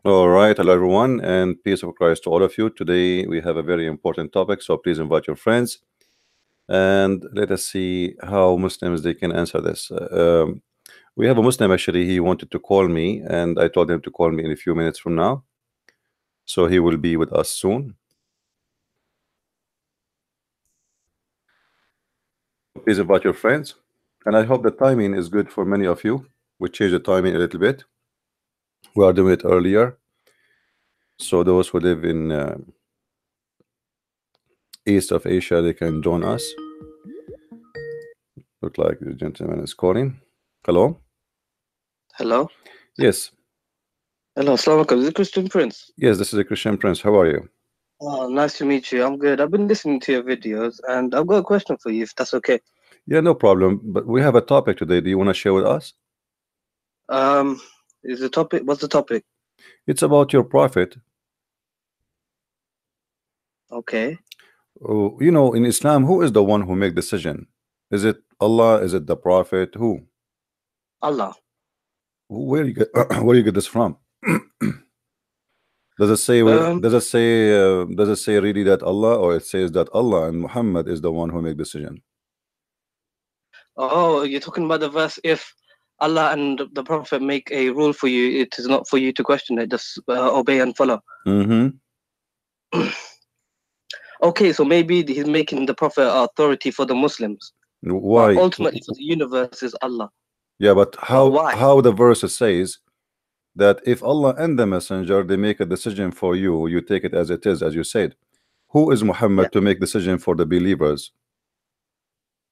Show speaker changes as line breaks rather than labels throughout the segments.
All right, hello everyone, and peace of Christ to all of you. Today we have a very important topic, so please invite your friends and let us see how Muslims they can answer this. We have a Muslim actually. He wanted to call me, and I told him to call me in a few minutes from now, so he will be with us soon. Please invite your friends, and I hope the timing is good for many of you. We changed the timing a little bit. We are doing it earlier, so those who live in east of Asia they can join us. Look like the gentleman is calling. Hello.
Hello.
Yes.
Hello. Assalamu alaikum. Is it Christian Prince?
Yes, this is a Christian Prince. How are you?
Oh, nice to meet you. I'm good. I've been listening to your videos and I've got a question for you, if that's okay.
Yeah, no problem. But we have a topic today. Do you want to share with us?
Is the topic, what's the topic?
It's about your prophet.
Okay.
Oh, you know, in Islam, who is the one who make decision? Is it Allah? Is it the prophet? Who?
Allah.
Where you get where you get this from? Does it say does it say really that Allah, or it says that Allah and Muhammad is the one who make decision?
Oh, you're talking about the verse, if Allah and the Prophet make a rule for you, it is not for you to question it, just obey and follow. Okay, so maybe he's making the Prophet authority for the Muslims.
Why?
But ultimately for the universe is Allah.
Yeah, but
why?
how the verse says that if Allah and the messenger they make a decision for you, you take it as it is, as you said. Who is Muhammad to make decision for the believers?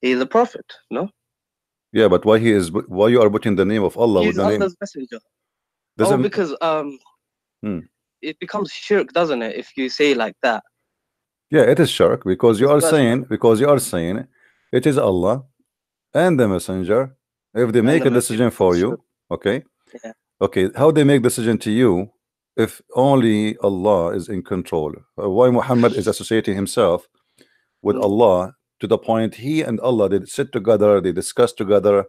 He's a prophet, no?
Yeah, but why you are putting the name of Allah
He's
with the
Allah's
name?
messenger.
Doesn't
Because it becomes shirk, doesn't it, if you say like that?
Yeah, it is shirk because you are saying it is Allah and the messenger. If they make a decision for you, okay?
Yeah.
Okay, how they make decision to you if only Allah is in control? Why Muhammad is associating himself with Allah to the point he and Allah they sit together, they discuss together,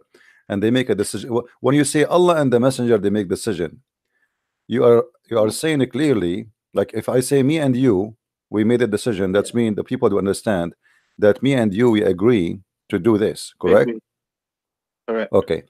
and they make a decision. When you say Allah and the messenger they make decision, you are saying it clearly. Like if I say me and you we made a decision, that's mean the people do understand that me and you we agree to do this, correct?
Correct.
Okay,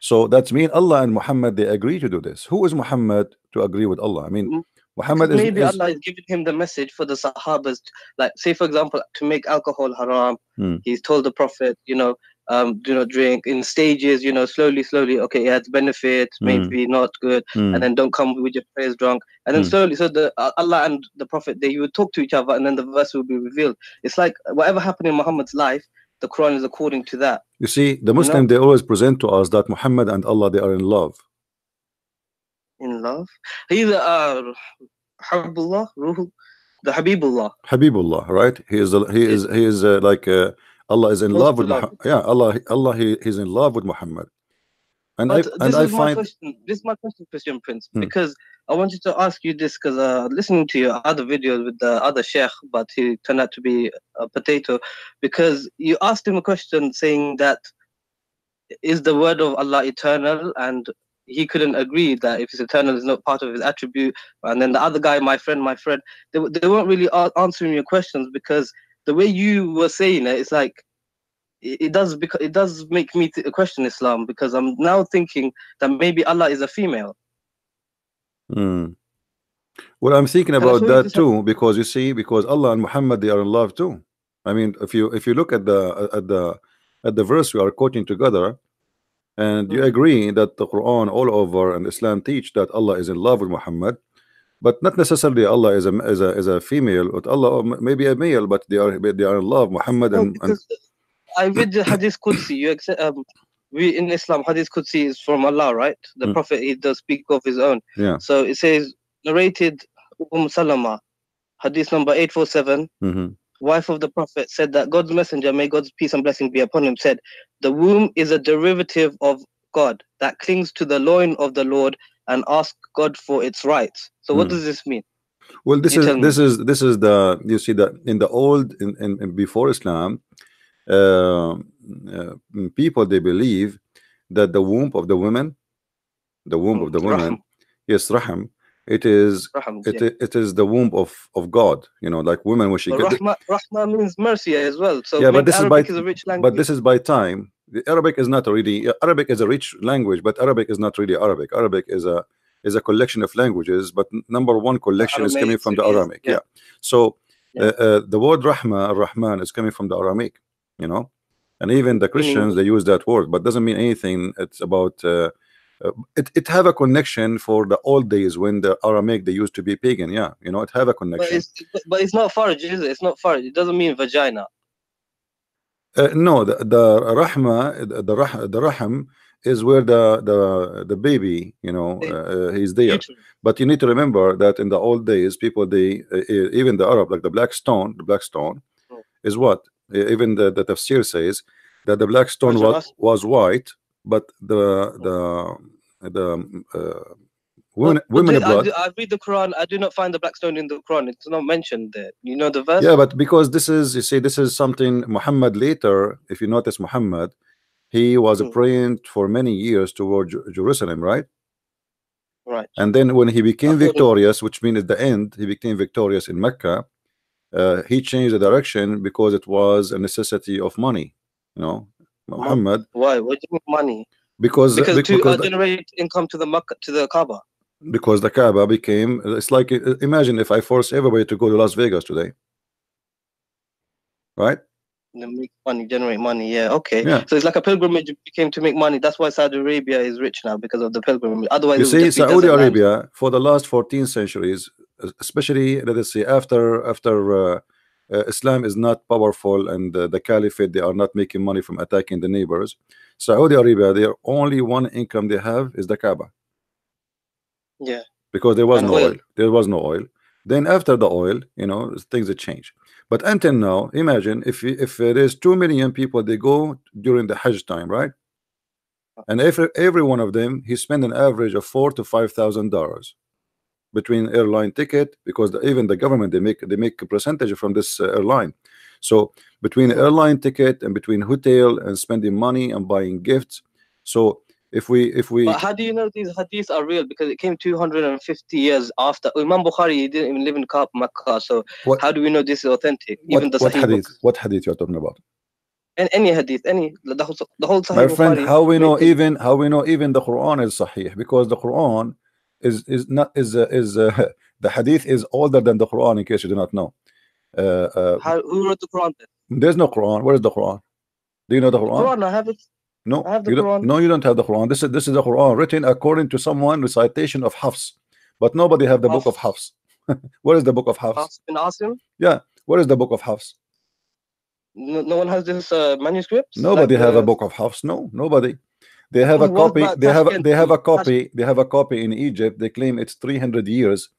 so that's mean Allah and Muhammad they agree to do this. Who is Muhammad to agree with Allah? I mean, Muhammad is
maybe Allah is giving him the message for the Sahabas, like say for example to make alcohol haram. He's told the Prophet, do not drink in stages, slowly. Okay, it has benefits, maybe not good, and then don't come with your prayers drunk, and then slowly. So the Allah and the Prophet they would talk to each other, and then the verse will be revealed. It's like whatever happened in Muhammad's life, the Quran is according to that.
You see, the Muslim they always present to us that Muhammad and Allah they are in love.
In love? He's Habibullah, the
Habibullah, right? He is like Allah is in love with Muhammad. Yeah, Allah he's in love with Muhammad. And
this is my question, Christian Prince, because I wanted to ask you this because listening to your other videos with the other sheikh, but he turned out to be a potato, because you asked him a question saying that is the word of Allah eternal, and he couldn't agree that if it's eternal is not part of his attribute. And then the other guy, my friend, they weren't really answering your questions, because the way you were saying it, it's like it does make me question Islam, because I'm now thinking that maybe Allah is a female.
Well, I'm thinking about that too, because you see, because Allah and Muhammad they are in love too. I mean, if you look at the verse we are quoting together, and you agree that the Quran all over and Islam teach that Allah is in love with Muhammad, but not necessarily Allah is a female, but Allah maybe a male, but they are in love Muhammad and
I read the Hadith Qudsi. You accept we in Islam Hadith Qudsi is from Allah, right? The Prophet he does speak of his own.
Yeah.
So it says narrated Salama, Hadith number 847. Wife of the Prophet said that God's messenger, may God's peace and blessing be upon him, said, the womb is a derivative of God that clings to the loin of the Lord and asks God for its rights. So what does this mean?
Well, this is the, you see that in the old in before Islam, people they believe that the womb of the women, yes, Raham, It is
Rahm,
it is the womb of God. You know, like women when she
but Rahma means mercy as well. So
yeah, but this
Arabic
is
a rich language.
But this is by time. The Arabic is not really Arabic is a rich language, but Arabic is not really Arabic. Arabic is a collection of languages, but number one collection is coming from the Aramaic. Yeah. So the word Rahma, Rahman, is coming from the Aramaic. You know, and even the Christians they use that word, but doesn't mean anything. It's about it have a connection for the old days when the Aramaic they used to be pagan. Yeah, you know, it have a connection.
But it's not farj, is it? It's not farj. It doesn't mean vagina.
No, the rahma, the rahim is where the baby, you know, he's there. But you need to remember that in the old days, people they even the Arab, like the black stone is what even the tafsir says that the black stone was white, but the women blood.
I read the Quran. I do not find the black stone in the Quran. It's not mentioned there. You know the verse?
Yeah, but because this is, you see, this is something Muhammad later. If you notice, Muhammad, he was praying for many years toward Jerusalem, right?
Right.
And then when he became victorious, which means at the end he became victorious in Mecca, he changed the direction because it was a necessity of money. You know, Muhammad.
Why? What do you mean money?
Because
to generate income to the Makkah, to the Kaaba.
Because the Kaaba became, it's like, imagine if I force everybody to go to Las Vegas today, right?
Make money, generate money. Yeah, okay. Yeah. So it's like a pilgrimage became to make money. That's why Saudi Arabia is rich now, because of the pilgrimage. Otherwise,
you see, Saudi Arabia for the last 14 centuries, especially let us say after Islam is not powerful and the caliphate, they are not making money from attacking the neighbors. Saudi Arabia, their only one income they have is the Kaaba.
Yeah.
Because there was no oil. There was no oil. Then after the oil, you know, things that change. But until now, imagine if there's 2 million people, they go during the Hajj time, right? And every one of them, he spend an average of $4,000 to $5,000 between airline ticket, because even the government they make a percentage from this airline. So between airline ticket and between hotel and spending money and buying gifts. So if we
but how do you know these hadiths are real? Because it came 250 years after Imam Bukhari. He didn't even live in Makkah. So how do we know this is authentic? Even the Sahih
hadith
books.
What hadith you're talking about?
And any hadith, the whole Sahih.
My friend, Bukhari, how we know even the Quran is Sahih? Because the Quran is not the hadith is older than the Quran, in case you do not know.
Who wrote the Quran then?
There's no Quran. Where is the Quran? Do you know the Quran?
Quran, I have it.
No,
I have the Quran.
No, you don't have the Quran. This is the Quran written according to someone recitation of Hafs, but nobody have the book of Hafs. Where is the book of Hafs?
Hafs bin Asim?
Yeah, where is the book of Hafs?
No one has this manuscript.
Nobody have a book of Hafs. No, nobody. They have a copy. They have a copy. They have a copy in Egypt. They claim it's 300 years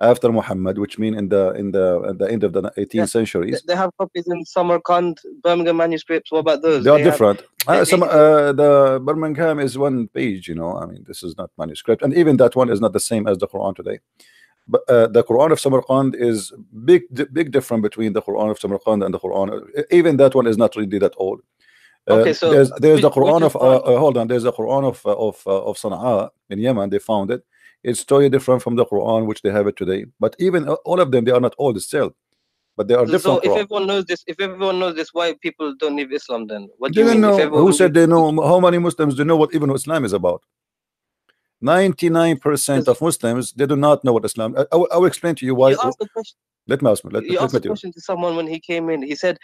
after Muhammad, which mean in the end of the 18th centuries.
They have copies in Samarkand, Birmingham manuscripts. What about those?
They are different. The Birmingham is one page, you know. I mean, this is not manuscript, and even that one is not the same as the Quran today. But the Quran of Samarkand is big difference between the Quran of Samarkand and the Quran. Even that one is not really that old.
Okay, so
there's the Quran of hold on. There's the Quran of Sana'a in Yemen. They found it. It's totally different from the Quran which they have it today. But even all of them, they are not old still, but they are different.
So if everyone knows this, why people don't leave Islam then? What
do you mean? Who said they know? How many Muslims do know what even Islam is about? 99% of Muslims, they do not know what Islam. I will explain to you why.
You asked the question.
Let me ask me.
You asked a question to someone when he came in. He said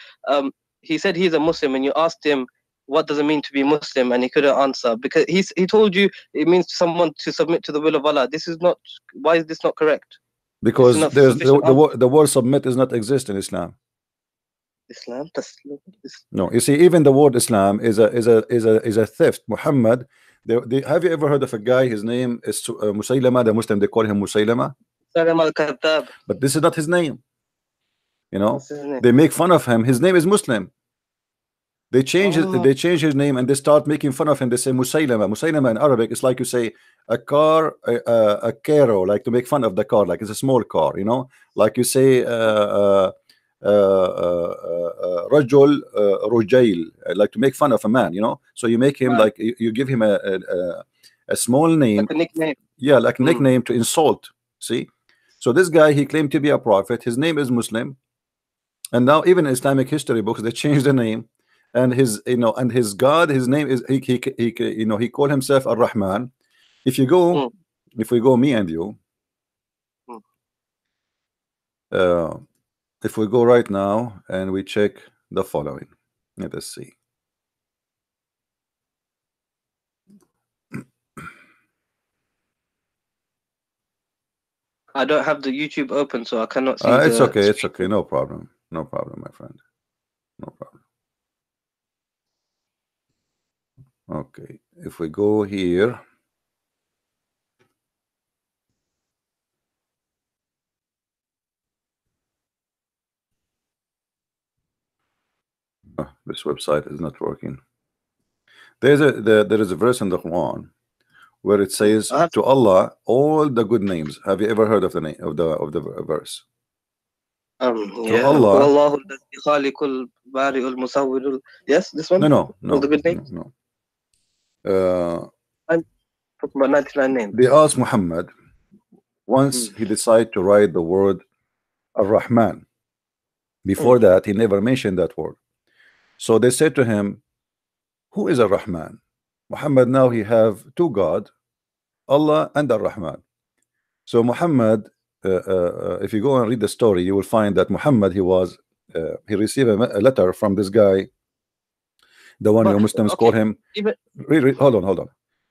he's a Muslim, and you asked him, what does it mean to be Muslim? And he couldn't answer, because he told you it means someone to submit to the will of Allah. This is not. Why is this not correct?
Because there's the word submit does not exist in Islam.
Islam?
No, you see, even the word Islam is a theft. Muhammad. Have you ever heard of a guy? His name is Musaylama, the Muslim. They call him Musaylama. But this is not his name. You know, they make fun of him. His name is Muslim. They change his name and they start making fun of him. They say Musaylama. Musaylama in Arabic is like you say a car, a caro, like to make fun of the car, like it's a small car, you know, like you say Rajul Rujail, like to make fun of a man, you know. So you make him like you give him a small name,
like a nickname.
Yeah, like a nickname to insult. See, so this guy, he claimed to be a prophet. His name is Muslim, and now even in Islamic history books they changed the name, and his and his God, his name is he he called himself Ar-Rahman. If you go, if we go, me and you, if we go right now and we check the following, let us see.
I don't have the YouTube open, so I cannot see.
It's okay, it's okay, no problem, no problem, my friend, no problem. Okay, if we go here, this website is not working. There is a verse in the Quran where it says to Allah all the good names. Have you ever heard of the name of the verse?
Yeah.
To Allah.
Yes, this one.
No.
All the good names.
No.
I'm talking about 99 names.
They asked Muhammad once he decided to write the word Ar-Rahman. Before that, he never mentioned that word. So they said to him, who is Ar-Rahman? Muhammad, now he have two gods, Allah and Ar-Rahman. So Muhammad, if you go and read the story, you will find that Muhammad, he received a letter from this guy, the one your Muslims call him. Hold on.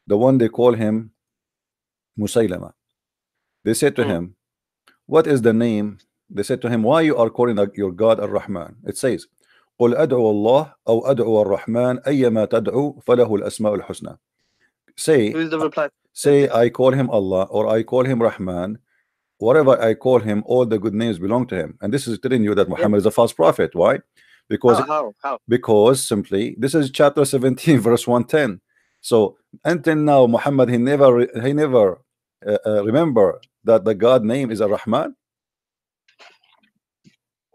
The one they call him Musaylama. They said to him, what is the name? They said to him, why you are calling your God Ar-Rahman? It says, قل أدعو الله أو أدعو الرحمن أيما تدعو فله الأسماء الحسنى. Say I call him Allah or I call him Rahman, whatever I call him, all the good names belong to him. And this is telling you that Muhammad is a false prophet. Why? Because
how?
Because simply this is chapter 17 verse 110. So until now Muhammad he never remember that the God name is Ar-Rahman.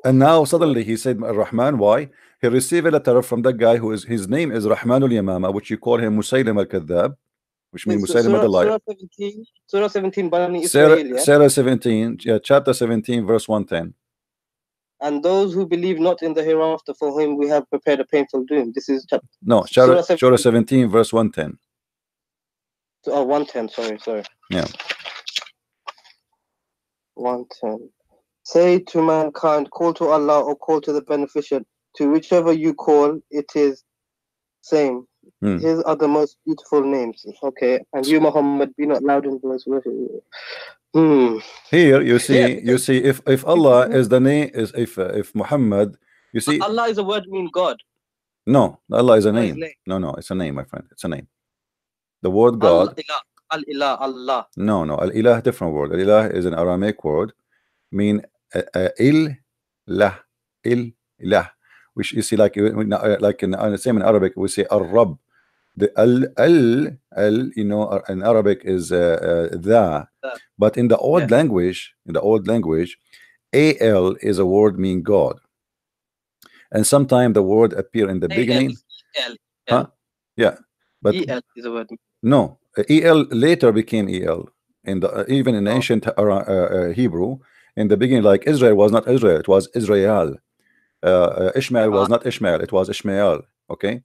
And now suddenly he said Ar-Rahman. Why? He received a letter from that guy who is his name is Rahman al-Yamama, which you call him Musaylim al-Kadhab, which means Musaylim the liar.
Surah 17 Bani Israel, yeah?
Surah 17, chapter 17 verse 110.
And those who believe not in the hereafter, for whom we have prepared a painful doom. This is
Surah 17 verse 110.
110, sorry.
Yeah.
110. Say to mankind, call to Allah or call to the beneficent. To whichever you call, it is same. His are the most beautiful names. Okay. And you, Muhammad, be not loud in voice.
Here you see if Allah is the name, is if Muhammad, you see
Allah is a word mean God.
No, Allah is a name. No, it's a name, my friend. It's a name. The word God.
Al-Ilah, Allah.
No, Al-Ilah, different word. Al-Ilah is an Aramaic word, mean il-lah, which you see like in same in Arabic we say Ar-Rab. The al in Arabic is the, but in the old language, al is a word mean God, and sometimes the word appear in the beginning. Yeah, but
el is a word.
No, el later became el in the even in ancient Hebrew. In the beginning, like Israel was not Israel, it was Israel. Ishmael was not Ishmael, it was Ishmael. Okay.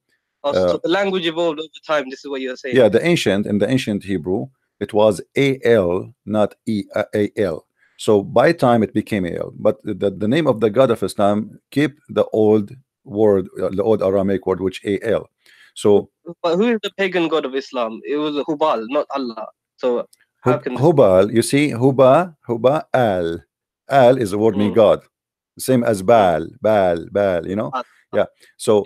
So the language evolved over time. This is what you're saying.
Yeah, in the ancient Hebrew, it was al, not al. So by time it became al. But the name of the God of Islam keep the old word, the old Aramaic word, which al. So,
but who is the pagan god of Islam? It was Hubal, not Allah. So how can
Hubal? You see, Huba, al is the word mean God, same as Baal. You know, yeah. So.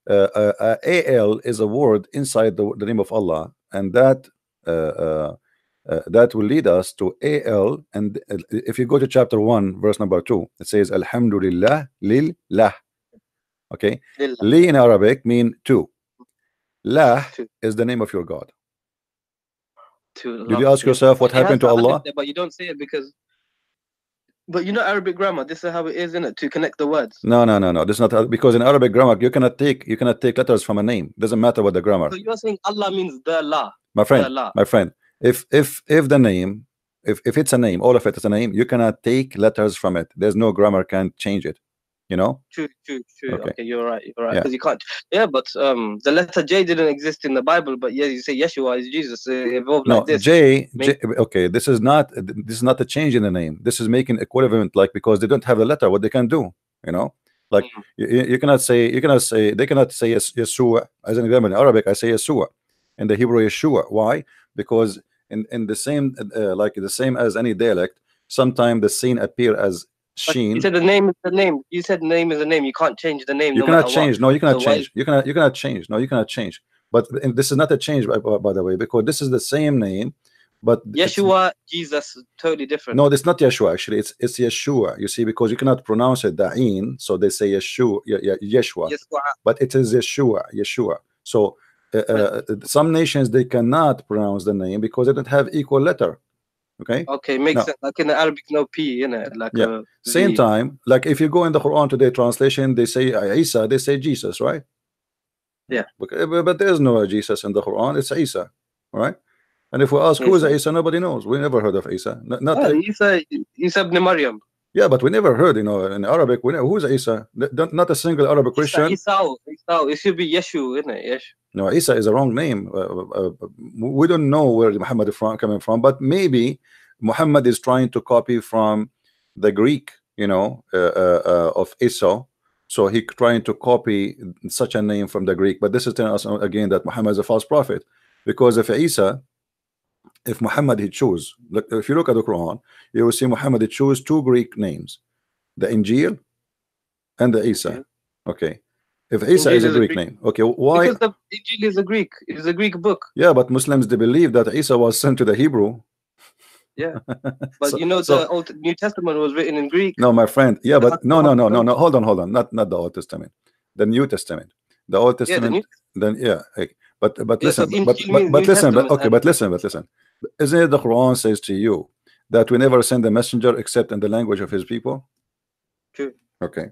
Al is a word inside the name of Allah, and that will lead us to al. And if you go to chapter 1 verse number 2, it says Alhamdulillah lillah. Okay, li in Arabic mean two. Lah is the name of your God. Did you ask yourself what happened to Allah?
But you don't say it because. But you know Arabic grammar, this is how it is, isn't it? To connect the words.
No. This is not, because in Arabic grammar you cannot take letters from a name. Doesn't matter what the grammar.
So you're saying Allah means the La.
My friend, if the name if it's a name, all of it is a name, you cannot take letters from it. There's no grammar can change it. You know?
True.
Okay.
Okay, you're right.
Yeah.
Because you can't. Yeah, but the letter J didn't exist in the Bible, but yeah, you say Yeshua is Jesus. It evolved
No,
like this.
J. Okay, this is not a change in the name. This is making equivalent, like, because they don't have a letter, what they can do. You know, like you cannot say they cannot say Yeshua. As an example, in Arabic, I say Yeshua. In the Hebrew, Yeshua. Why? Because in the same like the same as any dialect, sometimes the scene appear as sheen.
You said the name is the name. You said name is the name. You can't change the name.
You
no
cannot
matter
change.
what.
No, you cannot
So
change. You cannot change. No, you cannot change. But this is not a change, by the way, because this is the same name. But
Yeshua, Jesus, totally different.
No, it's not Yeshua. Actually, it's Yeshua. You see, because you cannot pronounce it da'in, so they say Yeshua, Yeshua. But it is Yeshua. So some nations, they cannot pronounce the name because they don't have equal letter. Okay,
makes sense. Like in the Arabic, no P in it. Like
same time, like if you go in the Quran today translation, they say Isa, they say Jesus, right?
Yeah.
But there's no Jesus in the Quran. It's Isa, right? And if we ask who is Isa, nobody knows. We never heard of Isa.
Isa ibn Maryam.
Yeah, but we never heard, in Arabic, who's Isa? Not a single Arabic Christian.
Isa. It should be Yeshu, isn't it? Yes.
No, Isa is a wrong name. We don't know where Muhammad is coming from, but maybe Muhammad is trying to copy from the Greek, of Isa. So he trying to copy such a name from the Greek. But this is telling us again that Muhammad is a false prophet, because if Muhammad he chose, look, if you look at the Quran, you will see Muhammad he chose two Greek names, the Injil and the Isa. Okay, if Isa is a Greek name, okay, why?
Because the Injil is a Greek. It's a Greek book.
Yeah, but Muslims, they believe that Isa was sent to the Hebrew.
Yeah, but the Old New Testament was written in Greek.
No, my friend. Yeah, but no. Hold on. Not the Old Testament, the New Testament. The Old Testament. But listen. But listen. Isn't it the Quran says to you that we never send a messenger except in the language of his people?
True.
Okay.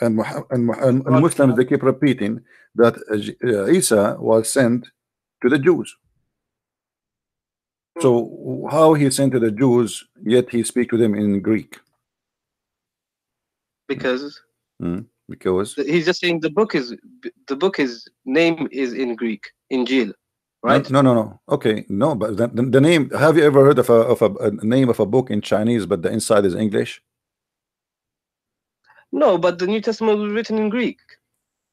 And Muslims, they keep repeating that Isa was sent to the Jews. So how he sent to the Jews, yet he speak to them in Greek?
Because
he's
just saying the book is name is in Greek, Injil, right?
No. Okay, no, but the name. Have you ever heard of a name of a book in Chinese, but the inside is English?
No, but the New Testament was written in Greek.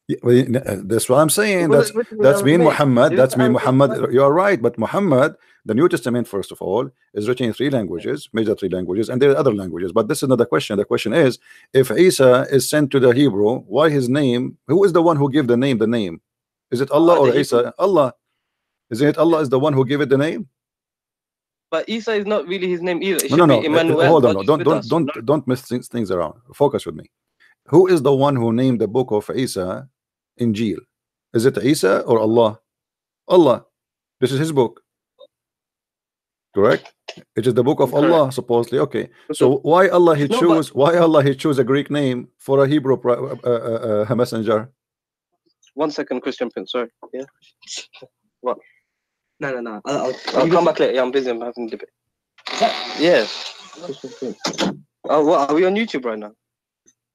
Yeah, that's what I'm saying. That's mean Muhammad. That's mean Muhammad. You are right, but Muhammad, the New Testament, first of all, is written in 3 languages, major 3 languages, and there are other languages. But this is not the question. The question is, if Isa is sent to the Hebrew, why his name? Who is the one who gave the name? The name, is it Allah or Isa? Allah. Isn't it Allah is the one who gave it the name?
But Isa is not really his name either. It
no.
Be Emmanuel.
Hold on. Don't mix things around. Focus with me. Who is the one who named the book of Isa Injil? Is it Isa or Allah? Allah. This is his book. Correct? It is the book of Allah, supposedly. Okay. So why Allah he choose a Greek name for a Hebrew messenger?
1 second, Christian Prince. Sorry. Yeah. What? No. I'll come back later. Yeah, I'm busy. I'm having a debate. Yeah. Christian Prince. Oh, what? Are we on YouTube right now?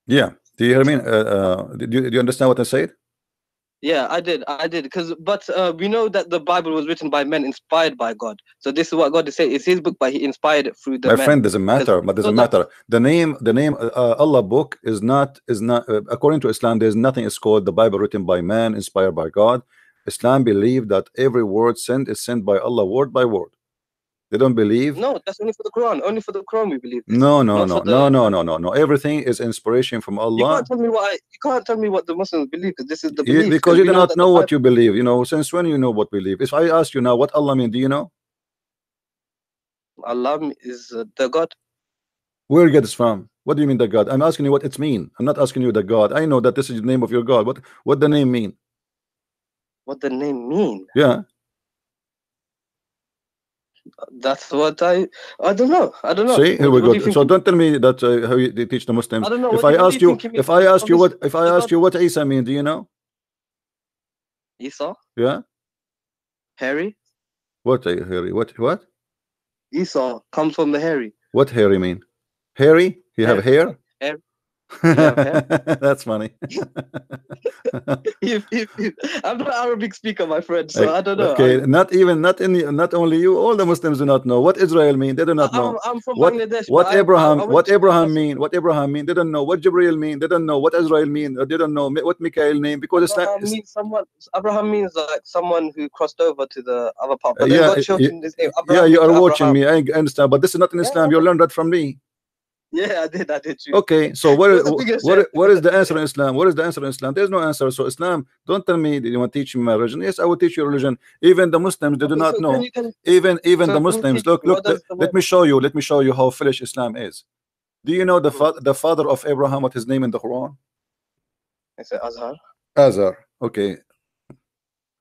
Yeah. Do you hear me? Do you understand what I said?
Yeah, I did. But we know that the Bible was written by men inspired by God. So this is what God is saying. It's his book, but he inspired it through the
My
men.
friend, doesn't matter. But doesn't matter. The name Allah book is not according to Islam. There's nothing is called the Bible written by man, inspired by God. Islam believe that every word sent is sent by Allah, word by word. They don't believe.
No, that's only for the Quran. Only for the Quran we believe this.
No. Everything is inspiration from Allah.
You can't tell me what the Muslims believe, because this is the belief.
Because you do not know what you believe. Since when you know what believe? If I ask you now what Allah means, do you know?
Allah is the God.
Where you get this from? What do you mean the God? I'm asking you what it means. I'm not asking you the God. I know that this is the name of your God. What the name mean?
What the name mean?
Yeah.
That's what I don't know.
See, here we go. So don't tell me that how they teach the Muslims.
I don't know.
If I ask you what Isa mean, do you know?
Isa?
Yeah.
Harry?
What Harry? What?
Esau comes from the hairy.
What hairy mean? Hairy? You have hair?
Hair. You have hair?
That's funny.
I'm not an Arabic speaker, my friend, so I don't know.
Okay, not only you, all the Muslims do not know what Israel mean. They do not know.
I'm from
What
Bangladesh.
what
but
Abraham
I went
what
to
Abraham mean? What Abraham mean? They don't know what Jibril mean. They don't know what Israel mean. Or they don't know what Mikael name, because Islam.
Abraham means someone. Abraham means like someone who crossed over to the other part. But then God shortened his name.
Yeah,
Abraham
you are
means
watching
Abraham.
me. I understand, but this is not in Islam. You learned that from me.
Yeah, I did.
Okay, so
You're the biggest chef.
what is the answer in Islam? What is the answer in Islam? There's no answer. So Islam, don't tell me that you want to teach me my religion. Yes, I will teach you religion. Even the Muslims, they do not know. Even the Muslims, look, let me show you how foolish Islam is. Do you know the father of Abraham, what his name in the Quran?
Is it Azhar?
Azar. Okay.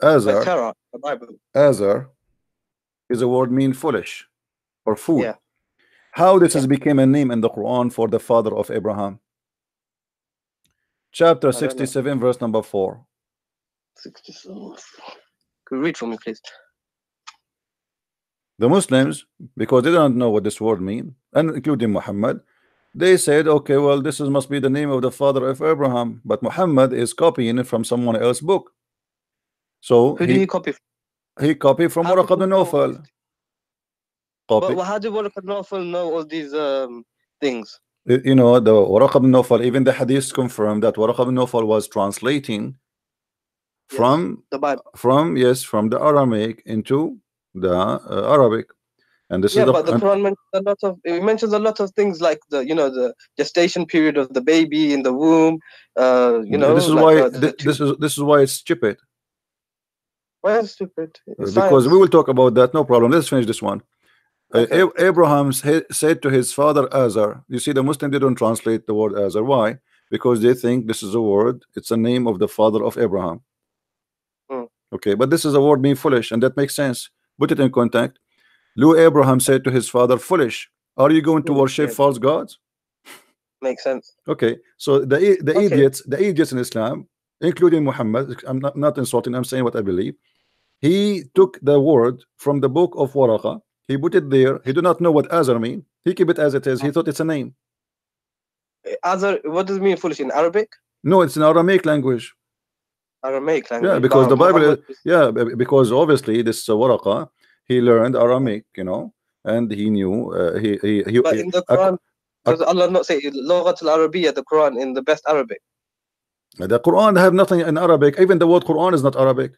Azar.
Terra, the Bible.
Azar is a word mean foolish or fool.
Yeah.
How this has became a name in the Quran for the father of Abraham? Chapter 67, verse number 4.
67. Could you read for me, please?
The Muslims, because they don't know what this word means, and including Muhammad, they said, okay, well, this must be the name of the father of Abraham, but Muhammad is copying it from someone else's book. So
who did he copy from?
He copied from Waraq ibn Nawfal.
But how did Waraq ibn Nawfal know all these things?
You know, the Waraq ibn Nawfal, even the hadiths confirm that Waraq ibn Nawfal was translating from
the Bible,
from the Aramaic into the Arabic. And this is
but the Quran mentions a lot of things like the gestation period of the baby in the womb.
This is why this is why it's stupid.
Why is it stupid?
Because we will talk about that. No problem. Let's finish this one. Okay. Abraham said to his father Azar. You see, the Muslim, they don't translate the word Azar. Why? Because they think this is a word. It's a name of the father of Abraham. Okay, but this is a word being foolish, and that makes sense. Put it in context. Abraham said to his father, foolish, are you going to worship false gods?
Makes sense.
Okay, so the idiots in Islam, including Muhammad, I'm not insulting, I'm saying what I believe. He took the word from the book of Waraqa, he put it there. He do not know what Azar mean. He keep it as it is. He thought it's a name.
Azar, what does it mean foolish in Arabic?
No, it's in Aramaic language.
Aramaic language.
Yeah, because the Bible because obviously this Waraqa, he learned Aramaic, and he knew
but in the Quran, does Allah not say Lughat al-Arabiya, the Quran, in the best Arabic?
The Quran have nothing in Arabic. Even the word Quran is not Arabic.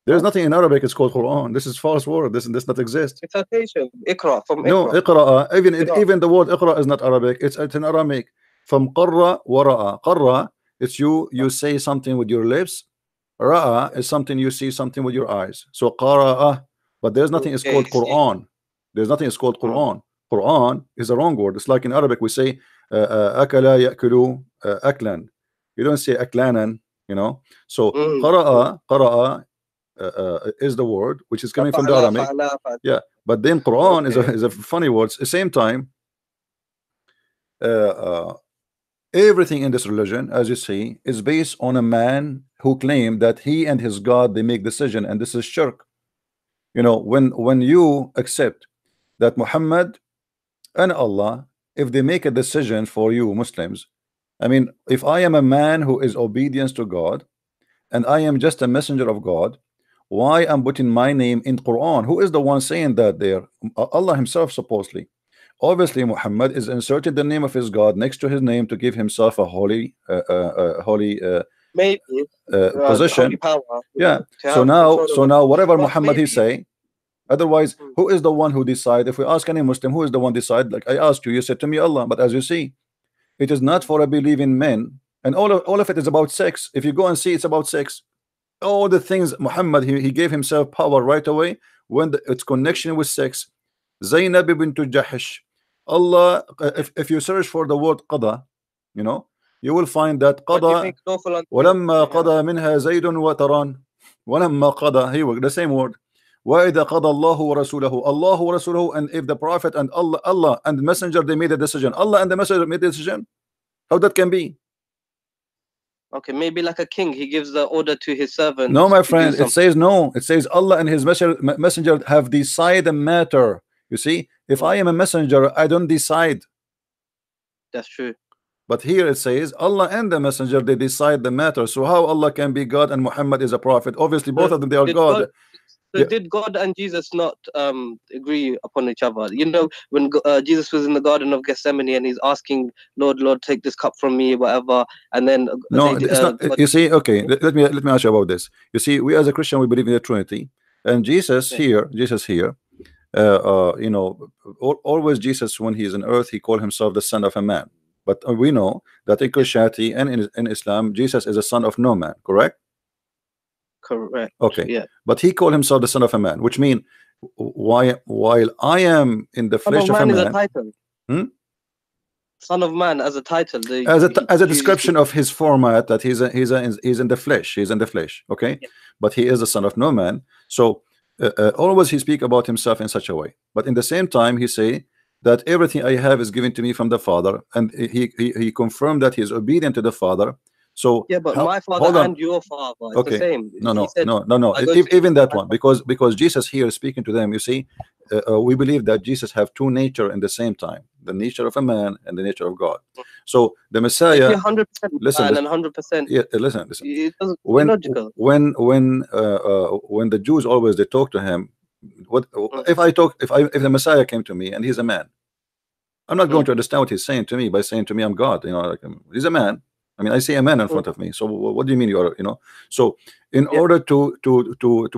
There's nothing in Arabic. It's called Quran. This is false word. This not exist.
It's citation. Iqra from Iqra.
No, Iqra. Even the word Iqra is not Arabic. It's in Aramaic. From qarra wa ra'a. Qarra, it's you say something with your lips. Ra'a is something you see something with your eyes. So qara'a, but there's nothing is called Quran. There's nothing is called Quran. Quran is a wrong word. It's like in Arabic we say akala ya'kulu aklan. You don't say aklanan, So qara'a is the word which is coming from the Aramaic. Yeah, but then Quran is a funny word. At the same time, everything in this religion, as you see, is based on a man who claimed that he and his God, they make decision, and this is shirk. When you accept that Muhammad and Allah, if they make a decision for you Muslims, I mean, if I am a man who is obedience to God and I am just a messenger of God, why I'm putting my name in Quran? Who is the one saying that there? Allah himself, supposedly. Obviously Muhammad is inserting the name of his God next to his name to give himself a holy position.
Holy power,
yeah, so now whatever Muhammad he say, otherwise who is the one who decide? If we ask any Muslim, who is the one decide? Like I asked you, you said to me Allah. But as you see, it is not for a believing men, and all of it is about sex. If you go and see, it's about sex. All the things Muhammad, he gave himself power right away when its connection with sex. Zainab bint Jahish, Allah, if you search for the word qada, you will find that qada walamma qada minha zaydun wa taran walamma qada, here the same word. وَإِذَا قَضَى اللَّهُ وَرَسُولَهُ اللَّهُ وَرَسُولَهُ, and if the Prophet and Allah and the Messenger, they made a decision, Allah and the Messenger made a decision, how that can be?
Okay, maybe like a king, he gives the order to his servant.
No, my friend, it says no. It says Allah and his messenger have decided a matter. You see, if I am a messenger, I don't decide.
That's true.
But here it says Allah and the messenger, they decide the matter. So how Allah can be God and Muhammad is a prophet? Obviously both of them, they are God.
So did God and Jesus not agree upon each other? You know, when Jesus was in the Garden of Gethsemane and he's asking, Lord, Lord, take this cup from me, whatever, and then
no, it's not. You see, okay, let me ask you about this. You see, we as a Christian, we believe in the Trinity, and Jesus here, you know, always Jesus, when he is on earth, he called himself the Son of a Man. But we know that in Christianity and in Islam, Jesus is a son of no man, correct?
Correct.
Okay.
Yeah.
But he called himself the Son of a Man, which means while I am in the flesh of a man,
is a title. Son of Man as a title.
As a description of his format, that he's in the flesh. He's in the flesh. Okay. Yeah. But he is the son of no man. So always he speak about himself in such a way. But in the same time, he say that everything I have is given to me from the Father, and he confirmed that he is obedient to the Father. So
yeah, but my father and your father, it's the same.
No. Even that one, because Jesus here is speaking to them. You see, we believe that Jesus have two nature in the same time, the nature of a man and the nature of God. So the Messiah,
100%
listen,
and 100%.
Yeah, listen.
It doesn't
illogical. When the Jews always they talk to him, if the Messiah came to me and he's a man, I'm not going to understand what he's saying to me by saying to me I'm God. You know, like, he's a man. I mean, I see a man in front of me. So what do you mean you are? You know. So in order to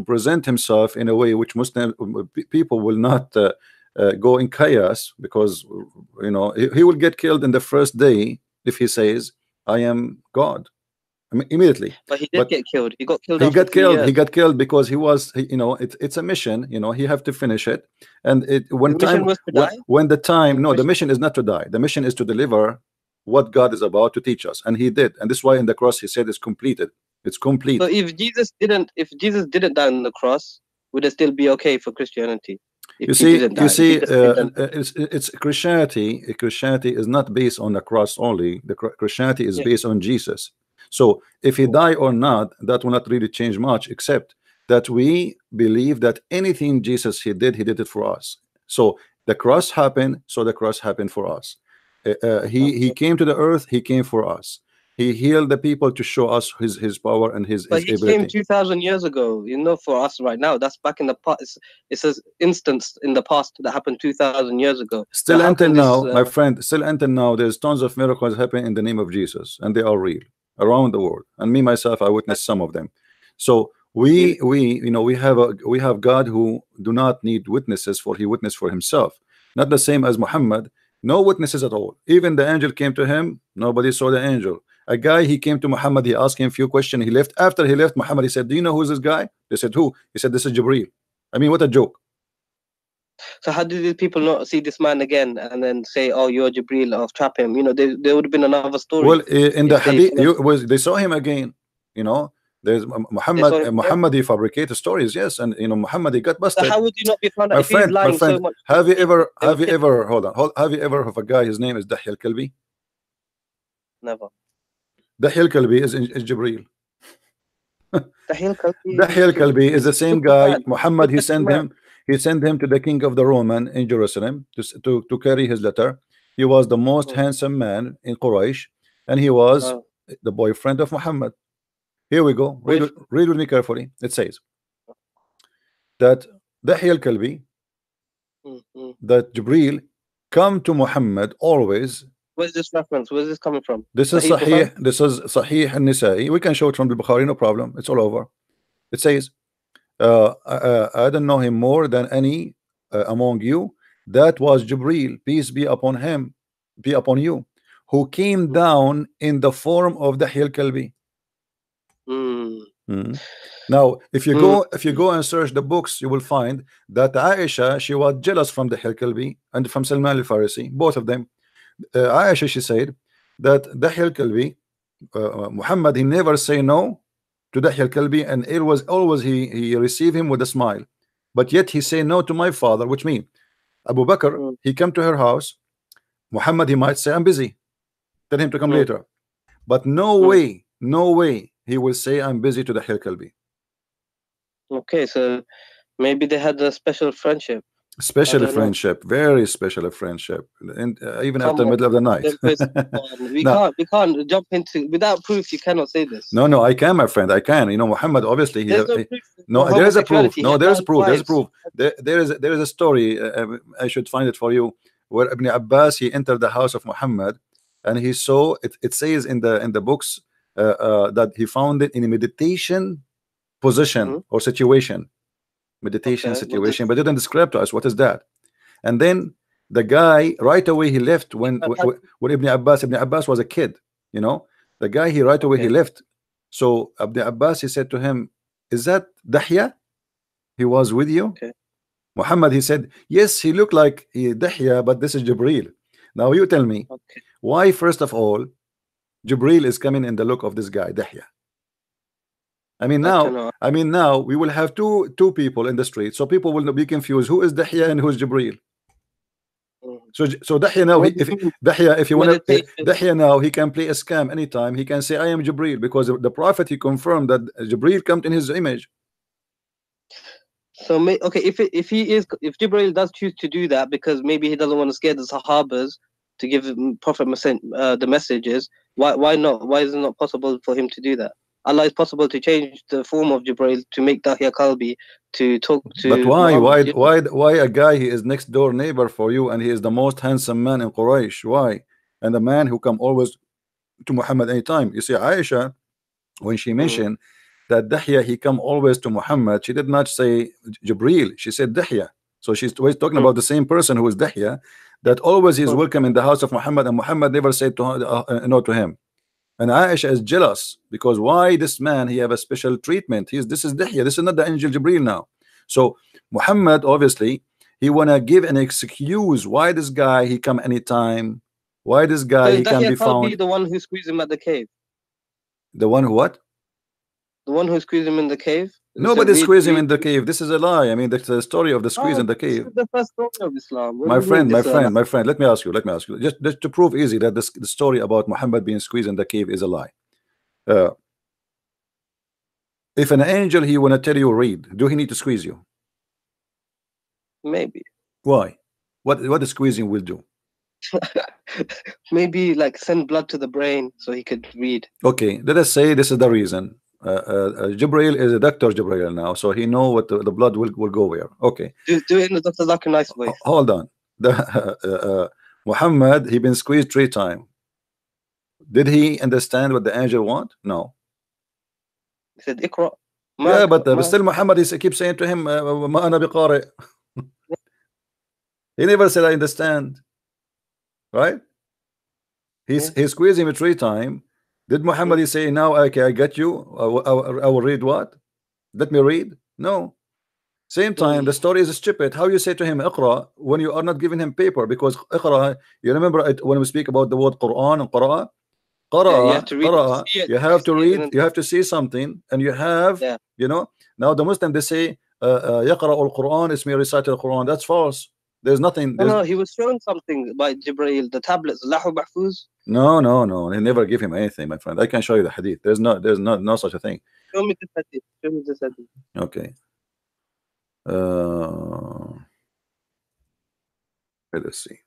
present himself in a way which Muslim people will not go in chaos, because you know he will get killed in the first day if he says I am God. I mean, immediately.
But he did get killed. He got killed.
He got killed because he was, you know, it's a mission. You know, he have to finish it. And when the mission is not to die. The mission is to deliver what God is about to teach us, and he did. And this is why in the cross he said it's completed. It's complete.
So if Jesus didn't die on the cross, would it still be okay for Christianity?
You see, it's Christianity. Christianity is not based on the cross only. The Christianity is based on Jesus. So if he die or not, that will not really change much, except that we believe that anything Jesus he did it for us. So the cross happened, so the cross happened for us. He came to the earth, he came for us. He healed the people to show us his power and his ability.
He came 2,000 years ago. You know, for us right now, that's back in the past. It's an instance in the past that happened 2,000 years ago.
Still until now, my friend, still until now, there's tons of miracles happening in the name of Jesus, and they are real around the world. And me myself, I witnessed some of them. So we have God who do not need witnesses, for he witnessed for himself. Not the same as Muhammad. No witnesses at all. Even the angel came to him, nobody saw the angel. A guy, he came to Muhammad, he asked him a few questions, he left. After he left, Muhammad, he said, do you know who's this guy? They said, who? He said, this is Jibreel. I mean, what a joke.
So how did these people not see this man again and then say, oh, you're Jibreel, or trap him? You know, there would have been another story.
Well, in the hadith, they saw him again. You know, there's Muhammad, he fabricated stories, yes, and you know, Muhammad, he got busted.
So how would you not be found out if he's lying so much?
Have you ever have you ever have a guy, his name is Dahi al-Kalbi?
Never.
Dahi al-Kalbi is Jibreel.
Dahi
al-Kalbi is the same guy. Muhammad, he sent him to the king of the Roman in Jerusalem to carry his letter. He was the most handsome man in Quraysh, and he was the boyfriend of Muhammad. Here we go. Read with me carefully. It says that Dahi al-Kalbi, that Jibreel come to Muhammad always.
Where's this reference? Where's this coming from?
This is Sahih. This is Sahih al-Nisa'i. We can show it from the Bukhari, no problem. It's all over. It says, I don't know him more than any among you. That was Jibreel, peace be upon him, be upon you, who came down in the form of Dahi al-Kalbi. Now, if you go and search the books, you will find that Aisha, she was jealous from the al-Kalbi and from Salman al-Farisi, both of them. Aisha, she said that Dahi al-Kalbi, Muhammad, he never say no to Dahi al-Kalbi, and it was always he received him with a smile, but yet he say no to my father, which means Abu Bakr, he come to her house, Muhammad, he might say I'm busy, tell him to come later, but no way he will say I'm busy to Dahi al-Kalbi.
Okay, so maybe they had a special friendship.
Special friendship, very special friendship, and even after the middle of the night.
we can't jump into without proof. You cannot say this.
No, I can, my friend. I can. You know, Muhammad. Obviously, there is a proof. No, there is a proof. There's a proof. There is a story. I should find it for you. Where Ibn Abbas, he entered the house of Muhammad, and he saw it. It says in the books that he found it in a meditation position or situation. Meditation situation, but didn't describe to us what is that. And then the guy right away he left when Ibn Abbas was a kid, you know. The guy he right away he left. So Ibn Abbas he said to him, "Is that Dahya? He was with you?" Muhammad he said, "Yes, he looked like Dahya, but this is Jibril." Now you tell me why first of all Jibril is coming in the look of this guy Dahya. I mean now we will have two people in the street, so people will be confused who is Dahya and who is Jibril. So Dahya now, if you want to Dahya now, he can play a scam anytime. He can say I am Jibril because the prophet he confirmed that Jibril comes in his image.
So if Jibril does choose to do that because maybe he doesn't want to scare the Sahabas to give Prophet the messages, why not? Why is it not possible for him to do that? Allah is possible to change the form of Jibril to make Dahya Kalbi to talk to.
But why a guy he is next door neighbor for you and he is the most handsome man in Quraysh? Why? And the man who come always to Muhammad anytime. You see Aisha, when she mentioned that Dahya he come always to Muhammad, she did not say Jibril, she said Dahya. So she's always talking about the same person who is Dahya, that always is welcome in the house of Muhammad, and Muhammad never said to her, no to him. And Aisha is jealous because why this man he have a special treatment? This is Dahya, this is not the angel Jibril now. So Muhammad obviously he wanna give an excuse why this guy he come anytime, why this guy he can be found.
Be the one who squeezed him at the cave.
The one who what?
The one who squeezed him in the cave.
Nobody squeezed him in the cave. This is a lie. I mean, the story of the squeeze in the cave.
This is the first story of Islam.
My friend. Let me ask you. Just to prove easy that the story about Muhammad being squeezed in the cave is a lie. If an angel he wanna tell you read, do he need to squeeze you?
Maybe.
Why? What the squeezing will do?
Maybe like send blood to the brain so he could read.
Okay, let us say this is the reason. Jibril is a Dr. Jibril now, so he know what the blood will go where. Okay.
Do it in the Dr. Zakir nice way.
Hold on. Muhammad he been squeezed 3 times. Did he understand what the angel want? No.
He said Iqra.
Yeah, but still Muhammad he keeps saying to him Ma ana biqari. He never said I understand. Right? He's squeezing him 3 times. Did Muhammad say now okay I get you I will read what? Let me read? No. Same time the story is stupid. How you say to him Iqra when you are not giving him paper? Because Iqra, you remember it when we speak about the word Quran and Qara? Qara, you have to read, you have to see something, and you have you know, now the Muslim they say Yaqra al-Quran is me recite al-Quran. That's false. There's nothing.
No, he was shown something by Jibril, the tablets, Lahu Mahfuz.
No. He never give him anything, my friend. I can show you the hadith. There's no such a thing.
Show me this hadith. Show me this hadith.
Okay. Let us see.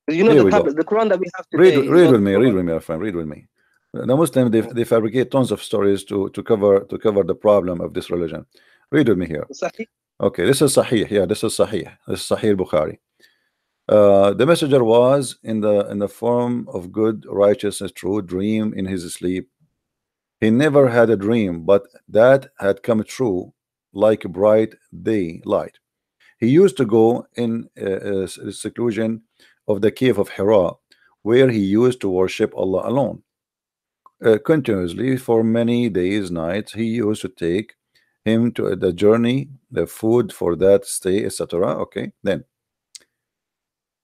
You know the tablet, the Quran that we have today.
Read with me, my friend. Read with me. The Muslim they fabricate tons of stories to cover the problem of this religion. Read with me here. Okay, this is Sahih. Yeah, this is Sahih. This is Sahih Bukhari. The messenger was in the form of good, righteousness, true dream in his sleep. He never had a dream, but that had come true like a bright daylight. He used to go in seclusion of the cave of Hira, where he used to worship Allah alone. Continuously for many days, nights, he used to take him to the journey, the food for that stay, etc. Okay,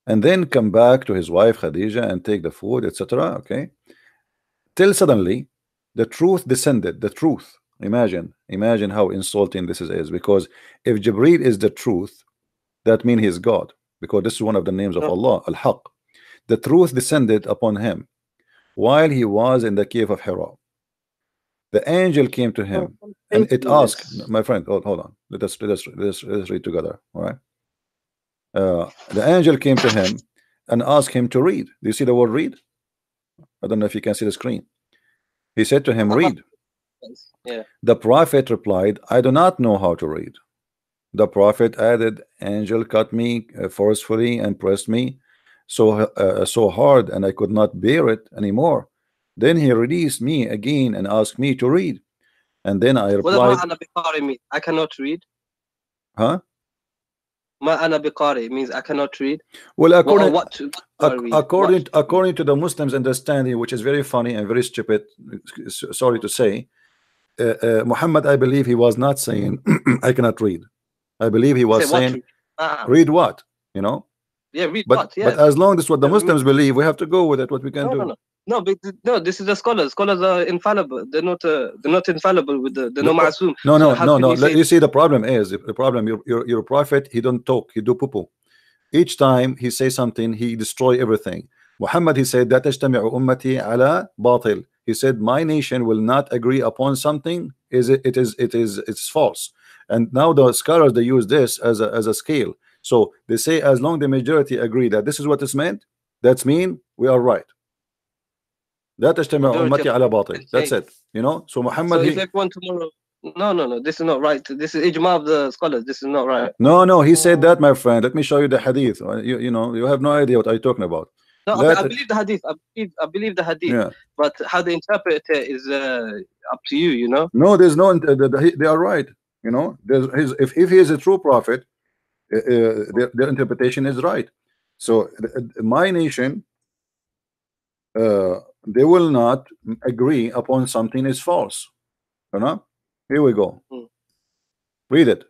and then come back to his wife Khadija and take the food, etc. Okay, till suddenly the truth descended. The truth. Imagine how insulting this is, because if Jibril is the truth, that means he is God, because this is one of the names of Allah, Al-Haq. The truth descended upon him while he was in the cave of Hira. The angel came to him and it asked, my friend, hold on. Let's read together. All right. The angel came to him and asked him to read. Do you see the word read? I don't know if you can see the screen. He said to him, read.
Yeah.
The prophet replied, I do not know how to read. The prophet added, angel cut me forcefully and pressed me so hard, and I could not bear it anymore. Then he released me again and asked me to read. And then I replied,
I cannot read.
Huh?
Ma'ana biqari means I cannot read.
Well, according
read?
according to the Muslims' understanding, which is very funny and very stupid, sorry to say, Muhammad, I believe he was not saying I cannot read. I believe he was saying read what, you know?
Yeah, read
but,
what? Yeah.
But as long as what the Muslims believe, we have to go with it. What we can do.
No, this is the scholars. Scholars are infallible. They're not infallible with they're no ma'asum.
No. You see, the problem is your prophet. He don't talk. He do poo-poo. Each time he say something, he destroy everything. Muhammad, he said that tajtami'u ummati ala batil. He said my nation will not agree upon something. It's false. And now the scholars, they use this as a scale. So they say as long the majority agree that this is what is meant, that's mean we are right. That's it. You know. So Muhammad.
So if everyone tomorrow, no, this is not right. This is ijma of the scholars. This is not right.
No, he said that, my friend. Let me show you the hadith. You know, you have no idea what I'm talking about.
No, I believe the hadith. I believe the hadith.
Yeah.
But how they interpret it is up to you. You know.
No, there's no. They are right. You know, if he is a true prophet, their interpretation is right. So my nation, they will not agree upon something is false. You know. Here we go. Read it.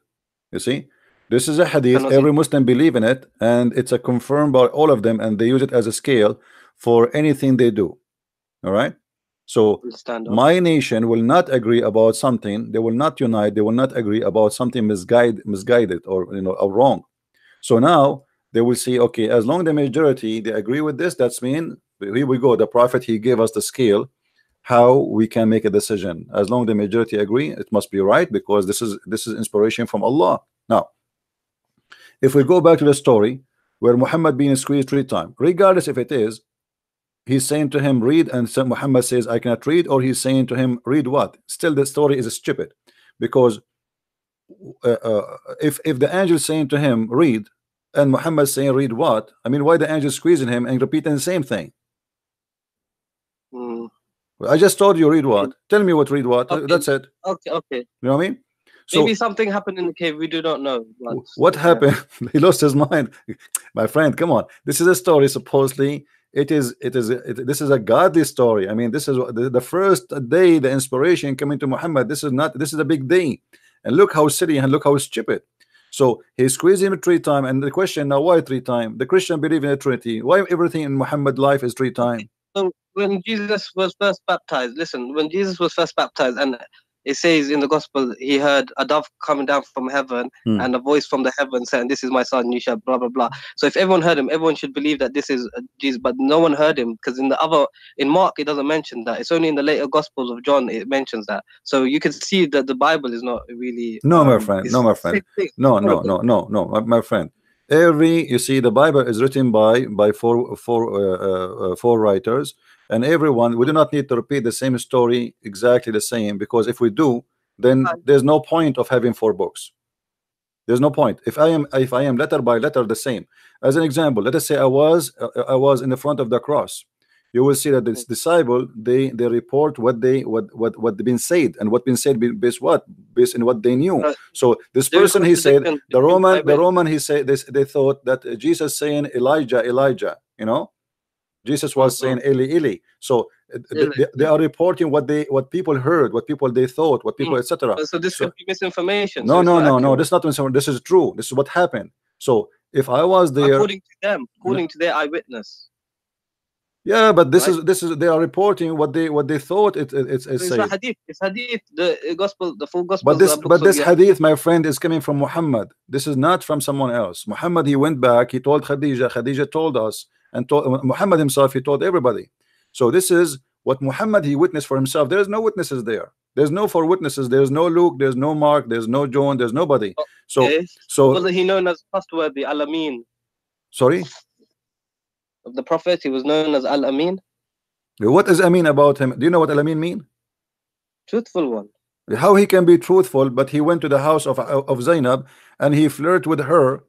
You see, this is a hadith. Every Muslim believe in it, and it's a confirmed by all of them, and they use it as a scale for anything they do. All right. So my nation will not agree about something. They will not unite. They will not agree about something misguided or or wrong. So now they will see, okay, as long as the majority they agree with this, that's mean here we go. The prophet, he gave us the scale how we can make a decision. As long as the majority agree, it must be right, because this is inspiration from Allah. Now, if we go back to the story where Muhammad being squeezed 3 times, regardless if it is he's saying to him read, and Muhammad says I cannot read, or he's saying to him read what, still the story is stupid, because if the angel saying to him read and Muhammad saying read what, I mean, why the angel squeezing him and repeating the same thing? I just told you read what. Tell me what read what. Okay. That's it.
Okay.
You know what I mean? So
maybe something happened in the cave we do not know.
What happened? He lost his mind. My friend, come on. This is a story. Supposedly this is a godly story. I mean, this is the first day the inspiration coming to Muhammad. This is a big day. And look how silly and look how stupid. So he squeezed him 3 times, and the question now, why 3 times? The Christian believe in a Trinity. Why everything in Muhammad life is 3 times?
So when Jesus was first baptized, listen, when Jesus was first baptized, and it says in the gospel, he heard a dove coming down from heaven and a voice from the heaven saying, this is my son, you shall blah blah blah. So if everyone heard him, everyone should believe that this is Jesus, but no one heard him, because in Mark it doesn't mention that. It's only in the later gospels of John it mentions that. So you can see that the Bible is not really
my friend. No, my friend. You see, the Bible is written by four writers, and everyone, we do not need to repeat the same story exactly the same, because if we do, then there's no point of having 4 books. There's no point. If I am letter by letter the same. As an example, let us say I was in the front of the cross. You will see that this disciple, they report what been said, and what been said based in what they knew. So this person, he said, the Roman he said this, they thought that Jesus saying Elijah, you know, Jesus was saying Eli Eli. So they are reporting what people heard, what people they thought, what people etc.
So this could be misinformation.
No, this is not misinformation. This is true. This is what happened. So if I was there,
according to them, according to their eyewitness.
Yeah, but this is they are reporting what they thought it's
hadith. It's hadith, the gospel, the full gospel.
But this hadith, my friend, is coming from Muhammad. This is not from someone else. Muhammad, he went back, he told Khadija told us, and told Muhammad himself, he told everybody. So this is what Muhammad he witnessed for himself. There is no witnesses there. There's no four witnesses. There's no Luke. There's no Mark. There's no John. There's nobody. So
wasn't he known as trustworthy, Al-Amin?
Sorry,
Of the Prophet, he was known as Al-Amin.
what is Amin about him? Do you know what Al-Amin mean?
Truthful one.
How he can be truthful, but he went to the house of Zainab and he flirted with her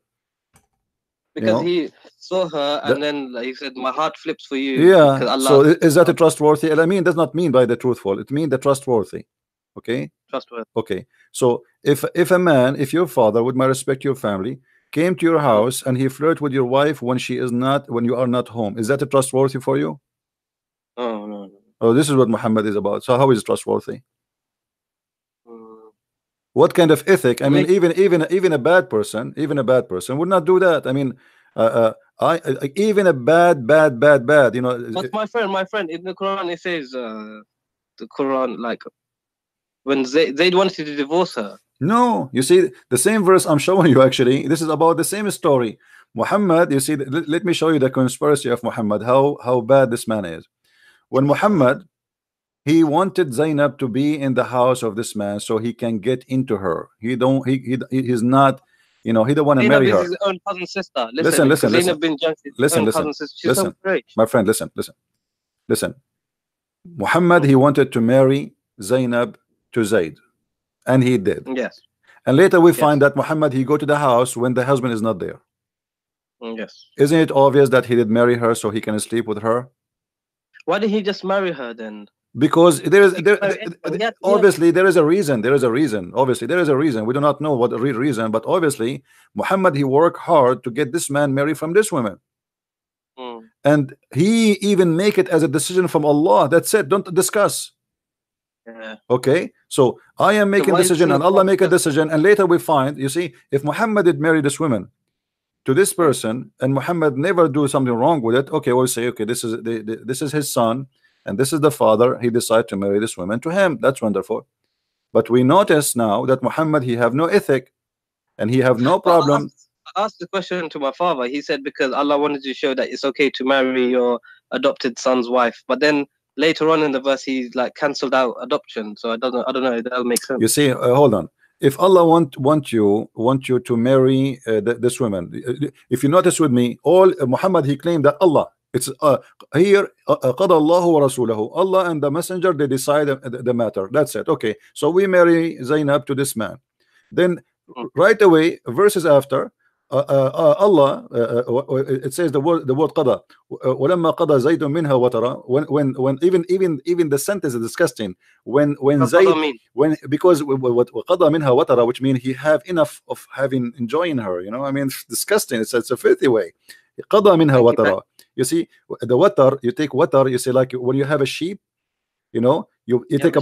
because he saw her and then he said, "My heart flips for you."
Yeah.
Allah,
so is that a trustworthy? Al-Amin does not mean by the truthful. It means the trustworthy. Okay.
Trustworthy.
Okay. So if a man, if your father, with my respect, your family, came to your house and he flirted with your wife when you are not home, is that a trustworthy for you?
Oh no.
Oh, this is what Muhammad is about. So how is it trustworthy? What kind of ethic? I mean, even a bad person, would not do that. I mean, even a bad, you know.
But my friend, in the Quran it says, the Quran, like when Zayd wanted to divorce her.
No, you see the same verse I'm showing you. Actually, this is about the same story. Muhammad, you see, let me show you the conspiracy of Muhammad. How bad this man is. When Muhammad, he wanted Zainab to be in the house of this man so he can get into her. He's not, you know, he don't want to marry her.
His own cousin sister.
Listen. My friend, listen. Muhammad, he wanted to marry Zainab to Zayd, and he did.
Yes.
And later we find that Muhammad, he go to the house when the husband is not there.
Yes.
Isn't it obvious that he did marry her so he can sleep with her?
Why did he just marry her then?
Because obviously there is a reason. Obviously there is a reason. We do not know what the real reason, but obviously Muhammad, he worked hard to get this man married from this woman. And he even make it as a decision from Allah. That's it. Don't discuss. Okay, so I am making a decision and Allah make a decision, and later we find, you see, if Muhammad did marry this woman to this person and Muhammad never do something wrong with it, okay, we'll say, okay, this is his son and this is the father, he decided to marry this woman to him. That's wonderful. But we notice now that Muhammad, he have no ethic and he have no problem.
I asked the question to my father. He said because Allah wanted to show that it's okay to marry your adopted son's wife, but then later on in the verse he like cancelled out adoption. So I don't know if that'll make sense.
You see, hold on. If Allah want you to marry this woman, if you notice with me, all Muhammad, he claimed that Allah, it's here قَضَى اللَّهُ وَرَسُولَهُ, Allah and the messenger, they decide the matter. That's it. Okay, so we marry Zainab to this man. Then right away, verses after, Allah, it says the word قضى ولما قضى زيد منها وترى, when even the sentence is disgusting, when Zayd, because what قضى منها وترى, which means he have enough of having enjoying her, you know, I mean, it's disgusting. It's a filthy way. قضى منها وترى. You see, the water, you take water, you say, like when you have a sheep, you know, you take a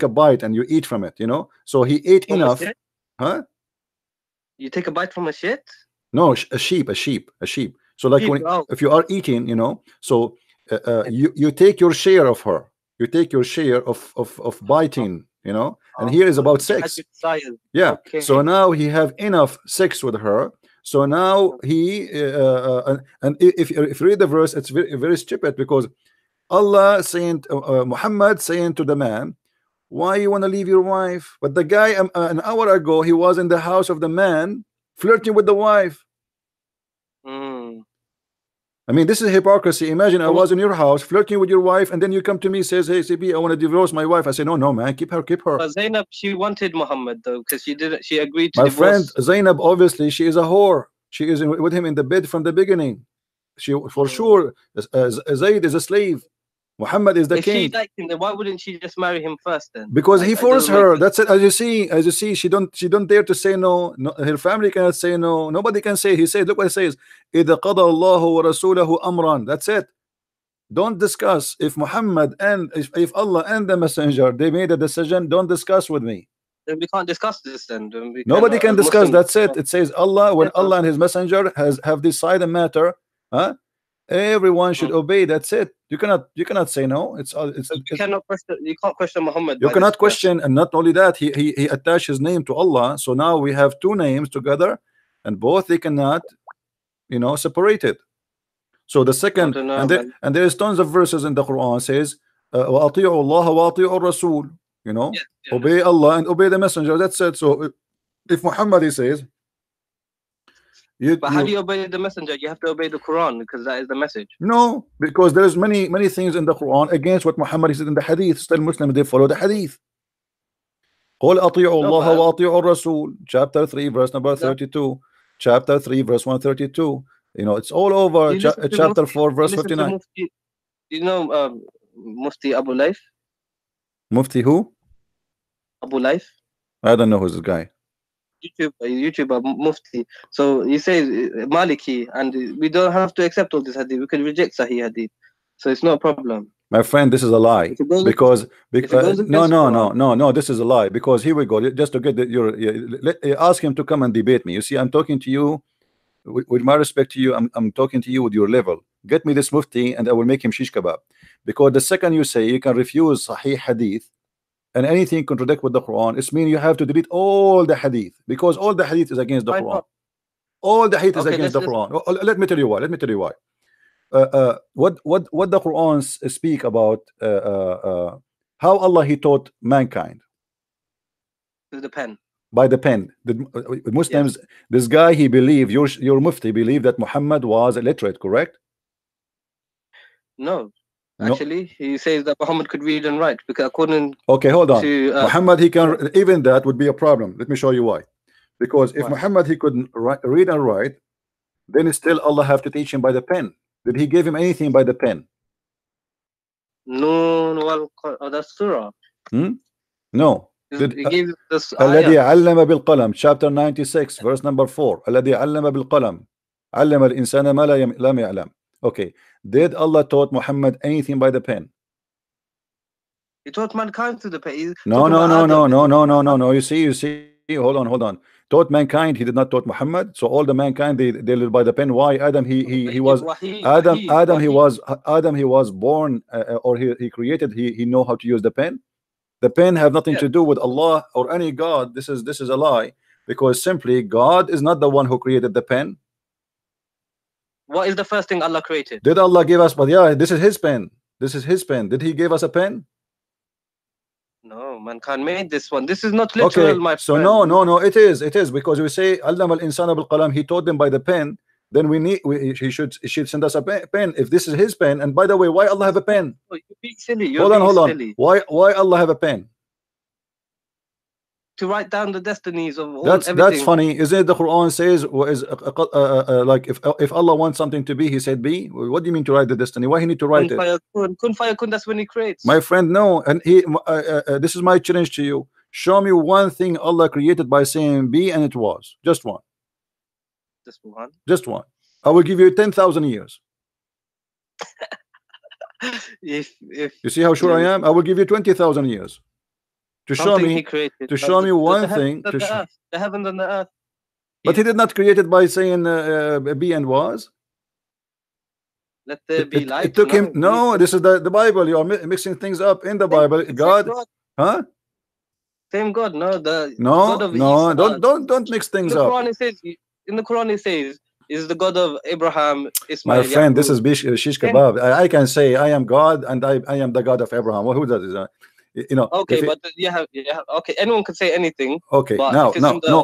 bite and you eat from it, you know. So he ate enough. Huh?
You take a bite from a shit?
No, a sheep. So like if you are eating, you know, so you take your share of her. You take your share of biting, you know. And here is about sex. Yeah. Okay. So now he have enough sex with her. So now he and if you read the verse, it's very, very stupid, because Allah saying Muhammad saying to the man, why you want to leave your wife? But the guy an hour ago, he was in the house of the man flirting with the wife. I mean, this is hypocrisy. Imagine I was in your house flirting with your wife, and then you come to me, says, hey CP, I want to divorce my wife. I say, no man, keep her.
But Zainab, she wanted Muhammad though, because she agreed to
my
divorce.
Friend, Zainab, obviously she is a whore. She is with him in the bed from the beginning. She for sure Zayd is a slave. Muhammad is the king.
If she liked him, then why wouldn't she just marry him first then?
Because he forced her. That's it. As you see, she don't dare to say no. Her family cannot say no. Nobody can say. He said, look what it says. إِذَا قَضَى اللَّهُ وَرَسُولَهُ أَمْرًا. That's it. Don't discuss. If Muhammad and if Allah and the messenger, they made a decision, don't discuss with me.
Then we can't discuss this then.
Nobody can discuss. That's it. It says Allah, when Allah and his messenger have decided a matter, everyone should obey. That's it. You cannot say no. You
can't question Muhammad.
You cannot question, and not only that, he attached his name to Allah. So now we have two names together, and both they cannot, you know, separate it. So the second, and there is tons of verses in the Quran says وأطيعوا الله وأطيعوا الرسول. You know, obey Allah and obey the messenger. That's it. So if Muhammad he says,
but how do you obey the messenger? You have to obey the Quran because that is the message.
No, because there's many things in the Quran against what Muhammad said in the Hadith. Still Muslims they follow the Hadith. قل أطيعوا الله وأطيعوا الرسول. Chapter 3 verse number 32. Chapter 3 verse 132. You know, it's all over. Chapter 4 verse 59.
You know Mufti Abu Laif?
Mufti who?
Abu Laif.
I don't know who's this guy.
YouTuber Mufti. So he says Maliki, and we don't have to accept all this hadith. We can reject Sahih hadith. So it's no problem.
My friend, this is a lie. Because no, this is a lie. Because here we go. Just to get ask him to come and debate me. You see, I'm talking to you with my respect to you. I'm talking to you with your level. Get me this Mufti, and I will make him shish kebab. Because the second you say you can refuse Sahih hadith and anything contradict with the Quran, it means you have to delete all the hadith, because all the hadith is against the Quran. All the hadith is against the Quran. Let me tell you why. What the Quran speak about how Allah he taught mankind
through the pen.
By the pen. The Muslims, this guy he believed, your Mufti believed that Muhammad was illiterate, correct?
No. Actually, he says that Muhammad could read and write because according
hold on.
to
Muhammad he can, even that would be a problem. Let me show you why. Because if Muhammad he couldn't read and write, then still Allah have to teach him by the pen. Did he give him anything by the pen?
No, that's surah.
No.
He gave this
الذي علم بالقلم, chapter 96 verse number 4. الذي علم بالقلم علم الإنسان ما لم يعلم. Okay, did Allah taught Muhammad anything by the pen?
He taught mankind through the pen.
No. You see. Hold on. Taught mankind. He did not taught Muhammad. So all the mankind they live by the pen. Why? Adam he was Adam he was born or he created. He know how to use the pen. The pen have nothing to do with Allah or any God. This is a lie, because simply God is not the one who created the pen.
What is the first thing Allah created?
Did Allah give us? But this is his pen. Did he give us a pen?
No, mankind made this one. This is not literal, my friend.
So no, it is because we say Allama al-insana bil-qalam, he taught them by the pen. Then he should send us a pen if this is his pen. And by the way, why Allah have a pen?
Oh, you're being silly.
Hold on. Why Allah have a pen?
To write down the destinies of all
everything. That's funny, isn't it? The Quran says like if Allah wants something to be, he said be. What do you mean to write the destiny? Why he need to write it?
Kun fayakun, that's when he creates.
My friend, no. And this is my challenge to you. Show me one thing Allah created by saying be, and it was just one. Just one. I will give you 10,000 years.
if
you see how sure I am, I will give you 20,000 years. To show me one thing,
the heavens and the earth.
But he did not create it by saying be and was.
Let there be light.
It took him. No, this is the Bible. You are mixing things up in the Bible. God, huh?
Same God. No,
don't mix things up.
In the Quran it says is the God of Abraham, Ismail.
My friend, this is shish kebab. I can say I am God and I am the God of Abraham. Well, who does it?
Okay, but okay, anyone can say anything.
Okay, no.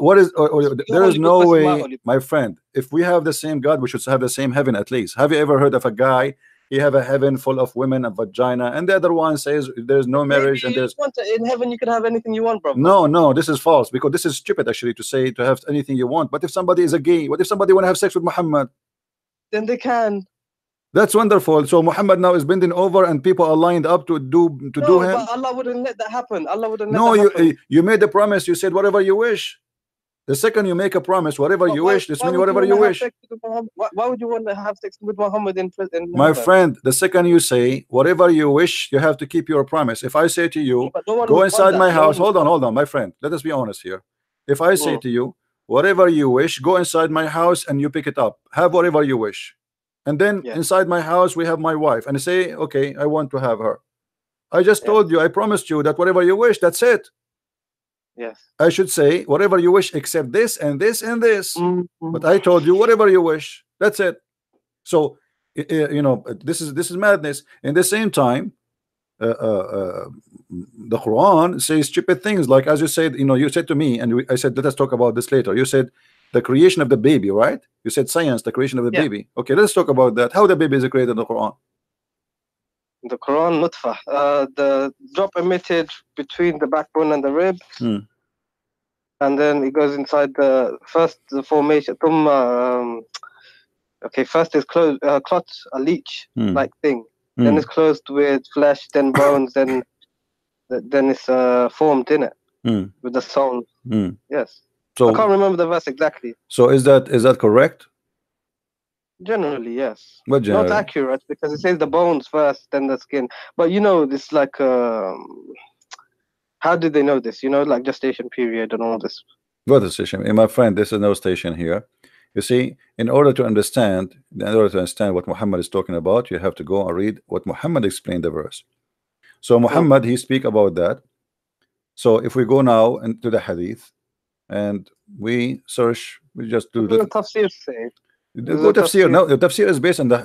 What is? There is no way, my friend. If we have the same God, we should have the same heaven at least. Have you ever heard of a guy? He have a heaven full of women and vagina, and the other one says there's no marriage and there's.
In heaven you can have anything you want, bro.
No, this is false, because this is stupid actually to say to have anything you want. But if somebody is a gay, what if somebody want to have sex with Muhammad?
Then they can.
That's wonderful. So Muhammad now is bending over and people are lined up to do him.
But Allah wouldn't let that happen. Allah wouldn't let
that
happen.
No, you made the promise. You said whatever you wish. The second you make a promise, whatever you wish, this means whatever you wish.
Why would you want to have sex with Muhammad in prison?
My friend, the second you say whatever you wish, you have to keep your promise. If I say to you, go inside my house. Hold on, my friend. Let us be honest here. If I say to you, whatever you wish, go inside my house and you pick it up. Have whatever you wish. And then inside my house we have my wife, and I say, okay, I want to have her. I just told you, I promised you that whatever you wish, that's it.
Yes.
I should say whatever you wish except this and this and this. But I told you whatever you wish. That's it. So this is madness. In the same time, the Quran says stupid things, like as you said, you said to me, and I said, let us talk about this later. You said the creation of the baby, right? You said science, the creation of the baby. Okay, let's talk about that. How the baby is created in the Quran?
The Quran, nutfa, the drop emitted between the backbone and the rib, and then it goes inside the formation. Okay, first is closed, clot, a leech like thing. Then it's closed with flesh, then bones, then it's formed in it with the soul. Yes. So I can't remember the verse exactly.
So is that correct?
Generally, yes.
But generally?
Not accurate, because it says the bones first, then the skin. But this like how did they know this? Like gestation period and all this.
What is station? My friend, this is no station here. You see, in order to understand what Muhammad is talking about, you have to go and read what Muhammad explained the verse. So Muhammad, he speak about that. So if we go now into the hadith and we search, we just do the
tafsir say.
Go tafsir. No, the tafsir is based on the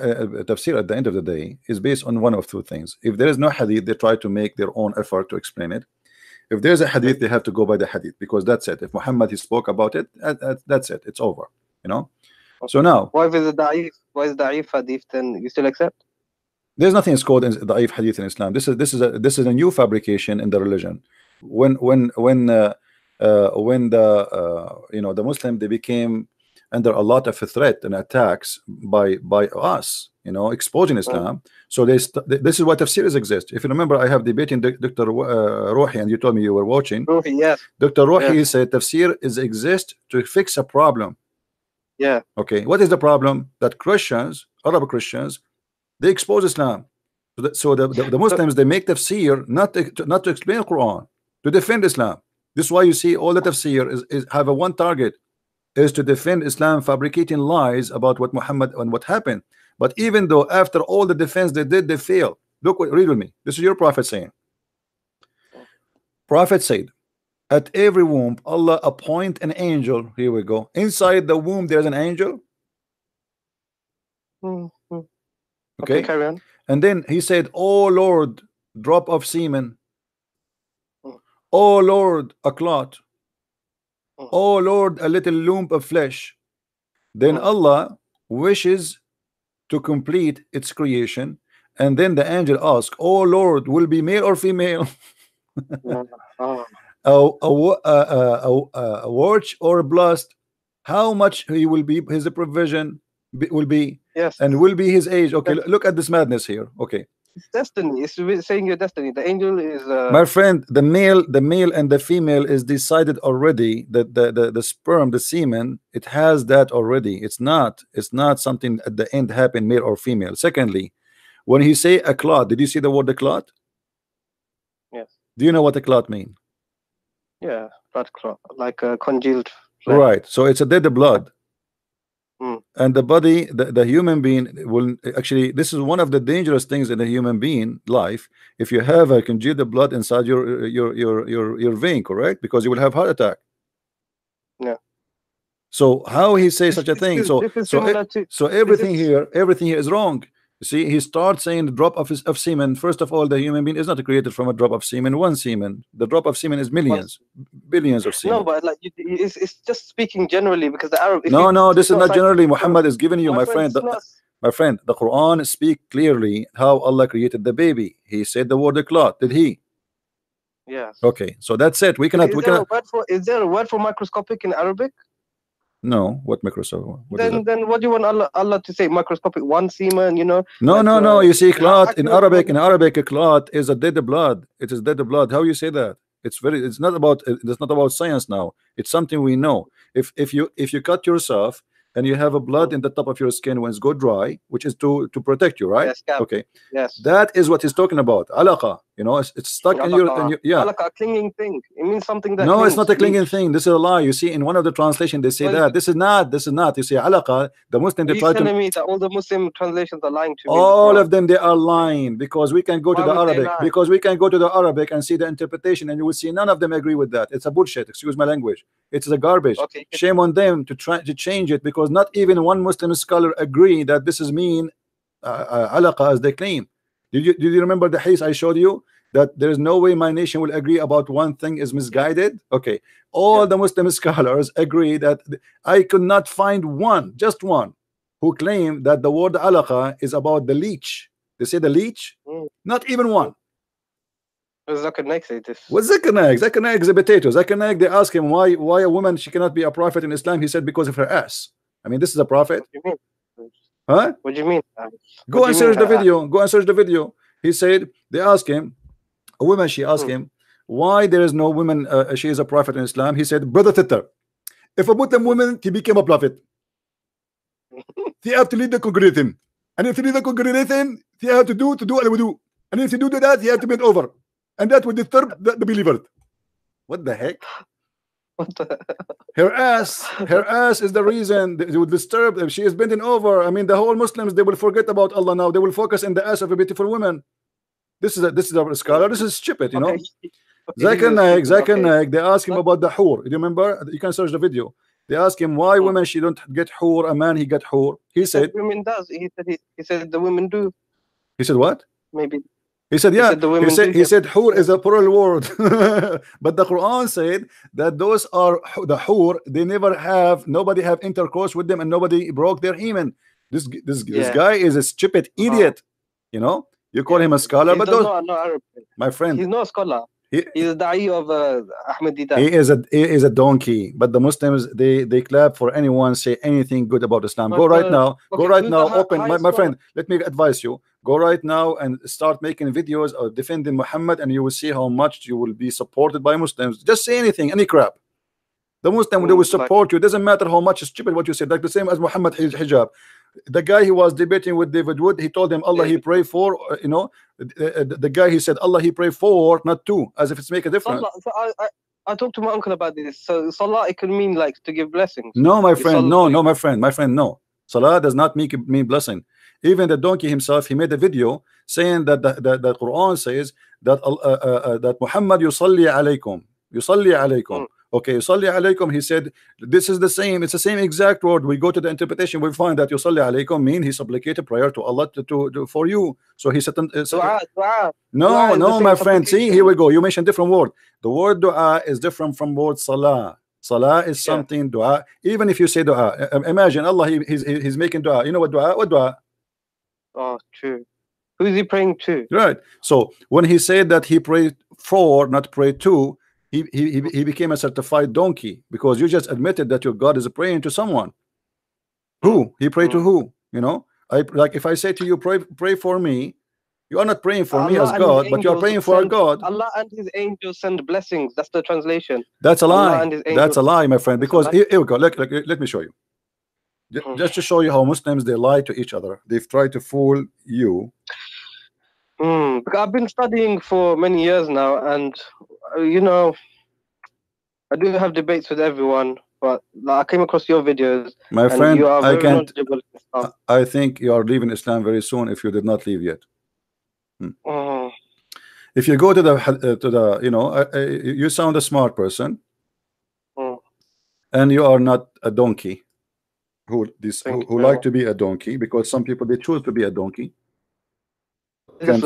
tafsir at the end of the day is based on one of two things. If there is no hadith, they try to make their own effort to explain it. If there's a hadith, they have to go by the hadith, because that's it. If Muhammad he spoke about it, that's it. It's over. So now,
why is it da'if? Why is da'if hadith? Then you still accept?
There's nothing is called da'if hadith in Islam. This is a new fabrication in the religion. When the the Muslim, they became under a lot of threat and attacks by us, exposing Islam. So this is why tafsirs exist. If you remember, I have debating Dr. Ruhi, and you told me you were watching.
Ruhi, yes.
Dr. Ruhi said tafsir exist to fix a problem.
Yeah.
Okay. What is the problem? That Arab Christians, they expose Islam. So the Muslims, they make tafsir not to explain the Quran, to defend Islam. This is why you see all the tafsir is have a one target, is to defend Islam, fabricating lies about what Muhammad and what happened. But even though after all the defense they did, they failed. Read with me. This is your prophet saying. Prophet said, at every womb, Allah appoint an angel. Here we go. Inside the womb, there's an angel. Okay,
carry on.
And then he said, oh Lord, drop of semen. Oh Lord, a clot. Oh Lord, a little lump of flesh. Then Allah wishes to complete its creation, and then the angel asks, oh Lord, will be male or female? A watch or a blast, how much he will be, his provision will be,
yes,
and will be his age. Okay, look at this madness here. Okay,
it's destiny. It's saying your destiny. The angel is
my friend, the male and the female is decided already. That the sperm, the semen, it has that already. It's not something at the end happen, male or female. Secondly, when he say a clot, did you see the word a clot?
Yes.
Do you know what a clot mean?
Yeah, blood clot, like a congealed flesh.
Right. So it's a dead blood. And the body, the human being will actually, this is one of the dangerous things in the human being life. If you have a congealed blood inside your vein, correct? Because you will have heart attack.
Yeah.
So how he says such a thing? So everything here is wrong. You see, he starts saying the drop of semen. First of all, the human being is not created from a drop of semen, one semen. The drop of semen is millions, billions of semen.
No, but like it's just speaking generally, because the Arab.
No, this is not generally. Muhammad is giving you, my friend. My friend, the Quran speak clearly how Allah created the baby. He said the word clot. Did he?
Yes.
Okay, so that's it. We cannot.
Is there a word for microscopic in Arabic?
No, what microscopic?
Then what do you want Allah to say? Microscopic, one semen,
No, no. You see, clot in Arabic. In Arabic, a clot is a dead blood. It is dead blood. How you say that? It's not about science now. It's something we know. If you cut yourself and you have a blood in the top of your skin when it's go dry, which is to protect you, right?
Yes,
okay.
Yes.
That is what he's talking about. Alaqa. It's stuck in your yeah.
Alaqa, a clinging thing. It means something that.
No,
clings,
it's not a clinging thing. This is a lie. You see, in one of the translation they say that this is not. You see, alaqa. The Muslim they try to.
Telling me that all the Muslim translations are lying to me.
All of them they are lying, because we can go to the Arabic. Because we can go to the Arabic and see the interpretation, and you will see none of them agree with that. It's a bullshit. Excuse my language. It's a garbage.
Okay.
Shame on them to try to change it, because not even one Muslim scholar agree that this is mean alaqa as they claim. Did you remember the hadith I showed you, that there is no way my nation will agree about one thing is misguided? Okay, all the Muslim scholars agree that I could not find one, just one, who claimed that the word alaqa is about the leech. They say the leech, not even one.
Zakir Naik say this.
What's Zakir Naik? Zakir Naik is a potato. Zakir Naik, they ask him why a woman, she cannot be a prophet in Islam. He said because of her ass. I mean, this is a prophet.
What do you mean?
Huh?
What do you mean?
Go and search the video. Go and search the video. He said, they asked him, a woman, she asked him, why there is no woman, she is a prophet in Islam. He said, brother Titter, if a Muslim woman, he became a prophet. They have to lead the congregation. And if you lead the congregation, they have to do al-wudu. And if you do that, you have to bend over. And that would disturb the believer. What the heck?
What the?
Her ass is the reason it would disturb if she is bending over. I mean, the whole Muslims, they will forget about Allah now. They will focus in the ass of a beautiful woman. This is a scholar. This is stupid, you know. Zakir Naik, they ask him about the hur. You remember? You can search the video. They ask him why women she don't get hur, a man he get hur. He said
women does. He said the women do.
He said what?
Maybe.
He said, yeah. He said hur is a plural word. But the Quran said that those are the hur, they never have, nobody have intercourse with them and nobody broke their hymen. This guy is a stupid idiot. You know? You call him a scholar, but those, my friend,
he's not a scholar. He's a da'i of Ahmadiyya.
He is a donkey. But the Muslims, they clap for anyone say anything good about Islam. Go right now. Go right now. Open, my friend. Let me advise you. Go right now and start making videos of defending Muhammad, and you will see how much you will be supported by Muslims. Just say anything, any crap. The Muslim, they will support you. It doesn't matter how much stupid what you said. Like the same as Muhammad hijab. The guy he was debating with David Wood, he told him Allah he pray for, you know, the guy he said Allah he pray for, not to, as if it's make a difference.
So I talked to my uncle about this. So salah, it could mean like to give blessings.
No, my friend, no, my friend, no. Salah does not mean blessing. Even the donkey himself, he made a video saying that the Quran says that that Muhammad yusalli alaykum. Okay, yusalli alaykum, he said this is the same, it's the same exact word. We go to the interpretation, we find that yusalli alaykum mean he supplicated prayer to Allah to for you. So he said no, my friend, see, here we go, you mentioned different word. The word dua is different from word salah. Salah is something, dua, even if you say dua, imagine Allah he's making dua. You know what dua?
Oh, true. Who is he praying to? Right.
So when he said that he prayed for, not pray to, he became a certified donkey, because you just admitted that your God is praying to someone. Who? He prayed to who? You know, like if I say to you, pray for me, you are not praying for me as God, but you are praying for God.
Allah and his angels send blessings. That's the translation.
That's a lie. That's a lie, my friend. Because here we go. Let me show you. Just to show you how Muslims, they lie to each other. They've tried to fool you.
Because I've been studying for many years now, and you know, I do have debates with everyone, but like, I came across your videos.
My friend, you are I think you are leaving Islam very soon if you did not leave yet. If you go to the you know, you sound a smart person, and you are not a donkey who like to be a donkey, because some people, they choose to be a donkey.
Let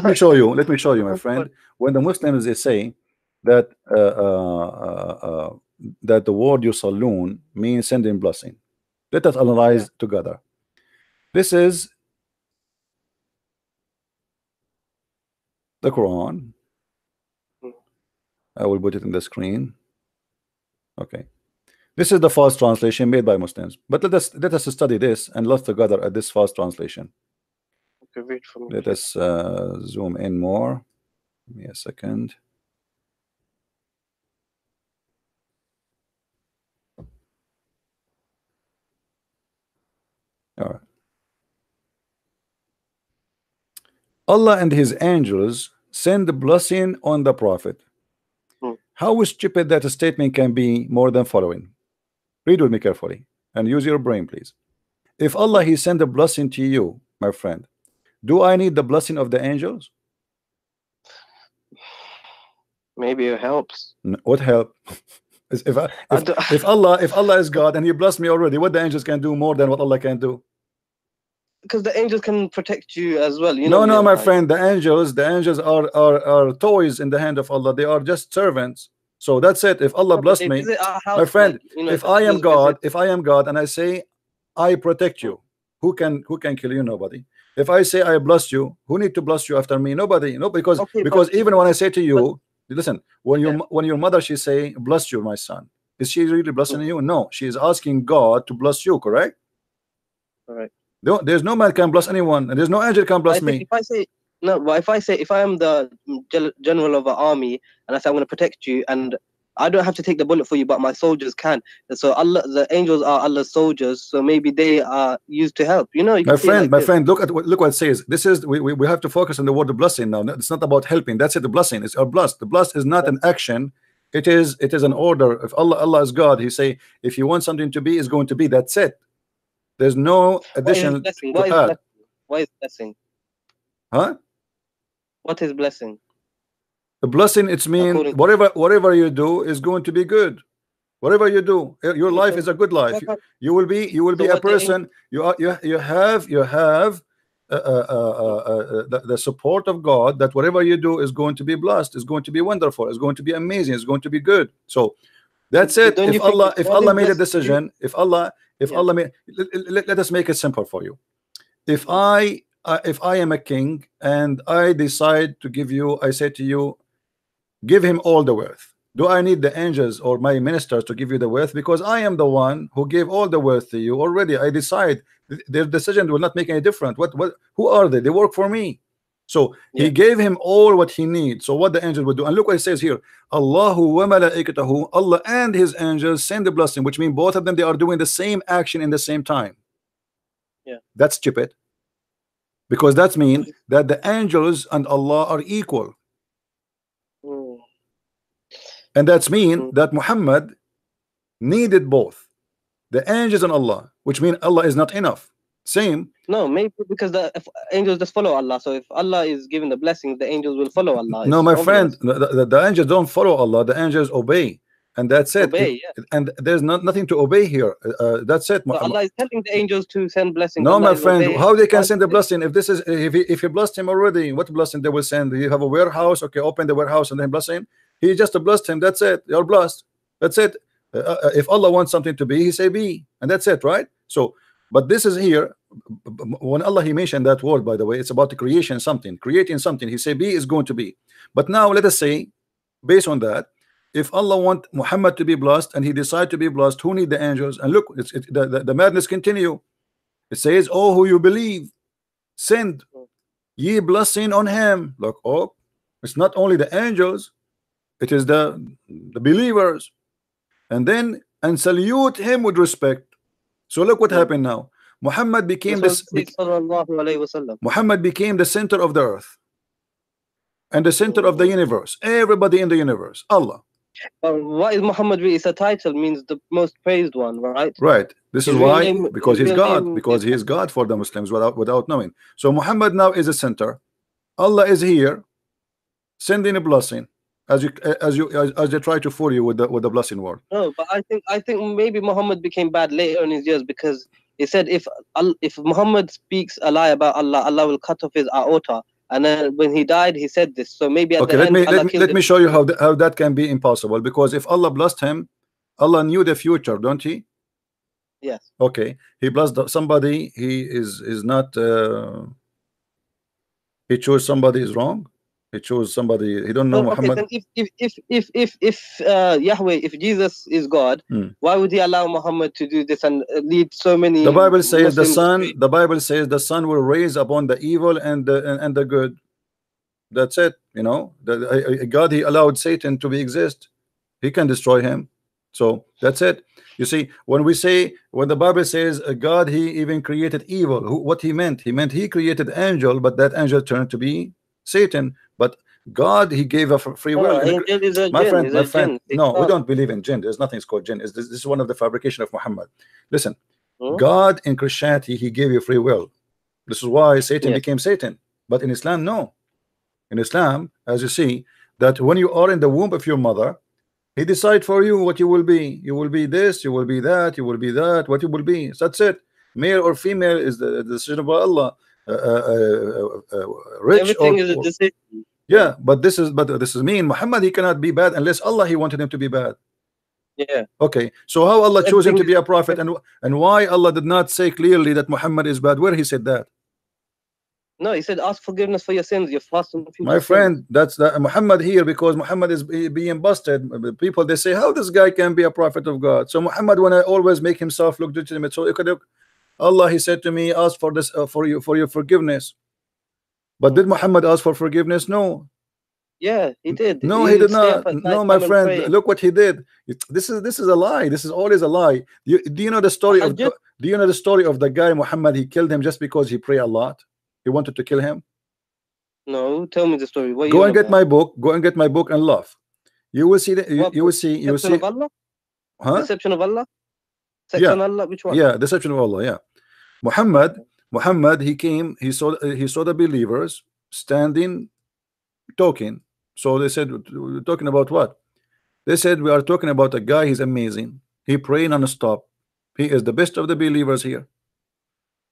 me show you, my friend. When the Muslims, they say that that the word yusallun means sending blessing, let us analyze together. This is the Quran. I will put it in the screen. Okay, this is the false translation made by Muslims, but let us study this and look together at this false translation.
Okay, wait for me.
Let us zoom in more. Give me a second. All right. Allah and his angels send the blessing on the prophet. How stupid that a statement can be more than following. Read with me carefully and use your brain, please. If Allah he sent a blessing to you, my friend, do I need the blessing of the angels?
Maybe it helps.
What help? If Allah is God and he blessed me already, what the angels can do more than what Allah can do?
because the angels can protect you as well. You
No,
know,
no, my
like,
friend, the angels are toys in the hand of Allah. They are just servants. So that's it. If Allah
but
blessed
they
me,
visit our house,
my friend,
like, you know,
if
the
I am
angels visit.
God, and I say I protect you, who can kill you? Nobody. If I say I bless you, who need to bless you after me? Nobody. No, because
Okay,
even when I say to you, listen, when
yeah.
your mother, she say bless you, my son, is she really blessing
Mm.
you? No, she is asking God to bless you, correct?
All right.
No, there's no man can bless anyone, and there's no angel can bless
I think
me.
if I say no, but if I am the general of an army and I say I'm going to protect you, and I don't have to take the bullet for you, but my soldiers can. And so Allah, the angels are Allah's soldiers, so maybe they are used to help. You know, you
My
can see it
friend,
like this.
look what it says. This is we have to focus on the word blessing now. It's not about helping. That's it. The blessing is our blessed. The blessed is not an action. It is an order. If Allah is God, He say if you want something to be, it's going to be. That's it. There's no
What is
addition
blessing?
to
What is
add.
blessing? What is blessing?
Huh?
What is blessing?
The blessing, it's mean
According
whatever you do is going to be good. Whatever you do, your life is a good life. You will be a person. You have the support of God, that whatever you do is going to be blessed, is going to be wonderful, is going to be amazing, is going to be good. So that's it.
Don't you
If
think God
Allah
is
made a
blessing you?
decision, if Allah made, let us make it simple for you. If I am a king and I decide to give you, I say to you, give him all the wealth. Do I need the angels or my ministers to give you the wealth? Because I am the one who gave all the wealth to you already. I decide their decision will not make any difference. Who are they? They work for me. So he gave him all what he needs. So what the angel would do, and look what it says here: Allahu wa malaikatahu, Allah and his angels send the blessing, which means both of them, they are doing the same action in the same time. That's stupid, because that means that the angels and Allah are equal. And that's mean that Muhammad needed both the angels and Allah, which mean Allah is not enough. Same.
No, maybe because the angels just follow Allah. So if Allah is giving the blessings, the angels will follow Allah.
No,
it's
my
obvious.
friend, the angels don't follow Allah. The angels obey, and that's it.
Obey,
and there's nothing to obey here. That's it.
So Allah is telling the angels to send blessings.
No,
Allah
my
is
friend,
obeying.
how they can send the blessing if this is if he blessed him already? What blessing they will send? You have a warehouse, okay, open the warehouse and then bless him. He just blessed him. That's it. You're blessed. That's it. If Allah wants something to be, He say be, and that's it, right? So, but this is here. When Allah He mentioned that word, by the way, it's about the creation, creating something. He say be is going to be. But now let us say, based on that, if Allah want Muhammad to be blessed and he decide to be blessed, who need the angels? And look, the madness continue. It says, oh, who you believe, send ye blessing on him. Look, oh, it's not only the angels, it is the believers. And then and salute him with respect. So look what happened now. Muhammad became Muhammad became the center of the earth and the center of the universe. Everybody in the universe, Allah.
What is Muhammad really? It's a title, means the most praised one, right?
Right. This is why, because he's God, because he is God for the Muslims without knowing. So Muhammad now is a center. Allah is here, sending a blessing as they try to fool you with the blessing word.
No, but I think maybe Muhammad became bad later in his years, because he said if Muhammad speaks a lie about Allah, Allah will cut off his aorta. And then when he died, he said this. So maybe at the end,
let me show you how that can be impossible. Because if Allah blessed him, Allah knew the future, don't he?
Yes.
Okay. He blessed somebody. He is not. He chose somebody is wrong. He chose somebody. He don't know Muhammad.
Then if Yahweh, if Jesus is God, why would He allow Muhammad to do this and lead so many?
The Bible says
Muslims
the Bible says the sun will raise upon the evil and the good. That's it. You know, God, He allowed Satan to exist. He can destroy him. So that's it. You see, when the Bible says God, He even created evil, what He meant? He created angel, but that angel turned to be Satan. But God, He gave a free will. My friend, no, we don't believe in jinn. There's nothing called jinn. This is one of the fabrication of Muhammad. Listen, God in Christianity, He gave you free will. This is why Satan became Satan. But in Islam, no. In Islam, as you see, that when you are in the womb of your mother, He decide for you what you will be. You will be this, you will be that, you will be that, what you will be. So that's it. Male or female is the decision of Allah. Rich
Everything
or
is a
poor.
decision.
Yeah, but this is mean Muhammad, he cannot be bad unless Allah he wanted him to be bad.
Yeah.
Okay, so how Allah chose him to
Everything
be a prophet, and why Allah did not say clearly that Muhammad is bad? Where he said that?
No, he said, ask forgiveness for your sins. You're fasting.
My friend, that's the Muhammad here, because Muhammad is being busted. People, they say, how this guy can be a prophet of God? So Muhammad want to always make himself look legitimate. So Allah, he said to me, ask for this for your forgiveness. But did Muhammad ask for forgiveness? No.
Yeah, he did.
No, he did not. No, my friend, look what he did. This is a lie. This is always a lie. Do you know the story of do you know the story of the guy Muhammad? He killed him just because he prayed a lot. He wanted to kill him.
No, tell me the story. What
Go and get my book. Go and get my book and laugh. You will see that. You will see. You will see.
Of Allah?
Huh?
Deception of Allah.
Yeah.
Allah. Which one?
Yeah, deception of Allah. Yeah. Muhammad. He came. He saw the believers standing, talking. So they said, we're talking about what? They said, we are talking about a guy. He's amazing. He prayed non-stop. He is the best of the believers here.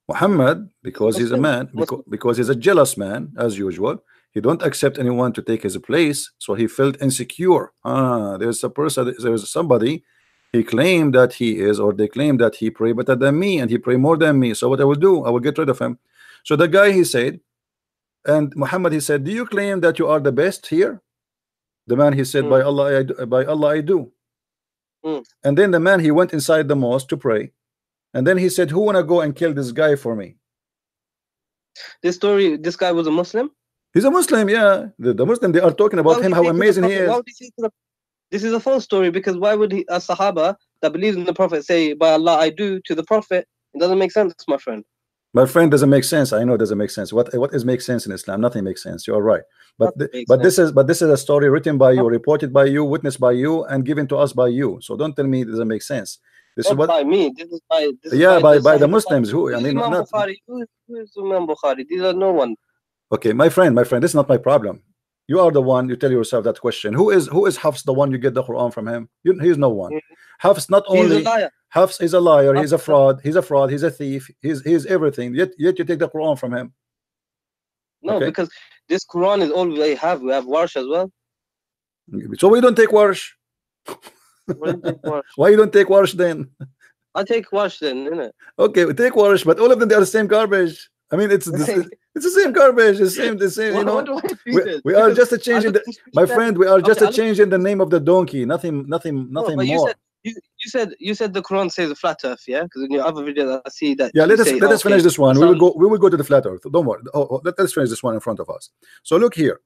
Muhammad, because he's a man, because he's a jealous man, as usual, he don't accept anyone to take his place, so he felt insecure. There's a person, there's somebody, he claimed that he is, or they claim that he pray better than me, and he pray more than me. So what I will do, I will get rid of him. So the guy, he said, and Muhammad, he said, do you claim that you are the best here? The man, he said, by Allah, I do. And then the man, he went inside the mosque to pray. And then he said, who wanna go and kill this guy for me?
This guy was a Muslim?
He's a Muslim, yeah. The Muslim, they are talking about him, how amazing he is.
This is a false story, because why would a Sahaba that believes in the Prophet say, by Allah I do, to the Prophet? It doesn't make sense, my friend.
My friend, doesn't make sense. I know it doesn't make sense. What is make sense in Islam? Nothing makes sense. You are right. But this is a story written by you, reported by you, witnessed by you, and given to us by you. So don't tell me it doesn't make sense. This is what
by me. This is by
the Muslims. Who I mean,
Imam
not
Bukhari. Who is Imam Bukhari? These are no one.
Okay, my friend, this is not my problem. You are the one. You tell yourself that question. Who is Hafs, the one you get the Quran from him? He's no one. Hafs not only.
He's a liar.
Hafs is a liar. He's a fraud. He's a thief. He's everything. Yet you take the Quran from him.
No, because this Quran is all we have. We have Warsh as well.
So we don't take Warsh. Why you don't take Warsh then?
I take Warsh then, innit?
Okay, we take Warsh, but all of them, they are the same garbage. I mean, it's the same garbage. The same. You know, we are just a change in the. My friend, we are just a change in the name of the donkey. Nothing more.
You said the Quran says a flat earth, yeah? Because in your other videos I see that.
Yeah, let us finish this one. We will go to the flat earth. Don't worry. Let's finish this one in front of us. So look here.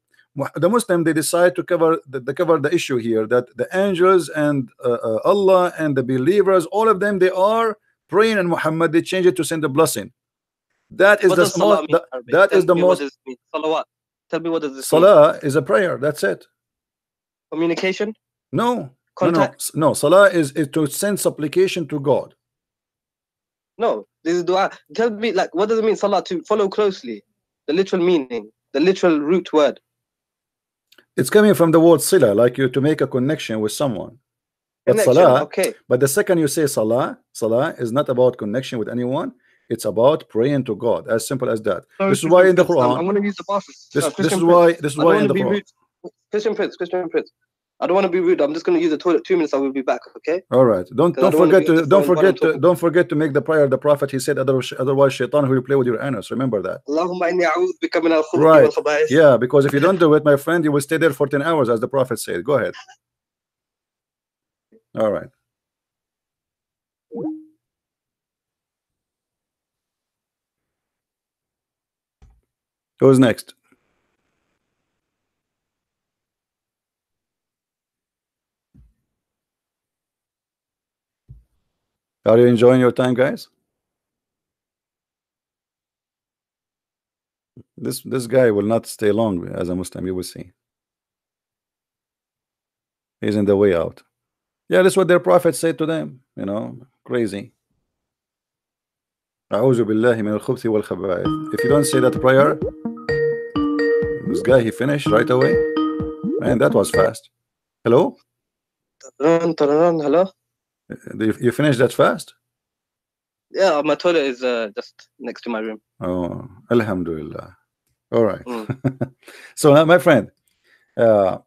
The Muslim, they decide to cover the issue here, that the angels and Allah and the believers, all of them, they are praying, and Muhammad, they change it to send a blessing. That is the most. That is the most.
Salawat. Tell me what does this
Salah is a prayer. That's it.
Communication.
No.
Contact.
No. Salah is to send supplication to God.
No, this is dua. Tell me, like, what does it mean, salah? To follow closely, the literal meaning, the literal root word.
It's coming from the word sila, like you to make a connection with someone. But salah, but the second you say salah is not about connection with anyone. It's about praying to God. As simple as that.
Sorry,
this is why in the Quran.
I'm going to use the passes.
This is why in the Quran.
Christian Prince. I don't want to be rude. I'm just going to use the toilet 2 minutes. I will be back. Okay.
All right. Don't forget to make the prayer. The Prophet, he said, otherwise Shaitan will play with your anus. Remember that. Right. Yeah, because if you don't do it, my friend, you will stay there for 10 hours, as the Prophet said. Go ahead. All right. Who's next? Are you enjoying your time, guys? This guy will not stay long as a Muslim. You will see. He's in the way out. Yeah, that's what their prophet said to them. You know, crazy. A'udhu billahi min al-khubthi wal khaba'ith. If you don't say that prayer, this guy, he finished right away. Man, that was fast. Hello?
Hello?
You finished that fast?
Yeah, my toilet is just next to my room.
Oh, alhamdulillah. All right. So now, my friend, the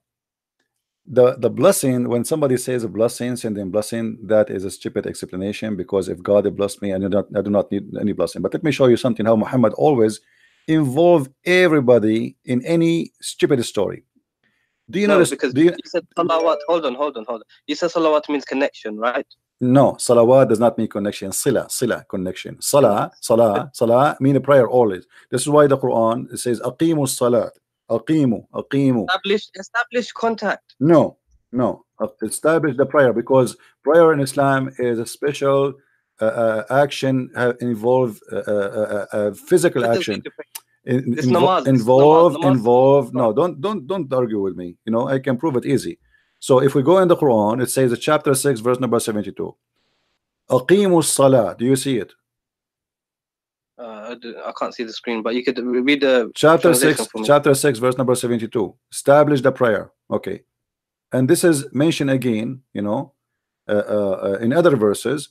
blessing, when somebody says a blessing, sending blessing, that is a stupid explanation, because if God blessed me, I do not need any blessing. But let me show you something, how Muhammad always involve everybody in any stupid story. Do you know this?
Because you said salawat. Hold on. You said salawat means connection, right?
No, salawat does not mean connection. Sila, connection. Salah mean a prayer always. This is why the Quran, it says aqimu salat. Aqimu.
Establish contact.
No. Establish the prayer, because prayer in Islam is a special action, involve physical action. Involve. No, don't argue with me. You know, I can prove it easy. So if we go in the Quran, it says chapter 6 verse number 72. Aqimu salat. Do you see it?
I can't see the screen, but you could read the
chapter 6 verse number 72. Establish the prayer. Okay. And this is mentioned again, you know, in other verses.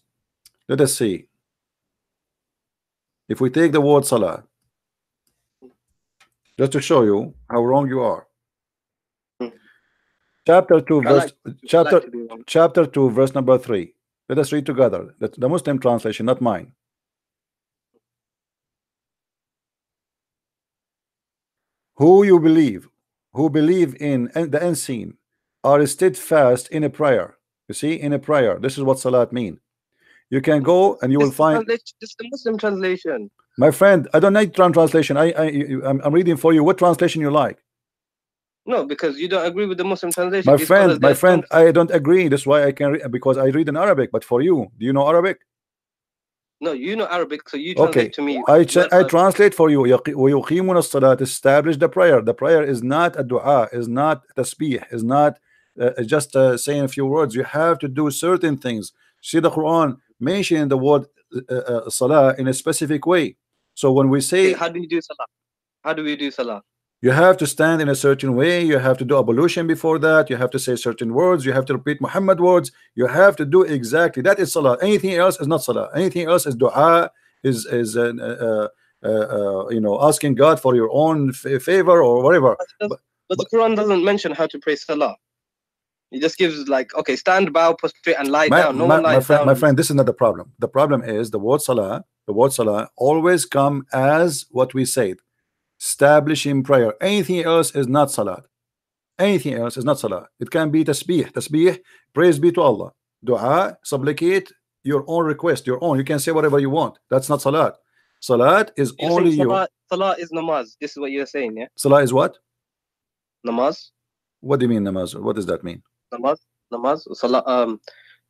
Let us see. If we take the word salah, just to show you how wrong you are. Chapter 2 verse chapter 2 verse number 3. Let us read together. The Muslim translation, not mine. Who believe in the unseen, are steadfast in a prayer. You see, in a prayer. This is what salat mean. You can go and you will find.
This is the Muslim translation.
My friend, I don't need translation. I'm reading for you. What translation you like?
No, because you don't agree with the Muslim translation.
My friend, I don't agree. That's why I can read, because I read in Arabic. But for you, do you know Arabic?
No, you know Arabic, so you translate to me.
I translate for you. وَيُقِيمُونَ الصَّلَاةَ. Establish the prayer. The prayer is not a dua, is not tasbih, is not just saying a few words. You have to do certain things. See, the Quran mentioning the word salah in a specific way. So when we say,
how do you do salah? How do we do salah?
You have to stand in a certain way. You have to do ablution before that. You have to say certain words. You have to repeat Muhammad words. You have to do exactly that. Is salah. Anything else is not salah. Anything else is dua. Is you know, asking God for your own favor or whatever.
But the Quran doesn't mention how to pray salah. It just gives like, okay, stand, bow, prostrate, and lie down. No one lies down.
My friend, this is not the problem. The problem is the word salah. The word salah always come as what we said. Establishing prayer. Anything else is not salat. Anything else is not salah. It can be tasbih, praise be to Allah. Dua, supplicate your own request, your own. You can say whatever you want. That's not salat. Salat is only you.
Salah is namaz. This is what you're saying, yeah?
Salah is what?
Namaz.
What do you mean namaz? What does that mean?
Namaz. Salah.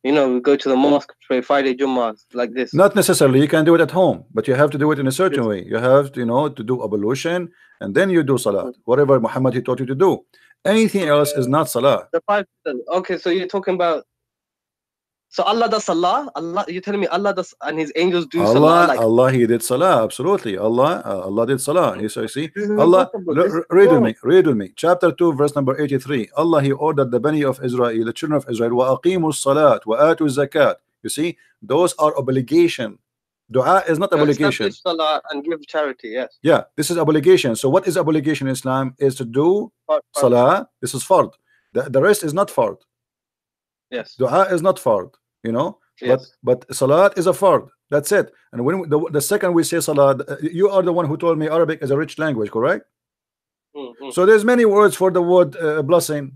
You know, we go to the mosque, pray Friday Jummah, like this.
Not necessarily. You can do it at home, but you have to do it in a certain way. You have to, you know, to do ablution, and then you do salat. Whatever Muhammad he taught you to do. Anything else is not salah.
Okay, so you're talking about. So Allah does salah. You're telling me Allah does, and His angels do salah.
Allah, He did salah. Absolutely. Allah did salah. You see, Allah. Read with me. Chapter 2, verse number 83. Allah, He ordered the Bani of Israel, the children of Israel, وَأَقِيمُوا الصَّلَاةَ وَآتُوا الزَّكَاةَ. You see, those are obligation. Dua is not obligation.
Salah and give charity. Yes.
Yeah, this is obligation. So what is obligation in Islam? Is to do salah. This is fard. The rest is not fard.
Yes.
Dua is not fard, you know. Yes. But salat is a fard. That's it. And when the second we say salat, you are the one who told me Arabic is a rich language, correct? So there's many words for the word blessing.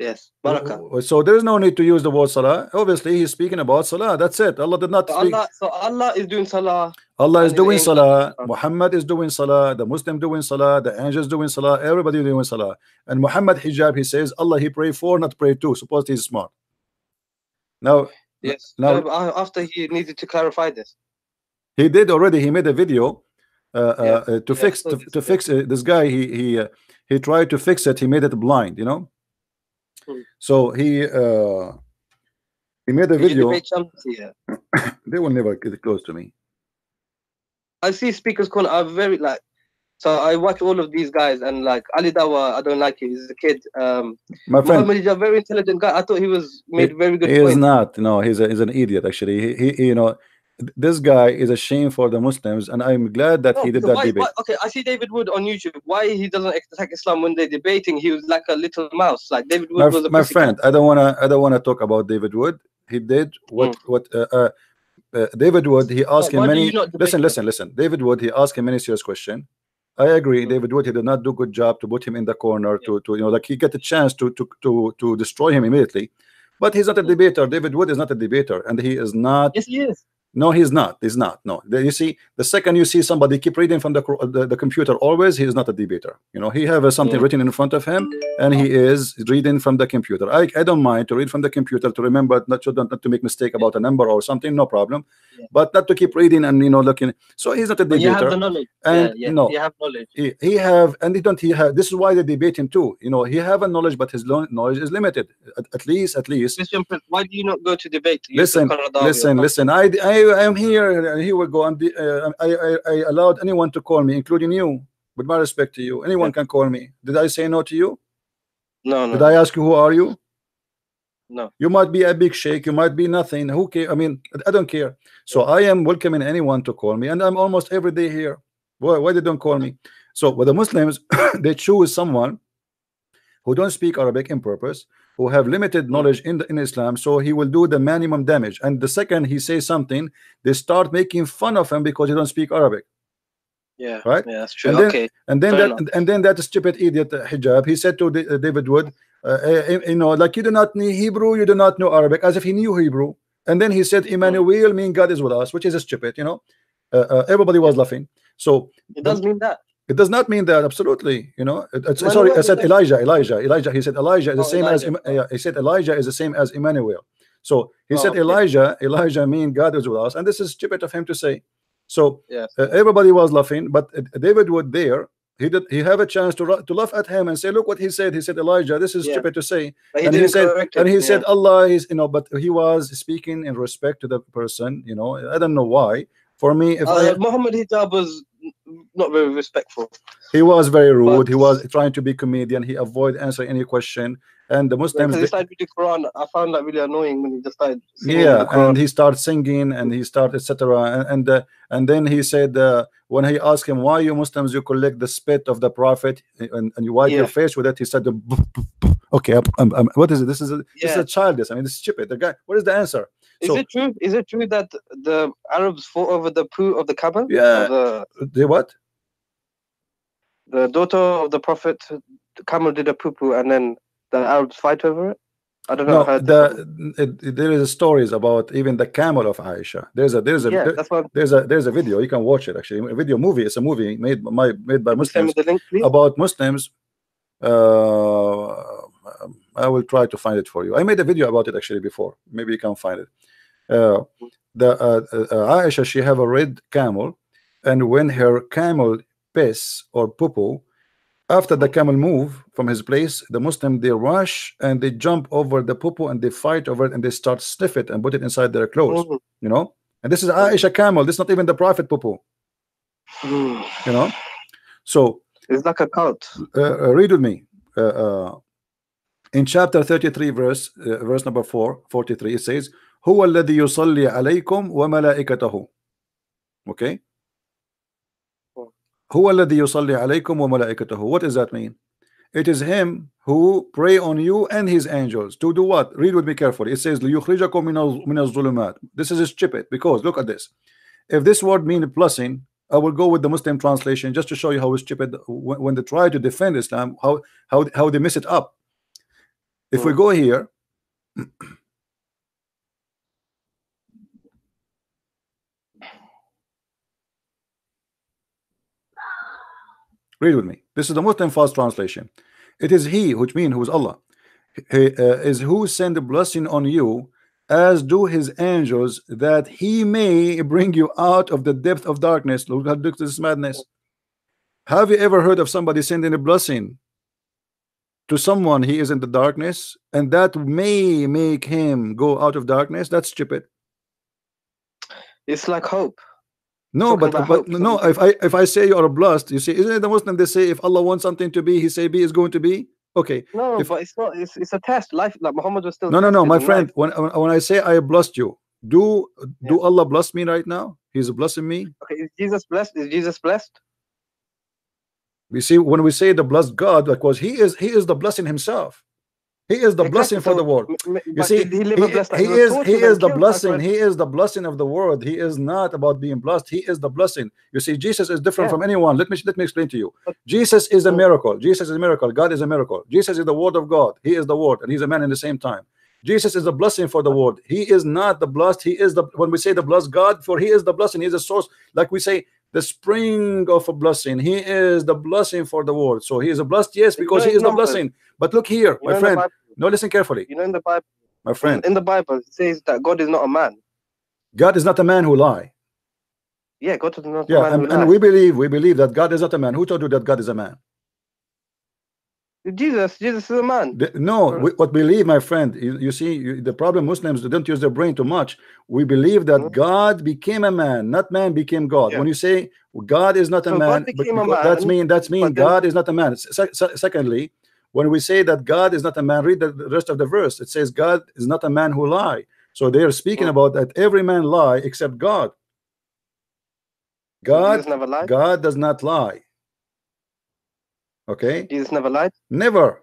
Yes. Barakah.
So there is no need to use the word salah. Obviously, he's speaking about salah. That's it. Allah did not speak.
So Allah is doing salah.
Allah is doing salah. Muhammad is doing salah. The Muslim doing salah. The angels doing salah. Everybody doing salah. And Muhammad hijab, he says, Allah he pray for, not pray to. Suppose he's smart. Now,
yes. Now, after he needed to clarify this,
he did already. He made a video to fix this guy. He tried to fix it. He made it blind. You know. So he made a video. They will never get close to me.
I see Speaker's Corner are very like. So I watch all of these guys and like Ali Dawa, I don't like him. He's a kid.
My friend,
Muhammad is a very intelligent guy. I thought he was made very good.
He is not. No, he's an idiot. Actually, he you know, this guy is a shame for the Muslims, and I'm glad that he did that debate.
Okay, I see David Wood on YouTube. Why he doesn't attack Islam when they're debating? He was like a little mouse. Like David Wood was a
my friend. I don't wanna talk about David Wood. He did what David Wood. He asked him many. Listen. David Wood. He asked him many serious questions. I agree. David Wood, he did not do a good job to put him in the corner to like he get a chance to destroy him immediately. But he's not a debater. David Wood is not a debater, and he is not.
Yes, he is.
No, he's not. He's not. No, you see, the second you see somebody keep reading from the computer, always he is not a debater. He have something written in front of him, and he is reading from the computer. I don't mind to read from the computer to remember not to make mistake about a number or something. No problem, but not to keep reading and looking. So he's not a debater.
You have the knowledge.
And no,
you have knowledge.
He have, and he don't. He have. This is why they debate him too. He have a knowledge, but his knowledge is limited. At least.
Christian Prince, why do you not go to debate?
Listen. I am here, and here we go. I allowed anyone to call me, including you. With my respect to you, anyone can call me. Did I say no to you?
No.
Did I ask you who are you?
No.
You might be a big sheikh. You might be nothing. Who care? I mean, I don't care. So I am welcoming anyone to call me, and I'm almost every day here. Why they don't call me? So with the Muslims, they choose someone who don't speak Arabic in purpose, who have limited knowledge in Islam, so he will do the minimum damage. And the second he says something, they start making fun of him because he don't speak Arabic.
Yeah,
right.
Yeah, that's true.
And then that stupid idiot Hijab, he said to David Wood, like you do not know Hebrew, you do not know Arabic, as if he knew Hebrew. And then he said, Emmanuel mean God is with us, which is stupid. Everybody was laughing. So
it does mean that.
It does not mean that, absolutely. Sorry, I said Elijah. He said Elijah is the same as he said Elijah is the same as Emmanuel. So he said Elijah mean God is with us, and this is stupid of him to say. So everybody was laughing, but David Wood there, he have a chance to laugh at him and say, look what he said. He said Elijah, this is stupid to say. And he said Allah is, but he was speaking in respect to the person. I don't know why. For me, if
Muhammad Hijab was not very respectful.
He was very rude. He was trying to be comedian. He avoided answering any question. And the Muslims,
he started with the Quran. I found that really annoying when he just started singing.
And he started singing, and he started etc. And then he said, when he asked him, why you Muslims you collect the spit of the Prophet and you wipe your face with it, he said, okay, what is it? This is a childish. I mean, this is stupid. The guy, what is the answer?
Is it true? Is it true that the Arabs fought over the poo of the camel?
Yeah. The what?
The daughter of the Prophet, the camel did a poo-poo, and then the Arabs fight over it. I don't know.
There is stories about even the camel of Aisha. There's a video, you can watch it actually. A video movie. It's a movie made by Muslims about Muslims. I will try to find it for you. I made a video about it actually before. Maybe you can find it. Aisha, she have a red camel, and when her camel piss or poo-poo, after the camel move from his place, the Muslim, they rush and they jump over the poo-poo and they fight over it and they start sniff it and put it inside their clothes. And this is Aisha camel. This is not even the Prophet poo-poo. So
it's like a cult.
Read with me. In chapter 33, verse number 43, it says, "Huwa alladhi yusalli alaykum wa malaikatahu." Okay. Huwa alladhi yusalli alaykum wa malaikatahu. What does that mean? It is him who pray on you and his angels to do what? Read with me carefully. It says, "Liyukhrijakum min az-zulumat." This is stupid because look at this. If this word means blessing, I will go with the Muslim translation just to show you how stupid when they try to defend Islam, how they mess it up. If we go here, read with me. This is the Muslim fast translation. It is he, which means who is Allah, is who send a blessing on you, as do his angels, that he may bring you out of the depth of darkness. Look at this madness. Have you ever heard of somebody sending a blessing to someone he is in the darkness, and that may make him go out of darkness? That's stupid.
It's like hope.
No, but no. If I say you are blessed, you see, isn't it the Muslim? They say if Allah wants something to be, He say be is going to be. Okay.
No, but it's not. It's a test. Life, like Muhammad was still.
No, my friend. When I say I blessed you, Do Allah bless me right now? He's blessing me.
Okay, is Jesus blessed? Is Jesus blessed?
We see when we say the blessed God, because he is the blessing himself. He is the blessing for the world. You see, he is the blessing. He is the blessing of the world. He is not about being blessed. He is the blessing. You see, Jesus is different from anyone. Let me explain to you. Jesus is a miracle. Jesus is a miracle. God is a miracle. Jesus is the word of God. He is the word, and he's a man in the same time. Jesus is a blessing for the world. He is not the blessed. He is the, when we say the blessed God, for he is the blessing. He is the source. Like we say, the spring of a blessing. He is the blessing for the world. So he is a blessed, yes, because he is the blessing. But look here, my friend. No, listen carefully.
You know, in the Bible,
my friend,
in the Bible, it says that God is not a man.
God is not a man who lie.
Yeah, God is not a man who
and
lie.
we believe that God is not a man. Who told you that God is a man?
Jesus is a man.
What believe, my friend, you see, the problem Muslims don't use their brain too much. We believe that God became a man, not man became God. When you say God is not a man, that's mean God is not a man. Secondly, when we say that God is not a man, read the rest of the verse. It says God is not a man who lie. So they are speaking about that every man lie except God. God does not lie. Okay,
Jesus never lied.
Never.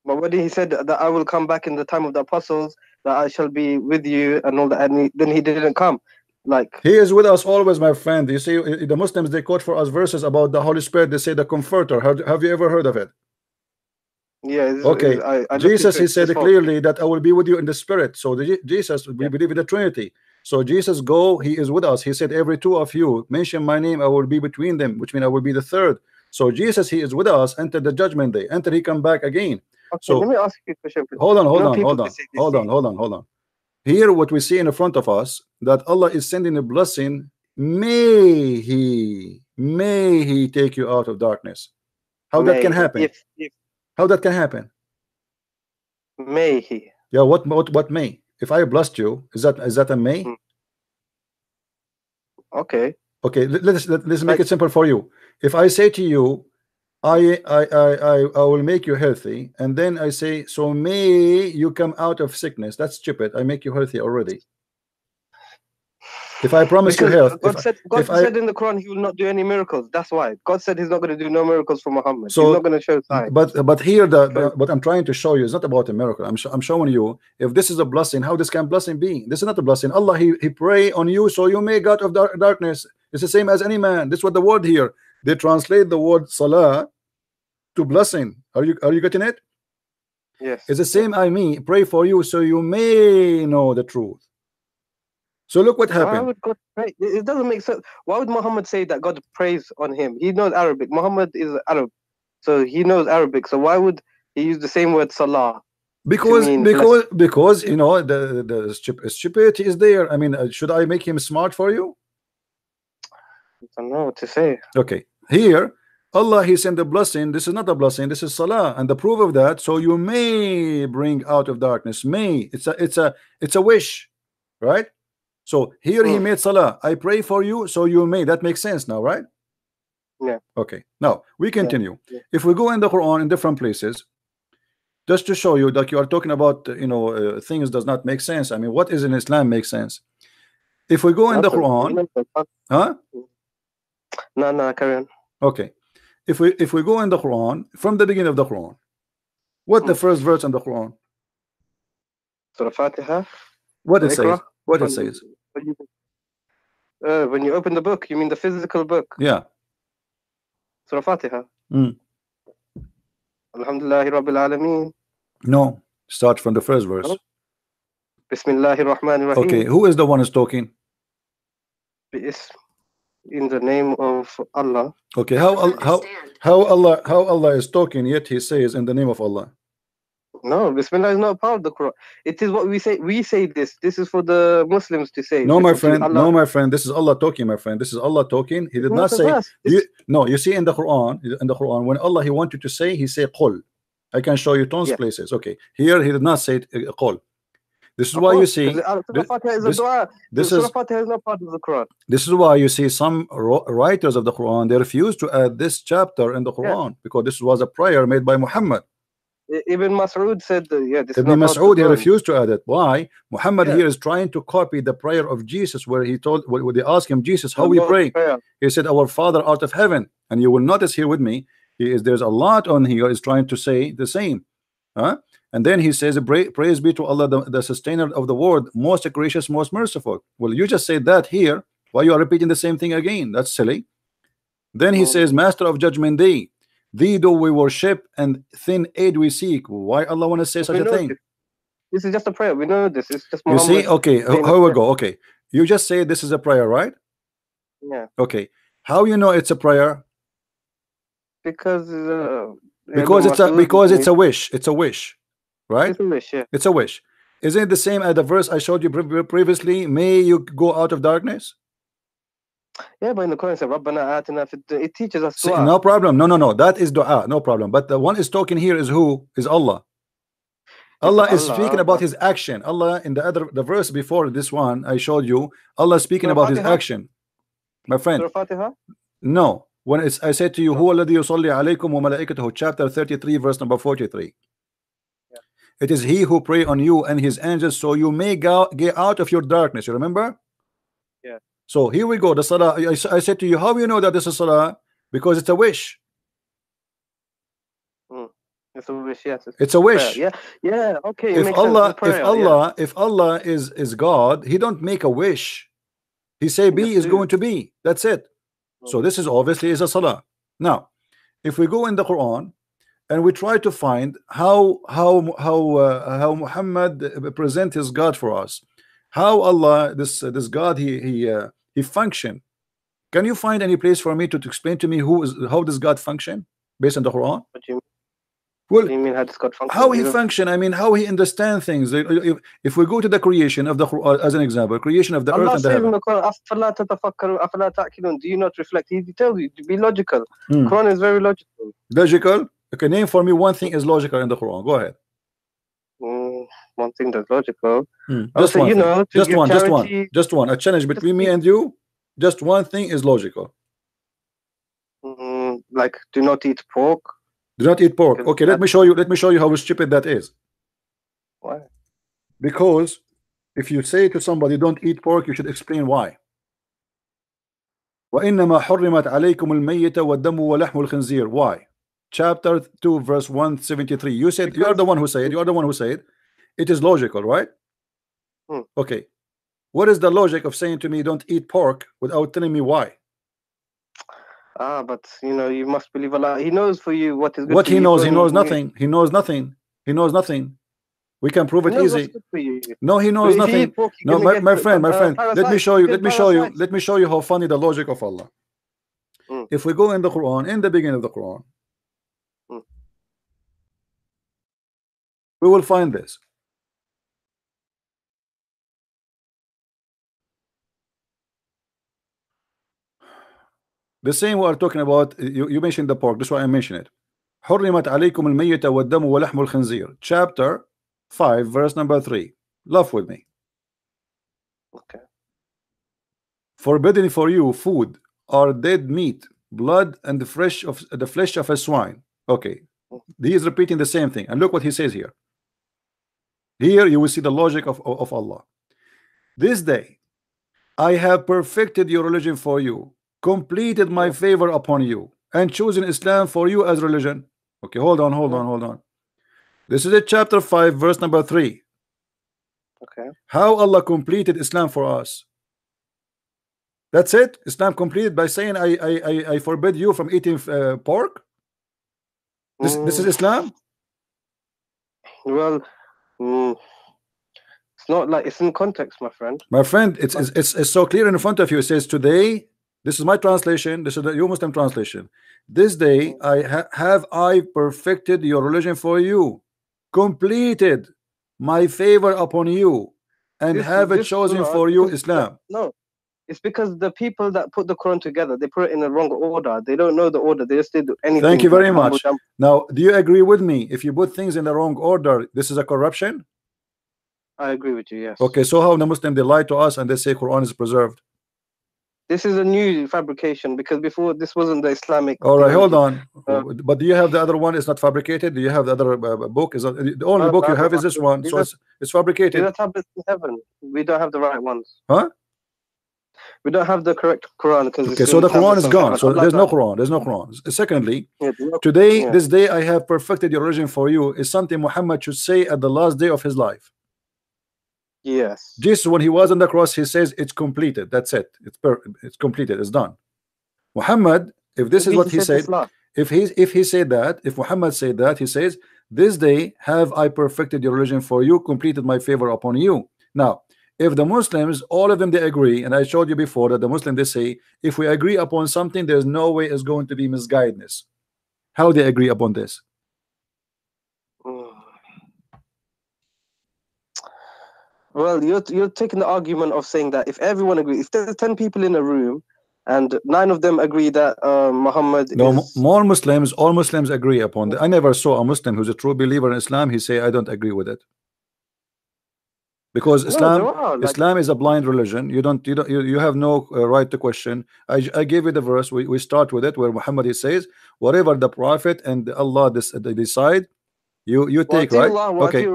But when he said that I will come back in the time of the apostles, that I shall be with you and all that, and then he didn't come. Like,
he is with us always, my friend. You see, the Muslims, they quote for us verses about the Holy Spirit. They say the Comforter. Have you ever heard of it?
Yeah.
Okay. Jesus, he said clearly that I will be with you in the Spirit. So Jesus, we believe in the Trinity. So Jesus go, he is with us. He said, every two of you mention my name, I will be between them, which means I will be the third. So Jesus, he is with us until the judgment day, until he come back again.
Okay,
so
let me ask you a question.
Hold on. Here what we see in front of us, that Allah is sending a blessing. May he take you out of darkness. How that can happen? How that can happen?
May he?
Yeah, what may? If I blessed you, is that a may?
Okay.
Let's make it simple for you. If I say to you, I will make you healthy, and then I say, so may you come out of sickness. That's stupid. I make you healthy already. If I promise you health,
God said in the Quran he will not do any miracles. That's why God said he's not going to do no miracles for Muhammad.
So,
he's not going to show signs.
But here what I'm trying to show you is not about a miracle. I'm showing you, if this is a blessing, how this can blessing be? This is not a blessing. Allah, he pray on you so you may go out of darkness. It's the same as any man. This is what the word here, they translate the word salah to blessing. Are you getting it?
Yes.
It's the same. I mean, pray for you so you may know the truth. So look what happened.
Why would God pray? It doesn't make sense. Why would Muhammad say that God prays on him? He knows Arabic. Muhammad is Arab, so he knows Arabic. So why would he use the same word salah?
Because you know the stupidity is there. I mean, should I make him smart for you?
I don't know what to say.
Okay, here Allah, he sent a blessing. This is not a blessing, this is salah, and the proof of that, so you may bring out of darkness. May, it's a wish, right? So here he made salah. I pray for you so you may. That makes sense now, right?
Yeah.
Okay, now we continue. If we go in the Quran in different places, just to show you that you are talking about things does not make sense. I mean, what is in Islam makes sense? If we go in the Quran, huh?
No, carry on.
Okay, if we go in the Quran from the beginning of the Quran, what the first verse in the Quran?
Surah Fatiha.
What it says? What it says?
When you open the book, you mean the physical book?
Yeah.
Surah Fatiha. Alhamdulillahi Rabbil Alameen.
No, start from the first verse.
Bismillahir Rahmanir Rahim.
Okay, who is the one who's talking?
In the name of Allah.
Okay, how Allah is talking, yet he says in the name of Allah.
No, Bismillah is not part of the Quran. It is what we say. We say this. This is for the Muslims to say.
No, my friend. No, my friend. This is Allah talking, my friend. This is Allah talking. He did not say. No, you see in the Quran. When Allah he wanted to say, he say qul. I can show you tons places. Okay, here he did not say qul. This is why you see.
Surah Fatiha is a dua. Surah Fatiha is not part of the Quran.
This is why you see some writers of the Quran, they refuse to add this chapter in the Quran because this was a prayer made by Muhammad.
Ibn Mas'ud said, yeah, this
Ibn
is not
Mas'ud, he
Quran.
refused to add it. Why? Muhammad here is trying to copy the prayer of Jesus, where he told, when they asked him, Jesus, how we pray? He said, our Father art of heaven. And you will notice here with me, there's a lot on here is trying to say the same. And then he says, praise be to Allah, the sustainer of the world, most gracious, most merciful. Well, you just said that here. Why you are repeating the same thing again? That's silly. Then he says, master of judgment day, thee do we worship and thin aid we seek. Why Allah want to say such a thing?
This is just a prayer. We know this. It's just
Muhammad. You see? Okay, how we go? Okay, you just say this is a prayer, right?
Yeah.
Okay, how you know it's a prayer?
Because
it's a wish. It's a wish, right?
It's a wish, yeah.
It's a wish. Isn't it the same as the verse I showed you previously? May you go out of darkness.
Yeah, but in the Quran it says, Rabbana atina it teaches us
dua. No problem. No. That is dua. No problem. But the one is talking here is who? Is Allah. Allah is speaking about his action. Allah in the verse before this one I showed you, Allah is speaking about his action. My friend. No. When I said to you, Huwa alladhi yusalli alaykum wa malaikatuhu, chapter 33, verse number 43. Yeah. It is he who pray on you and his angels, so you may get out of your darkness. You remember?
Yeah.
So here we go. The salah. I said to you, how do you know that this is salah? Because it's a wish.
It's a wish. Yes.
It's a wish.
Yeah. Okay.
If Allah is God, He don't make a wish. He say be is going to be. That's it. So this is obviously is a salah. Now, if we go in the Quran and we try to find how Muhammad present his God for us, how Allah this God he function. Can you find any place for me to explain to me how does God function based on the Quran?
What do you mean?
Well,
what do you mean how does God function?
How he function? I mean, how he understand things. If we go to the creation of the Quran as an example, creation of the earth and the heaven.
Do you not reflect? He tells you to be logical. Quran is very logical.
Logical? Okay, name for me one thing is logical in the Quran. Go ahead.
One thing that's logical.
Just one. A challenge between me and you. Just one thing is logical.
Like do not eat pork.
Do not eat pork. Okay, let me show you how stupid that is.
Why?
Because if you say to somebody don't eat pork, you should explain why. وَإِنَّمَا حُرِّمَتْ عَلَيْكُمُ الْمَيِّتَ وَالدَّمُ وَلَحْمُ الْخِنْزِيرِ. Why? Chapter 2 verse 173. You said you are the one who said it is logical, right? Okay, what is the logic of saying to me don't eat pork without telling me why?
But you must believe Allah. He knows for you what is good.
What he knows? He knows nothing. He knows nothing. He knows nothing. We can prove it easy. No, he knows nothing. No, my friend. Let me show you how funny the logic of Allah. If we go in the Quran, in the beginning of the Quran, we will find this. The same we are talking about. You mentioned the pork. That's why I mentioned it. حرمت عليكم الميت والدم ولحم الخنزير. Chapter 5 verse number 3. Laugh with me.
Okay.
Forbidden for you food or dead meat, blood, and the flesh of a swine. Okay, he is repeating the same thing, and look what he says here. Here you will see the logic of Allah. This day I have perfected your religion for you, completed my favor upon you, and chosen Islam for you as religion. Okay, hold on. This is a chapter 5 verse number 3.
Okay.
How Allah completed Islam for us. That's it. Islam completed by saying I forbid you from eating pork. This is Islam.
Well, it's not like it's in context, my friend.
My friend, it's so clear in front of you. It says today. This is my translation. This is the Muslim translation. This day I perfected your religion for you, completed my favor upon you, and have it chosen for you Islam.
No, it's because the people that put the Quran together, they put it in the wrong order. They don't know the order. They just did anything.
Thank you very much. Now, do you agree with me? If you put things in the wrong order, this is a corruption?
I agree with you, yes.
Okay, so how the Muslim, they lie to us and they say Quran is preserved?
This is a new fabrication because before this wasn't the Islamic.
All right, hold on.
Uh,
But do you have the other one? It's not fabricated. Do you have the other book? Is the only
no,
book you
no,
have is this one?
these
So
are,
it's
these
fabricated.
are tablets in heaven. We don't have the right ones.
Huh?
We don't have the correct Quran because
Okay,
it's
so
in
the Quran
tablets
is
of
gone.
heaven.
So
Unlike
there's no
that.
Quran. There's no Quran. Secondly,
Yeah, there's no-
today,
yeah.
this day, I have perfected your religion for you is something Muhammad should say at the last day of his life.
Yes.
Just when he was on the cross, he says it's completed. That's it. It's completed. It's done. Muhammad, if this is what he said, if he said that, if Muhammad said that, he says, this day have I perfected your religion for you, completed my favor upon you. Now, if the Muslims, all of them, they agree, and I showed you before that the Muslims, they say, if we agree upon something, there's no way it's going to be misguidedness. How they agree upon this?
Well, you're taking the argument of saying that if everyone agrees, if there's 10 people in a room and 9 of them agree that Muhammad is...
More Muslims, all Muslims agree upon that. I never saw a Muslim who's a true believer in Islam, he say, I don't agree with it. Because Islam is a blind religion. You have no right to question. I gave you the verse. We start with it where Muhammad, he says, whatever the Prophet and Allah they decide, you take, right? Okay.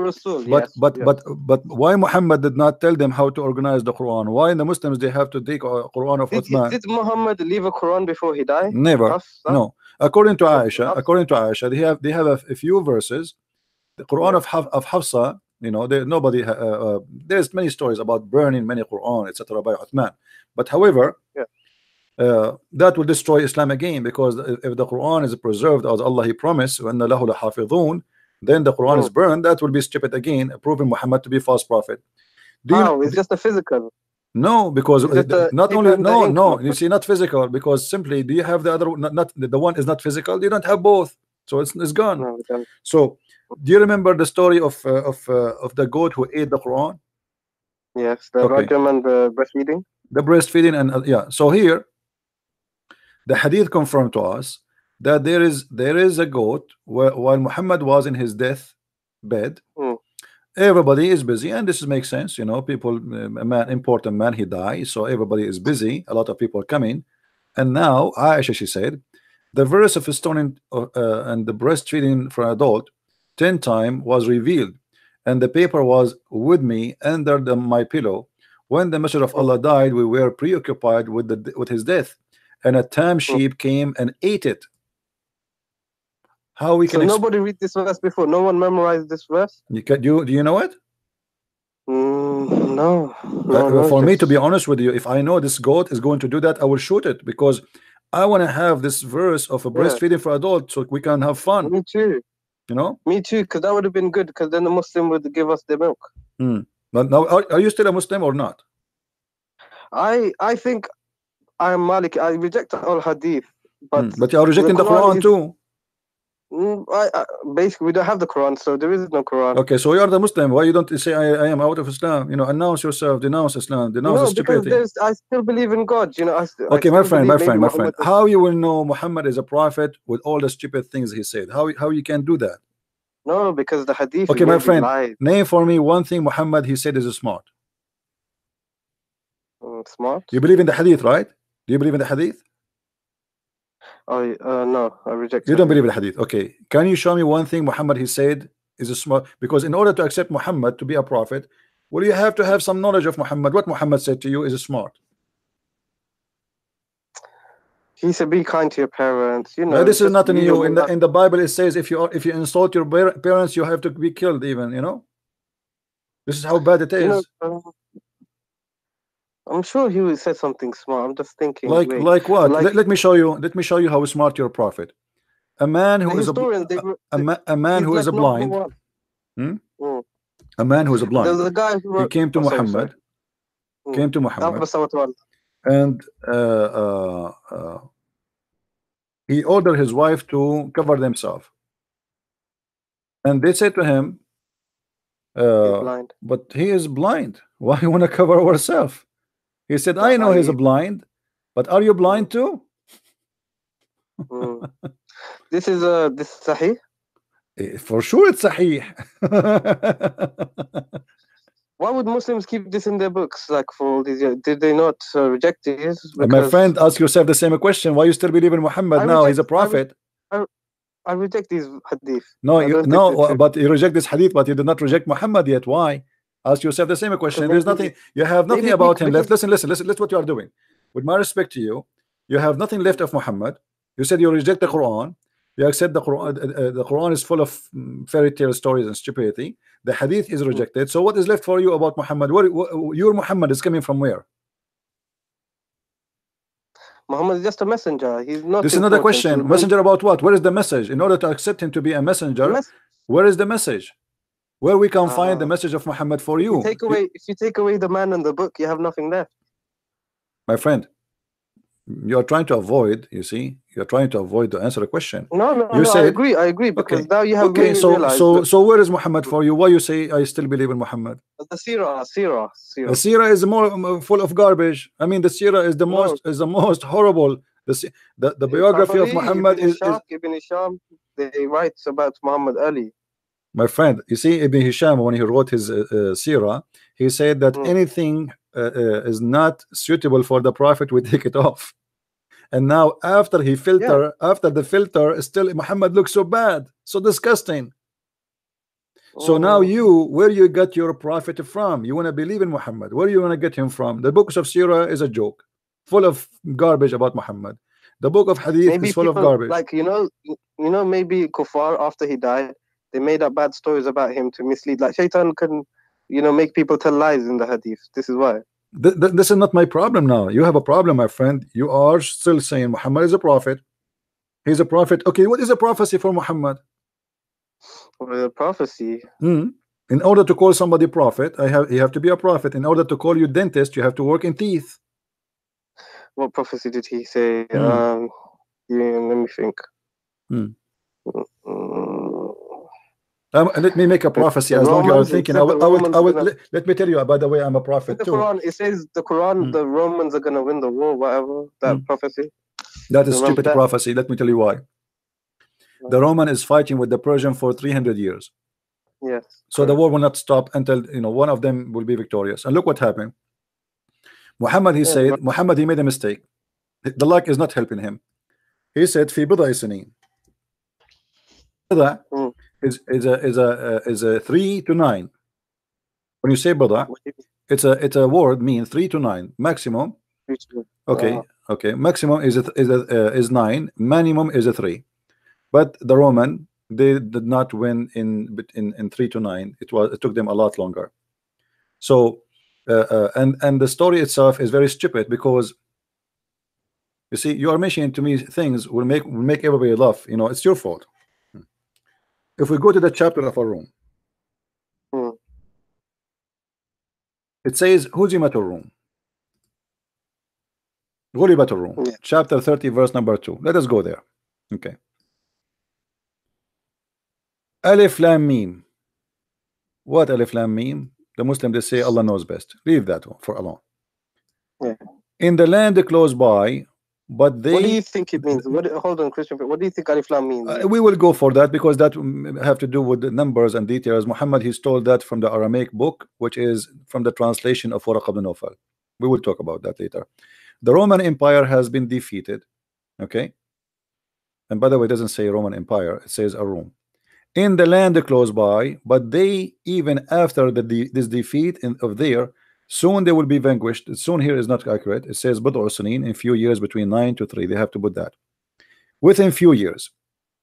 But why Muhammad did not tell them how to organize the Quran? Why the Muslims they have to take a Quran of Uthman?
Did Muhammad leave a Quran before he died?
Never. No. According to Aisha, they have a few verses. The Quran of Hafsa, you know, there's many stories about burning many Quran, etc. by Uthman. But however, that will destroy Islam again, because if the Quran is preserved as Allah He promised, وَأَنَّ لَهُ لَحَافِظُونَ, then the Quran is burned, that will be stupid again, proving Muhammad to be false prophet.
It's just a physical.
No, because not only no, you see, not physical, because simply, do you have the other? Not the one is not physical. You don't have both, so it's gone.
No,
so, do you remember the story of the goat who ate the Quran?
Yes, the rajam and the breastfeeding.
The breastfeeding and yeah. So here, the hadith confirmed to us that there is a goat while Muhammad was in his death bed. Everybody is busy, and this makes sense, you know. People, important man, he died, so everybody is busy. A lot of people are coming, and now Aisha, she said, the verse of stoning and the breastfeeding for an adult 10 times was revealed, and the paper was with me under my pillow. When the Messenger of Allah died, we were preoccupied with his death, and a tam sheep came and ate it. How we can?
So nobody read this verse before. No one memorized this verse.
Do you know it?
No.
For me, to be honest with you, if I know this goat is going to do that, I will shoot it, because I want to have this verse of a breastfeeding for adults so we can have fun.
Me too.
You know?
Me too, because that would have been good, because then the Muslim would give us the milk.
But now, are you still a Muslim or not?
I think I am Malik. I reject all hadith,
but you are rejecting the Quran too.
Basically, we don't have the Quran, so there is no Quran.
Okay, so you are the Muslim. Why you don't say I am out of Islam? You know, announce yourself, denounce Islam, denounce stupidity.
Because I still believe in God. You know.
Okay, my friend. How you will know Muhammad is a prophet with all the stupid things he said? How you can do that?
No, because the hadith.
Okay, my friend. Name for me one thing Muhammad he said is smart.
Smart.
You believe in the hadith, right? Do you believe in the hadith?
No, I reject.
You don't believe in the hadith. Okay, can you show me one thing Muhammad he said is a smart? Because in order to accept Muhammad to be a prophet, well, you have to have some knowledge of Muhammad. What Muhammad said to you is smart.
He said, "Be kind to your parents." You know,
this is nothing new. In the Bible, it says if you insult your parents, you have to be killed. Even, you know, this is how bad it is.
I'm sure he would say something smart. I'm just thinking.
Like what? Let me show you. Let me show you how smart your prophet. A man who is a man who is a blind. A man who is a blind.
There's a guy who
he came to Muhammad. Came to Muhammad. And he ordered his wife to cover themselves. And they said to him, but he is blind. Why you want to cover ourselves? He said, I know he's blind, but are you blind too?
This is Sahih?
For sure it's Sahih.
Why would Muslims keep this in their books like for all these years? Did they not reject it?
My friend, ask yourself the same question. Why you still believe in Muhammad now? He's a prophet.
I reject these hadith.
No, but you reject this hadith, but you did not reject Muhammad yet. Why? Ask yourself the same question. There's nothing. You have nothing about him left. Listen. Listen what you are doing. With my respect to you, you have nothing left of Muhammad. You said you reject the Quran. You accept the Quran. The Quran is full of fairy tale stories and stupidity. The hadith is rejected. So what is left for you about Muhammad? Your Muhammad is coming from where?
Muhammad is just a messenger. He's not.
This is another question. Messenger about what? Where is the message? In order to accept him to be a messenger, where is the message? Where we can find the message of Muhammad for you?
If you take away the man and the book, you have nothing left.
My friend, you are trying to avoid. You see, you are trying to avoid to answer a question.
No, I agree. Because now you have
so where is Muhammad for you? Why you say I still believe in Muhammad?
The Sirah.
The Sirah is more full of garbage. I mean, the Sirah is the most horrible. The biography of Muhammad is
Ibn Hisham. They write about Muhammad early.
My friend, you see, Ibn Hisham, when he wrote his Sirah, he said that anything is not suitable for the Prophet, we take it off. And now after he filter, after the filter, still Muhammad looks so bad, so disgusting. So now where you got your Prophet from? You want to believe in Muhammad. Where you want to get him from? The books of Sirah is a joke, full of garbage about Muhammad. The book of Hadith is full of garbage.
Like maybe Kuffar, after he died, they made up bad stories about him to mislead. Like Shaitan can, make people tell lies in the Hadith. This is why.
This is not my problem now. You have a problem, my friend. You are still saying Muhammad is a prophet. He's a prophet. Okay, what is a prophecy for Muhammad?
Well, a prophecy.
In order to call somebody prophet, you have to be a prophet. In order to call you dentist, you have to work in teeth.
What prophecy did he say? Let me think.
Let me make a prophecy. As long as you are thinking, let me tell you. By the way, I'm a prophet
the
too.
Quran, it says the Quran, the Romans are going to win the war. Whatever that prophecy.
That is stupid prophecy. Let me tell you why. The Roman is fighting with the Persian for 300 years.
Yes.
So the war will not stop until one of them will be victorious. And look what happened. Muhammad, he said, Muhammad, he made a mistake. The luck is not helping him. He said, "Fi bid'a sinin." Bid'a is a 3 to 9. When you say bid'a, it's a word mean 3 to 9 maximum. Okay. Maximum is 9. Minimum is a 3. But the Roman, they did not win in 3 to 9. It took them a lot longer. So and the story itself is very stupid, because you see, you are mentioning to me things will make everybody laugh. It's your fault. If we go to the chapter of Ar-Rum, it says Huzimat Ar-Rum, Ghulibat Ar-Rum, chapter 30, verse number 2. Let us go there. Okay. Alif Lam Mim. What Alif Lam Mim? The Muslim, they say Allah knows best. Leave that one for alone. In the land close by, but they.
What do you think it means? Hold on, Christian. What do you think Alif Lam means?
We will go for that, because that have to do with the numbers and details. Muhammad, he stole that from the Aramaic book, which is from the translation of Waraq ibn Nawfal. We will talk about that later. The Roman Empire has been defeated. Okay. And by the way, it doesn't say Roman Empire, it says Ar-Rum. In the land close by, but they, even after this defeat of there, soon they will be vanquished. Soon here is not accurate. It says Bid'u Sinin, in few years, between 9 to 3. They have to put that. Within few years,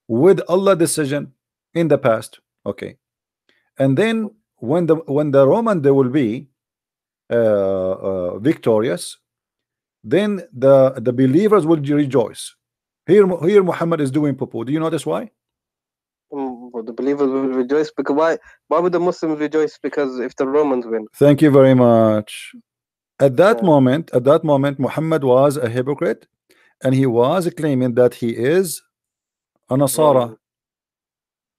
with Allah decision in the past. Okay. And then when the Roman, they will be victorious, then the believers will rejoice. Here Muhammad is doing poo-poo. Do you notice why?
The believers will rejoice, because why would the Muslims rejoice? Because if the Romans win.
Thank you very much. At that moment, Muhammad was a hypocrite, and he was claiming that he is a Nasara.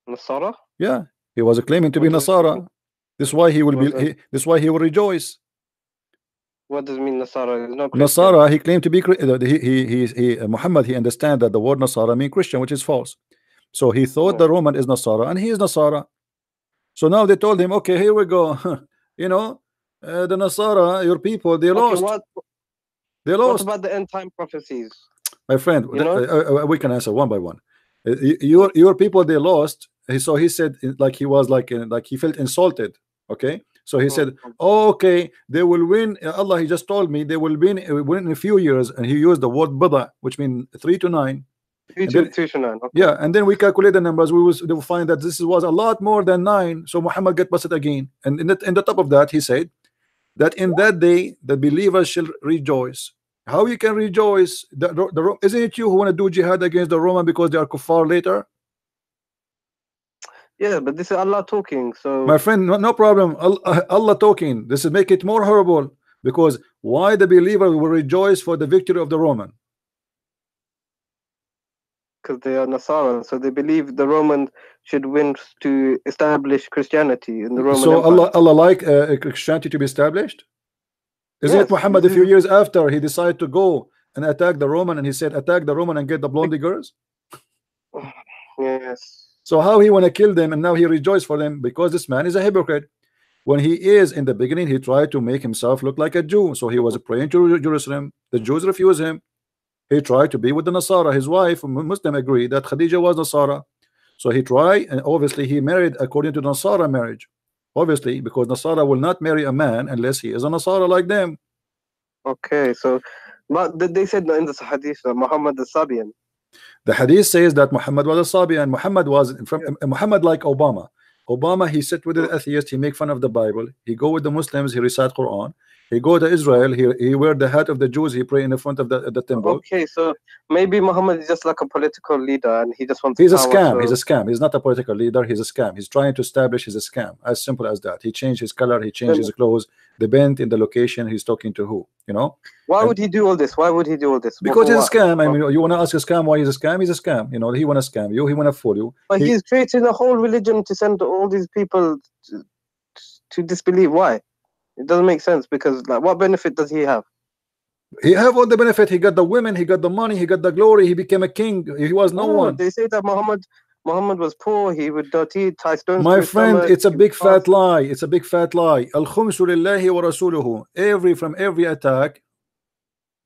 Nasara?
Yeah, he was claiming to be Nasara. This is why he will be. This is why he will rejoice.
What does it mean, Nasara?
Nasara, he claimed to be. Muhammad, he understand that the word Nasara means Christian, which is false. So he thought the Roman is Nasara, and he is Nasara. So now they told him, okay, here we go. The Nasara, your people, they lost. They
What
lost.
about the end time prophecies?
My friend,
You know?
we can answer one by one. Your people, they lost. So he said, like he was like he felt insulted. Okay, so he said, oh, okay, they will win. Allah, he just told me they will win in a few years, and he used the word bada, which means 3 to 9.
3 to 9. Okay.
Yeah, and then we calculate the numbers. We will find that this was a lot more than 9. So Muhammad get busted again, and in the top of that, he said that in that day the believers shall rejoice. How you can rejoice? Isn't it you who want to do jihad against the Roman because they are kuffar later?
Yeah, but this is Allah talking. So
my friend, no problem. Allah talking. This is make it more horrible, because why the believer will rejoice for the victory of the Roman?
Because they are Nasara, so they believe the Romans should win to establish Christianity in the Roman
so
Empire.
Allah like Christianity to be established. Isn't it Muhammad a few years after he decided to go and attack the Roman, and he said attack the Roman and get the blondie girls?
Yes.
So how he want to kill them, and now he rejoice for them? Because this man is a hypocrite. When he is in the beginning, he tried to make himself look like a Jew, so he was praying to Jerusalem. The Jews refused him. He tried to be with the Nasara. His wife, Muslim, agreed that Khadija was Nasara, so he tried, and obviously he married according to Nasara marriage, obviously, because Nasara will not marry a man unless he is a Nasara like them.
Okay, so but they said in the hadith that Muhammad the Sabian.
The hadith says that Muhammad was a Sabian. Muhammad was Muhammad like Obama. Obama, he sit with the atheist, he make fun of the Bible. He go with the Muslims, he recite Quran. He go to Israel, he wear the hat of the Jews, he pray in the front of the temple.
Okay, so maybe Muhammad is just like a political leader, and he just wants.
He's a scam. So he's a scam. He's not a political leader. He's a scam. He's trying to establish. He's a scam. As simple as that. He changed his color. He changed his clothes. The bent in the location. He's talking to who? You know.
Why would he do all this? Why would he do all this?
Because he's a scam. I mean, you want to ask a scam why he's a scam? He's a scam. You know, he want to scam you. He want to fool you.
But he's creating a whole religion to send all these people to disbelieve. Why? It doesn't make sense, because like, what benefit does he have?
He have all the benefit. He got the women. He got the money. He got the glory. He became a king. He was no one.
They say that Muhammad was poor. He would tie stones.
My friend, it's a big fat lie. It's a big fat lie. Al-khumsu lillahi wa rasuluhu. From every attack,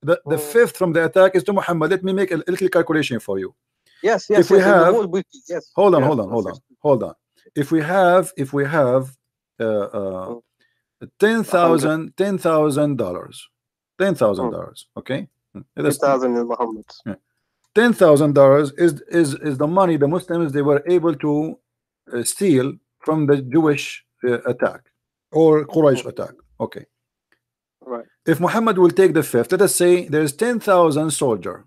the fifth from the attack is to Muhammad. Let me make a little calculation for you.
Yes.
If we have,
yes.
Hold on. If we have $10,000, okay,
$10,000 is Muhammad's.
$10,000 is the money the Muslims they were able to steal from the Jewish attack or Quraysh attack. Okay,
right.
If Muhammad will take the fifth, let us say there's 10,000 soldier,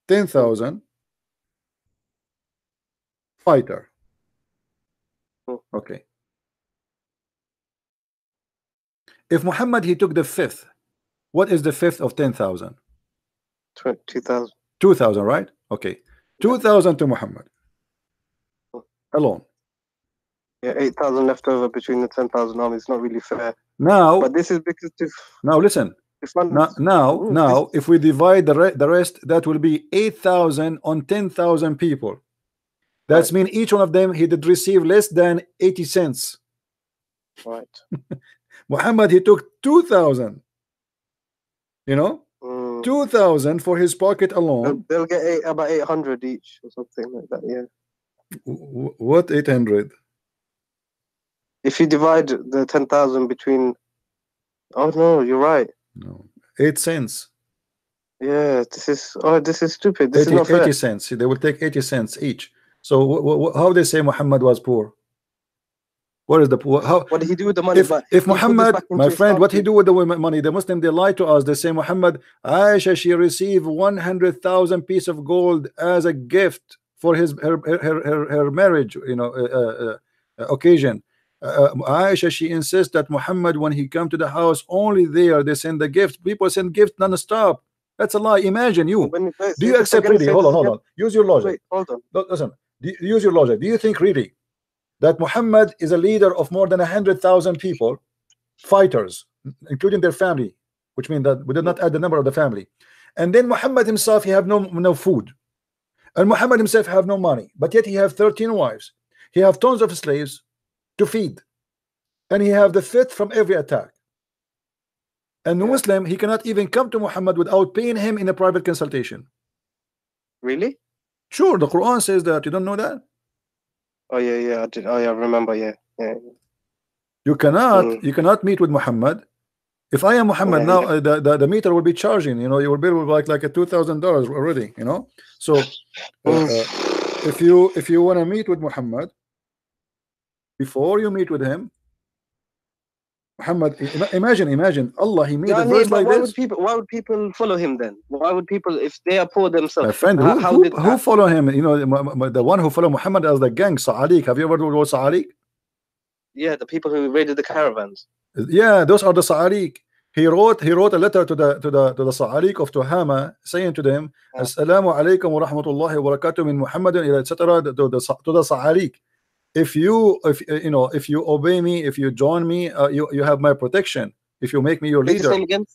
10,000 fighter. Okay. If Muhammad he took the fifth, what is the fifth of 10,000?
2,000.
2,000, right? Okay, 2,000 to Muhammad alone.
Yeah, 8,000 left over between the 10,000 armies. It's not really fair.
Now,
but this is because
now listen. Now, if we divide the rest, that will be 8,000 on 10,000 people. That's mean each one of them he did receive less than 80 cents.
Right.
Muhammad he took 2,000. You know, 2,000 for his pocket alone.
They'll get about 800 each or something like that. Yeah.
What 800?
If you divide the 10,000 between, oh no, you're right.
No, 8 cents.
Yeah, this is stupid. This is not fair.
80 cents. They will take 80 cents each. So how they say Muhammad was poor? What is the how?
What did he do with the money?
If Muhammad, my friend, what he do with the money? The Muslim they lie to us. They say Muhammad, Aisha, she received 100,000 piece of gold as a gift for her marriage, you know, occasion. Aisha, she insists that Muhammad, when he come to the house, only there they send the gift. People send gift non-stop. That's a lie. Imagine you. Do you accept really? Hold on. Use your logic.
Wait, hold on.
Listen. Use your logic. Do you think really that Muhammad is a leader of more than 100,000 people, fighters, including their family, which means that we did not add the number of the family, and then Muhammad himself he have no food, and Muhammad himself have no money, but yet he have 13 wives, he have tons of slaves to feed, and he have the fifth from every attack. And the Muslim, he cannot even come to Muhammad without paying him in a private consultation.
Really?
Sure, the Quran says that. You don't know that?
Oh yeah, I did. Oh yeah, I remember. Yeah.
You cannot meet with Muhammad. If I am Muhammad now, the meter will be charging. You know, your bill will be like a $2,000 already. You know, so if you want to meet with Muhammad, before you meet with him, Muhammad, imagine Allah, he made a verse like this.
Why would people follow him then? Why would people, if they are poor themselves?
My friend, who follow him? You know, the one who follow Muhammad as the gang, Sa'alik. Have you ever heard of Sa'alik? Yeah,
the people who raided the caravans.
Yeah, those are the Sa'alik. He wrote a letter to the Sa'alik of Tuhama, saying to them, Assalamu alaikum wa rahmatullahi wa barakatuh min Muhammadin, etc. to the Sa'alik. If you obey me, if you join me, you have my protection. If you make me your leader.
Again,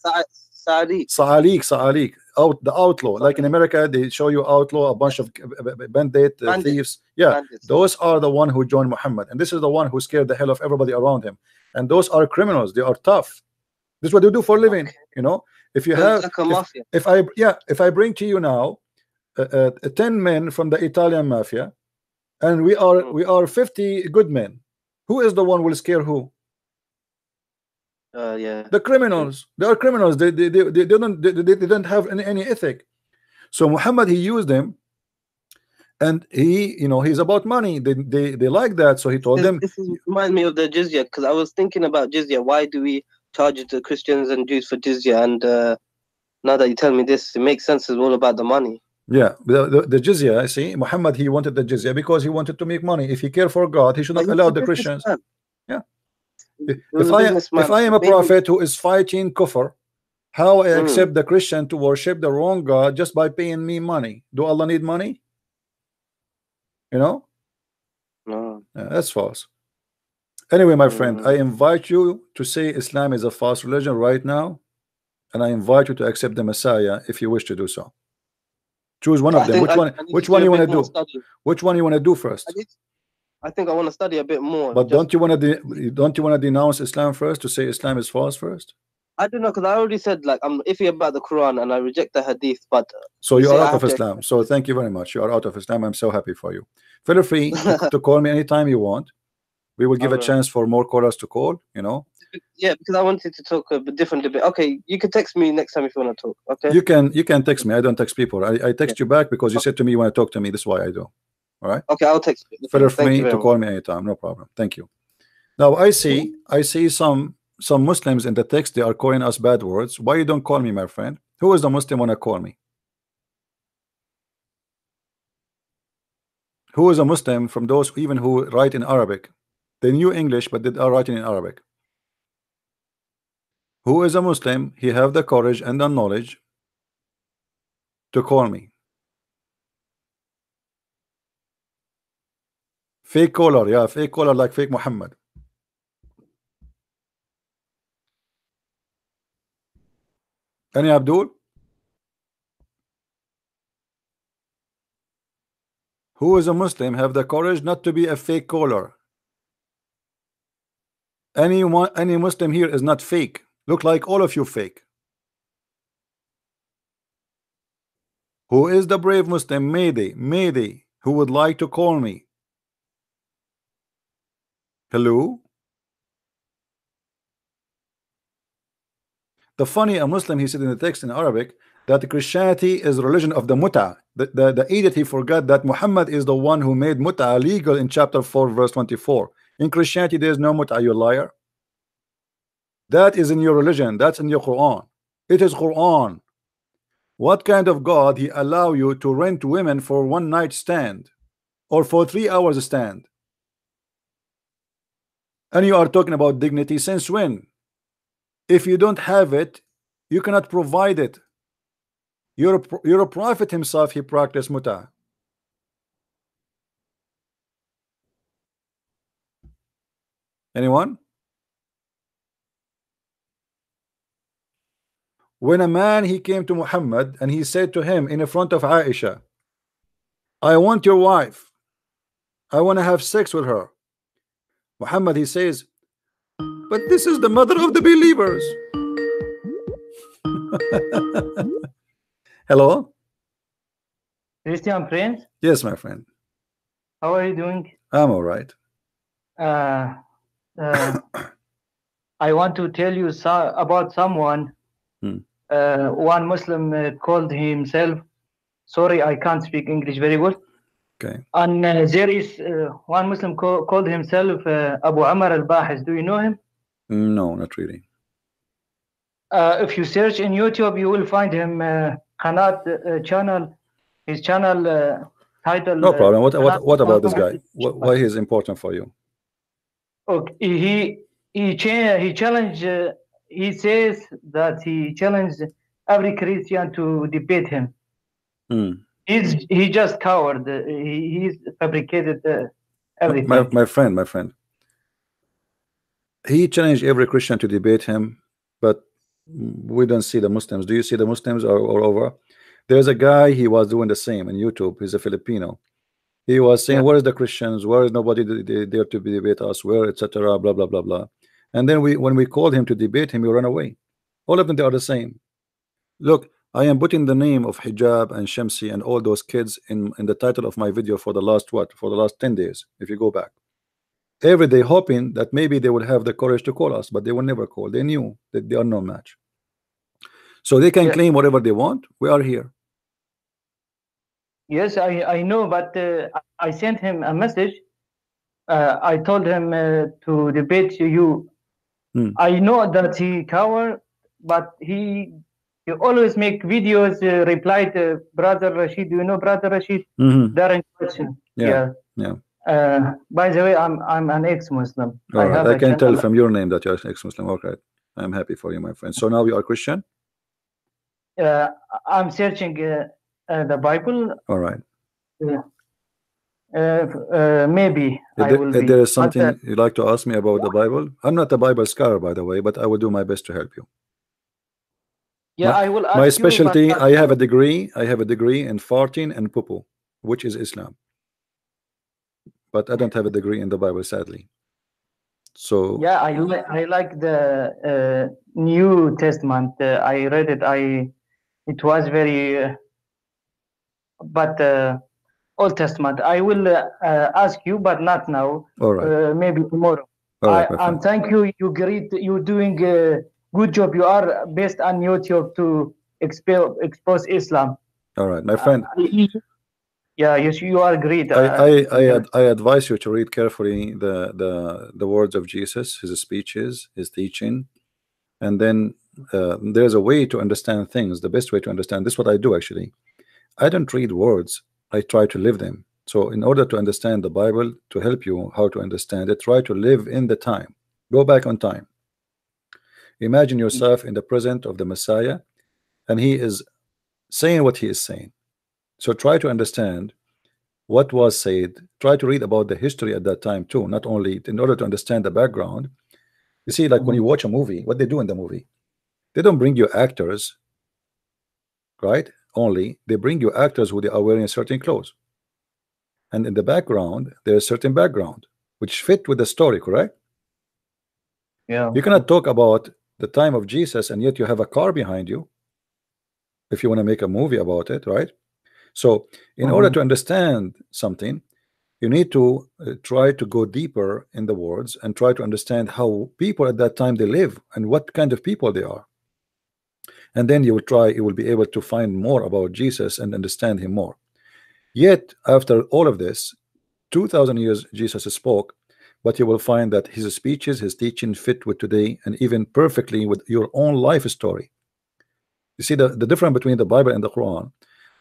Sa'alik, the outlaw. Like in America, they show you outlaw, a bunch of bandit thieves. Yeah, bandits. Those are the one who joined Muhammad, and this is the one who scared the hell of everybody around him. And those are criminals. They are tough. This is what they do for a living. You know, if you have, if I bring to you now 10 men from the Italian mafia, and we are 50 good men, who is the one will scare who? The criminals. They are criminals. They don't have any ethic. So Muhammad, he used them, and he's about money. They like that. So he told them.
This reminds me of the jizya, because I was thinking about jizya. Why do we charge the Christians and Jews for jizya? And now that you tell me this, it makes sense. It's all about the money.
Yeah, the jizya. I see. Muhammad, he wanted the jizya because he wanted to make money. If he cared for God, he should not allow the Christians. Yeah. If I am a prophet who is fighting kufr, how I accept the Christian to worship the wrong God just by paying me money? Do Allah need money? You know?
No.
Yeah, that's false. Anyway, my friend, I invite you to say Islam is a false religion right now, and I invite you to accept the Messiah if you wish to do so. Choose one of them. Which one you want to do? Which one you want to do first?
I think I want to study a bit more.
But don't you want to denounce Islam first, to say Islam is false first?
I don't know, because I already said, like, I'm iffy about the Quran and I reject the Hadith. But
so you are out of Islam. So thank you very much. You are out of Islam. I'm so happy for you. Feel free to call me anytime you want. We will give a chance for more callers to call. You know.
Yeah, because I wanted to talk a different debate. Okay, you can text me next time if you want to talk. Okay.
You can text me. I don't text people. I text you back because you said to me you want to talk to me. That's why I do. All right.
Okay, I'll text you.
Feel free to call me anytime. No problem. Thank you. Now I see some Muslims in the text. They are calling us bad words. Why you don't call me, my friend? Who is the Muslim wanna call me? Who is a Muslim from those even who write in Arabic? They knew English, but they are writing in Arabic. Who is a Muslim? He have the courage and the knowledge to call me. Fake caller, yeah, fake caller like fake Muhammad. Any Abdul? Who is a Muslim have the courage not to be a fake caller? Any Muslim here is not fake. Look like all of you fake. Who is the brave Muslim? Mayday, who would like to call me? Hello? The funny, a Muslim, he said in the text in Arabic that Christianity is the religion of the muta. The idiot, he forgot that Muhammad is the one who made muta legal in chapter 4 verse 24. In Christianity there is no muta, you liar. That is in your religion. That's in your Quran. It is Quran. What kind of God he allow you to rent women for one night stand or for 3 hours stand? And you are talking about dignity. Since when? If you don't have it, you cannot provide it. Your prophet himself, he practiced muta. Anyone? When a man, he came to Muhammad and he said to him in front of Aisha, I want your wife. I want to have sex with her. Muhammad, he says, but this is the mother of the believers. Hello.
Christian Prince,
Yes, my friend.
how are you doing?
I'm all right.
I want to tell you about someone. One Muslim called himself. Sorry, I can't speak English very well.
Okay.
And there is one Muslim called himself Abu Amr al-Bahis. Do you know him?
No, not really.
If you search in YouTube, you will find him channel. His channel title.
No problem. What about this guy? Why he's important for you?
Okay, he challenged. He says that he challenged every Christian to debate him. He just coward. He's fabricated everything.
My friend. He challenged every Christian to debate him, but we don't see the Muslims. Do you see the Muslims or over? There's a guy, he was doing the same on YouTube. He's a Filipino. He was saying, where is the Christians? Where is nobody there to debate us? Where, etc. Blah blah blah blah. And then when we called him to debate him, he ran away. All of them, they are the same. Look, I am putting the name of Hijab and Shamsi and all those kids in the title of my video for the last 10 days. If you go back, every day hoping that maybe they will have the courage to call us, but they will never call. They knew that they are no match. So they can claim whatever they want. We are here.
Yes, I know, but I sent him a message. I told him to debate you. I know that he coward, but he always make videos. Reply to Brother Rashid. Do you know Brother Rashid? They're in question.
Yeah.
By the way, I'm an ex-Muslim.
I can tell from your name that you're an ex-Muslim. Okay, I'm happy for you, my friend. So now you are Christian?
I'm searching the Bible.
All right.
Maybe
if there is something you'd like to ask me about the Bible, I'm not a Bible scholar, by the way, but I will do my best to help you.
Yeah, I will ask
my specialty.
You,
I have a degree. I have a degree in farting and poo-poo, which is Islam. But I don't have a degree in the Bible, sadly. So
yeah, I like the New Testament. I read it. It was very, but Old Testament. I will ask you, but not now.
All right.
Maybe tomorrow.
All right,
and thank you. You great. You're doing a good job. You are based on YouTube to expose Islam.
All right, my friend.
Yeah, yes, you are great.
I advise you to read carefully the words of Jesus, his speeches, his teaching, and then there's a way to understand things. The best way to understand this is what I do actually. I don't read words. I try to live them. So in order to understand the Bible, to help you how to understand it, try to live in the time. Go back on time. Imagine yourself in the present of the Messiah, and he is saying what he is saying. So try to understand what was said. Try to read about the history at that time too, not only in order to understand the background. You see, like when you watch a movie, what they do in the movie, they don't bring you actors, right? Only they bring you actors who they are wearing certain clothes, and in the background there is certain background which fit with the story, correct?
Yeah.
You cannot talk about the time of Jesus and yet you have a car behind you if you want to make a movie about it, right? So in order to understand something, you need to try to go deeper in the words and try to understand how people at that time they live and what kind of people they are. And then you will be able to find more about Jesus and understand him more. Yet after all of this, 2,000 years Jesus spoke, but you will find that his speeches, his teaching fit with today and even perfectly with your own life story. You see the difference between the Bible and the Quran.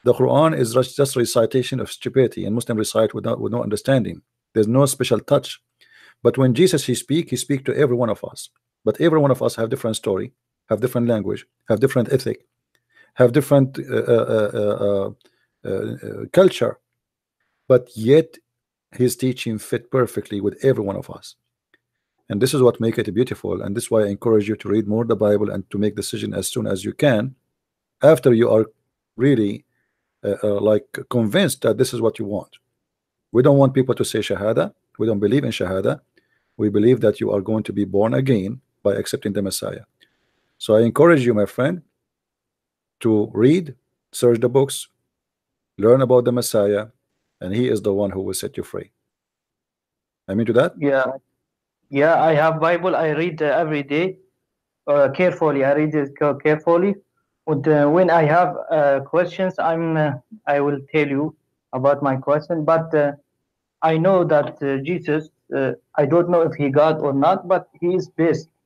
The Quran is just recitation of stupidity, and Muslims recite with no understanding. There's no special touch. But when Jesus he speak to every one of us. But every one of us have different story, have different language, have different ethic, have different culture. But yet his teaching fit perfectly with every one of us. And this is what make it beautiful. And this is why I encourage you to read more the Bible and to make decision as soon as you can, after you are really like convinced that this is what you want. We don't want people to say Shahada. We don't believe in Shahada. We believe that you are going to be born again by accepting the Messiah. So I encourage you, my friend, to read, search the books, learn about the Messiah, and he is the one who will set you free. I mean to that?
Yeah, I have Bible. I read every day carefully. I read it carefully. But when I have questions, I will tell you about my question. But I know that Jesus, I don't know if he God or not, but he is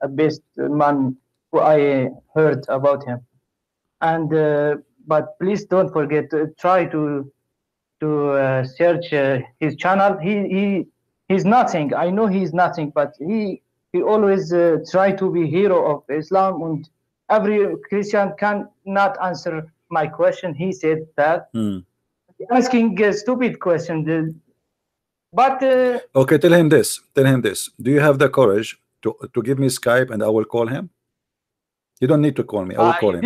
a best man who I heard about him. And but please don't forget to try to search his channel. He's nothing. I know he's nothing, but he always try to be hero of Islam. And every Christian cannot answer my question. He said that asking a stupid question. But
okay, tell him this. Tell him this. Do you have the courage to give me Skype and I will call him? You don't need to call me. I will call him.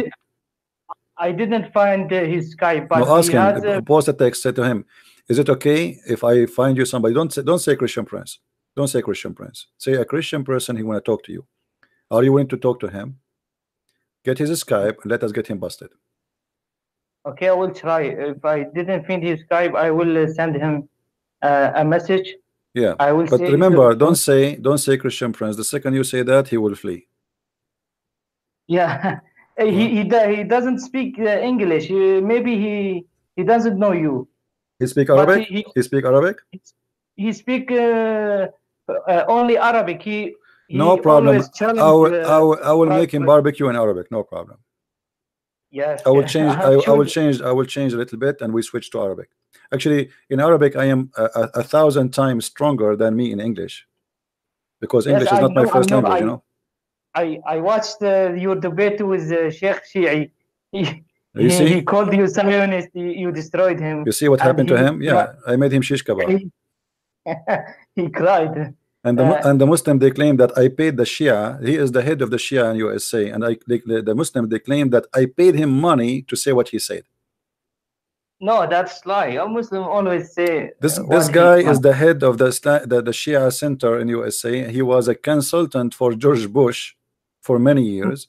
I didn't find his Skype, but
no, ask
he
him.
has
Post a text. Say to him, "Is it okay if I find you somebody?" Don't say Christian Prince. Don't say Christian Prince. Say a Christian person. He want to talk to you. Are you willing to talk to him? Get his Skype and let us get him busted.
Okay, I will try. If I didn't find his Skype, I will send him a message.
Yeah,
I will.
But
say
remember, don't say Christian Prince. The second you say that, he will flee.
Yeah, he doesn't speak English. Maybe he doesn't know you.
He speak Arabic. He speak Arabic.
He speak only Arabic. He
no problem.
I
will make him barbecue in Arabic. No problem.
Yes.
I will change. I will change a little bit, and we switch to Arabic. Actually, in Arabic, I am 1,000 times stronger than me in English, because English is not my first language. You know.
I watched your debate with Sheikh Shi'i.
He
called you Zionist. You destroyed him.
You see what happened to him? Yeah, I made him shish kebab.
He cried.
And the Muslim, they claim that I paid the Shia. He is the head of the Shia in USA, and the Muslim, they claim that I paid him money to say what he said.
No, that's lie. A Muslim always say
this guy is the head of the Shia Center in USA. He was a consultant for George Bush for many years.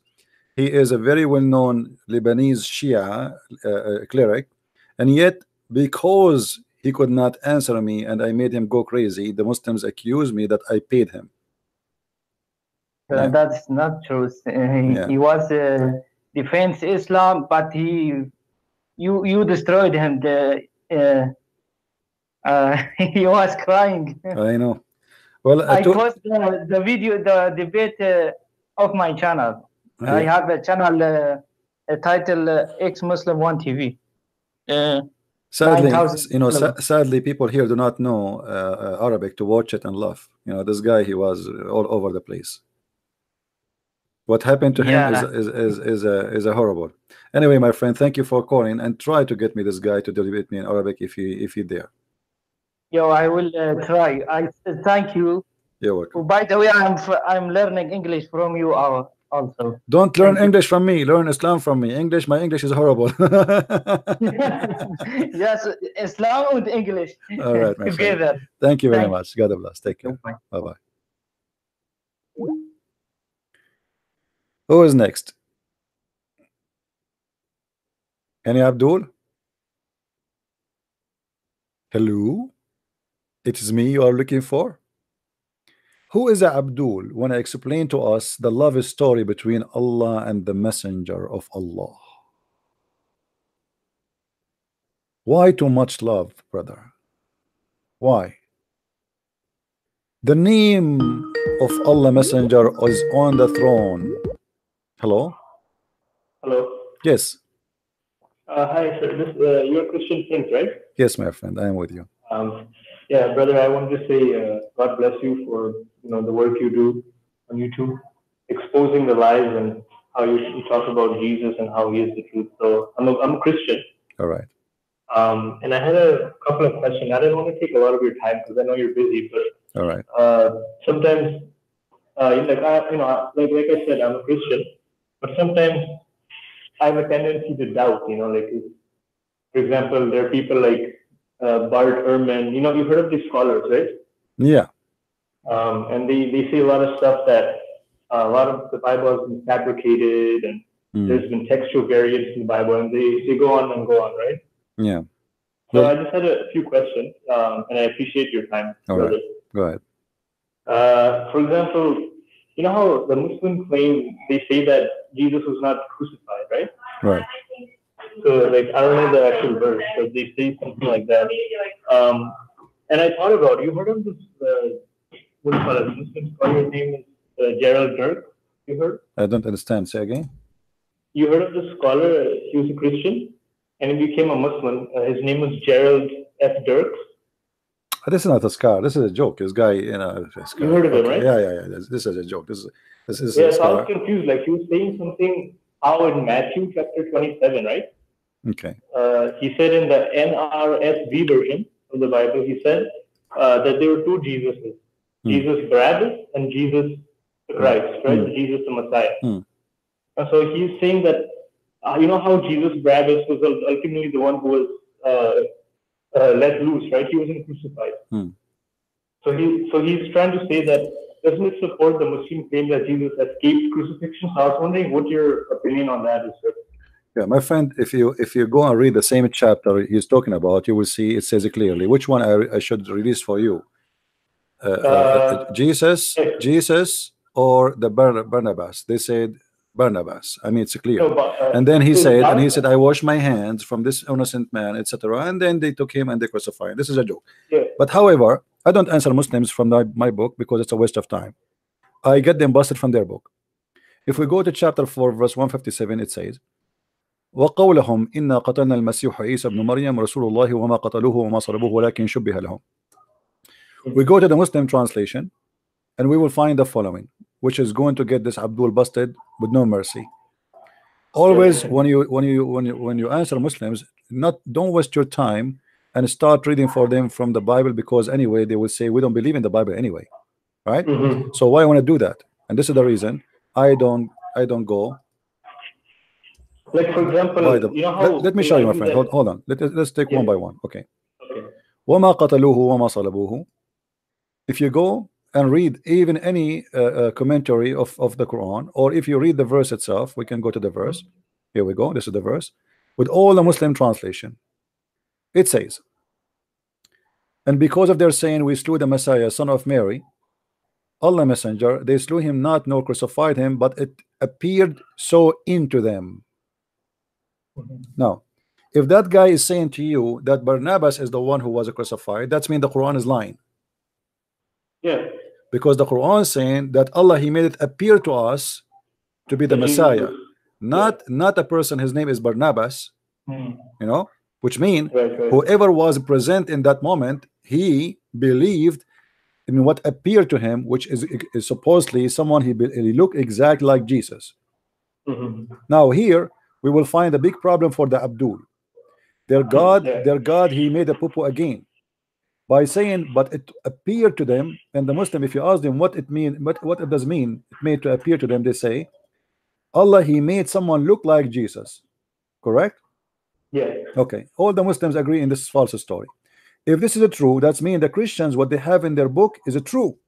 He is a very well-known Lebanese Shia cleric, and yet because he could not answer me and I made him go crazy, the Muslims accuse me that I paid him.
That's not true. He was defense Islam, but you destroyed him. He was crying.
I know. Well,
I post the video, the debate of my channel. I have a channel titled Ex-Muslim 1 TV.
Sadly, sadly, people here do not know Arabic to watch it and laugh. This guy, he was all over the place. What happened to him is a horrible. Anyway, my friend, thank you for calling, and try to get me this guy to debate me in Arabic if he dare.
Yo, I will try. I thank you.
You're welcome.
By the way, I'm learning English from you also.
Don't learn English from me. Learn Islam from me. My English is horrible.
Yes, Islam and English.
All right, my
together.
Friend. Thank you very much. God bless. Take care. Bye-bye. Who is next? Any Abdul? Hello? It is me you are looking for? Who is Abdul when I explain to us the love story between Allah and the Messenger of Allah? Why too much love, brother? Why? The name of Allah Messenger is on the throne. Hello?
Hello?
Yes.
Hi, sir. You're Christian Prince, right?
Yes, my friend. I am with you.
Yeah, brother, I wanted to say God bless you for the work you do on YouTube, exposing the lies and how you talk about Jesus and how he is the truth. So I'm a Christian.
All right.
And I had a couple of questions. I don't want to take a lot of your time because I know you're busy, but
all right.
Sometimes, like I said, I'm a Christian, but sometimes I have a tendency to doubt. Like for example, there are people like Bart Ehrman. You've heard of these scholars, right?
Yeah.
And they say a lot of stuff that a lot of the Bible has been fabricated, and There's been textual variants in the Bible, and they go on and go on, right?
Yeah.
So I just had a few questions, and I appreciate your time, brother.
Right. Go ahead.
For example, you know how the Muslim claim, they say that Jesus was not crucified, right?
Right.
So, like, I don't know the actual verse, but they say something like that. And I thought about, you heard of this, what do you call it, Muslim scholar, his name is Gerald Dirk, you heard?
I don't understand. Say again.
You heard of this scholar, he was a Christian, and he became a Muslim. His name was Gerald F. Dirks.
This is not a scholar. This is a joke. This guy, you know.
You heard of him, right?
Yeah. This is a joke. This is
yeah,
a
so
scholar.
I was confused. Like, he was saying something, how in Matthew chapter 27, right?
Okay.
He said in the NRSV version of the Bible, he said that there were two Jesuses. Jesus Barabbas and Jesus the Christ, right? Jesus the Messiah. And so he's saying that, you know how Jesus Barabbas was ultimately the one who was let loose, right? He wasn't crucified. So he's trying to say that, doesn't it support the Muslim claim that Jesus escaped crucifixion? So I was wondering what your opinion on that is, sir.
Yeah, my friend, if you go and read the same chapter he's talking about, you will see it says it clearly. Which one I should release for you? Jesus or the Barnabas? They said Barnabas. I mean, it's clear.
No, but,
and then he said, I wash my hands from this innocent man, etc. And then they took him and they crucified him. This is a joke.
Yeah.
But however, I don't answer Muslims from my book because it's a waste of time. I get them busted from their book. If we go to chapter 4, verse 157, it says, وقولهم إنا قتلنا المسيح عيسى ابن مريم رسول الله وما قتلوه وما صلبوه ولكن شبه لهم. We go to the Muslim translation and we will find the following, which is going to get this Abdul busted with no mercy. Always when you answer Muslims, don't waste your time and start reading for them from the Bible, because anyway they will say we don't believe in the Bible anyway, right? So why I want to do that? And this is the reason I don't go.
Like, for example, you know how
let me show you, my friend. Hold on. Let's take one by one. Okay. وما قتلوه وما صلبوه. If you go and read even any commentary of the Quran, or if you read the verse itself, we can go to the verse. Here we go. This is the verse with all the Muslim translation. It says, and because of their saying we slew the Messiah, son of Mary, Allah messenger, they slew him not nor crucified him, but it appeared so into them. Now, if that guy is saying to you that Barnabas is the one who was crucified, that's mean the Quran is lying.
Yeah.
Because the Quran is saying that Allah, he made it appear to us to be the Messiah, not a person. His name is Barnabas, you know, which means whoever was present in that moment, he believed in what appeared to him, which is supposedly someone he looked exactly like Jesus. Now here we will find a big problem for the Abdul. Their God, he made a poo-poo again by saying, but it appeared to them. And the Muslim, if you ask them what it mean, what it does mean, it made to appear to them, they say, Allah, he made someone look like Jesus. Correct?
Yeah.
Okay. All the Muslims agree in this false story. If this is true, that's mean the Christians, what they have in their book is true.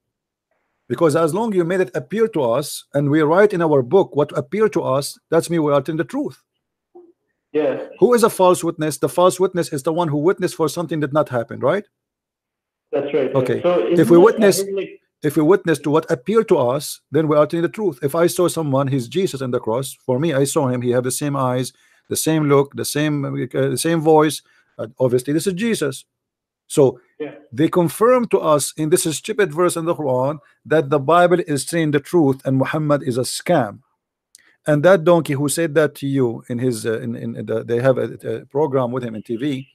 Because as long as you made it appear to us, and we write in our book what appeared to us, that's mean we are telling the truth.
Yeah.
Who is a false witness? The false witness is the one who witnessed for something that not happened, right?
That's right.
Okay.
So
if we witness to what appeared to us, then we are telling the truth. If I saw someone, he's Jesus on the cross. For me, I saw him. He have the same eyes, the same look, the same voice. Obviously, this is Jesus. So they confirm to us in this stupid verse in the Quran that the Bible is saying the truth and Muhammad is a scam. And that donkey who said that to you in his they have a program with him in TV,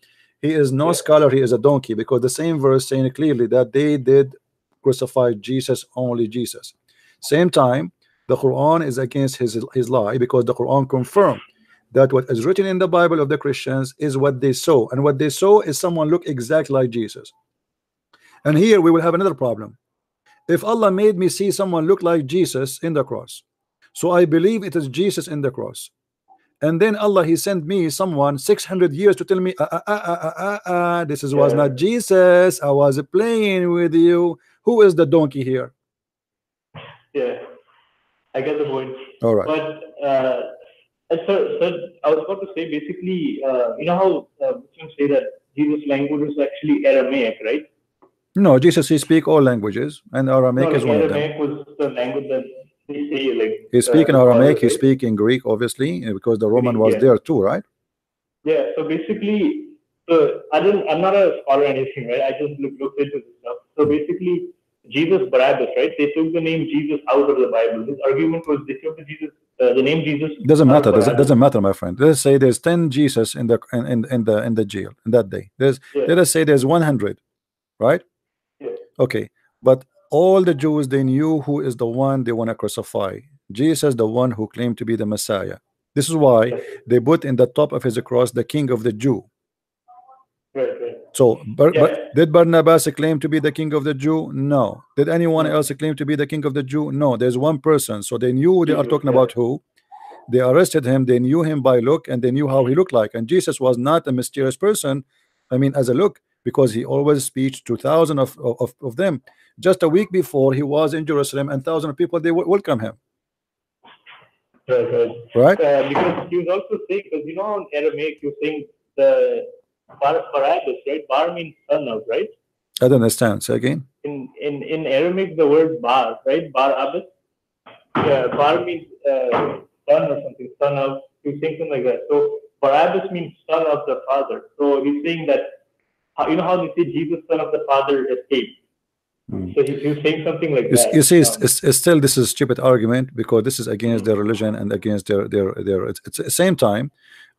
he is no scholar, he is a donkey, because the same verse saying clearly that they did crucify Jesus, only Jesus. Same time, the Quran is against his lie, because the Quran confirmed that what is written in the Bible of the Christians is what they saw, and what they saw is someone look exactly like Jesus. And here we will have another problem. If Allah made me see someone look like Jesus in the cross, so I believe it is Jesus in the cross, and then Allah, he sent me someone 600 years to tell me this was not Jesus, I was playing with you. Who is the donkey here?
Yeah, I get the point.
All right.
But Sir, I was about to say basically, you know how Muslims say that Jesus' language is actually Aramaic, right?
No, Jesus, he speak all languages, and Aramaic
no,
is one
Aramaic
of them.
was the language that they say, like.
He speak in Aramaic, he
right?
speak in Greek, obviously, because the Roman
Greek,
was
yeah.
there too, right?
Yeah. So basically, I'm not a scholar or anything, right? I just looked into this stuff. So basically, Jesus Barabbas, right? They took the name Jesus out of the Bible. His argument was they took the name Jesus.
Doesn't matter. Doesn't matter, my friend. Let's say there's 10 Jesus in the jail in that day. Let us say there's 100, right?
Yeah.
Okay, but all the Jews, they knew who is the one they want to crucify. Jesus, the one who claimed to be the Messiah. This is why they put in the top of his cross the King of the Jew.
Right.
So, did Barnabas claim to be the king of the Jew? No. Did anyone else claim to be the king of the Jew? No. There's one person. So they knew they are talking about who. They arrested him. They knew him by look, and they knew how he looked like. And Jesus was not a mysterious person. I mean, as a look, because he always speaks to thousands of them. Just a week before, he was in Jerusalem, and thousands of people, they welcome him.
Right. Because he was also saying, because you know, in Aramaic, he was saying the Barabbas, right? Bar means son of, right?
I don't understand. Say again.
In Aramaic, the word bar, right? Barabbas. Yeah, bar means son or something, son of. He's saying something like that. So Barabbas means son of the father. So he's saying that, you know how they say Jesus, son of the father, escaped. So he was saying something like that.
You see, it's still this is a stupid argument because this is against their religion and against their it's at the same time.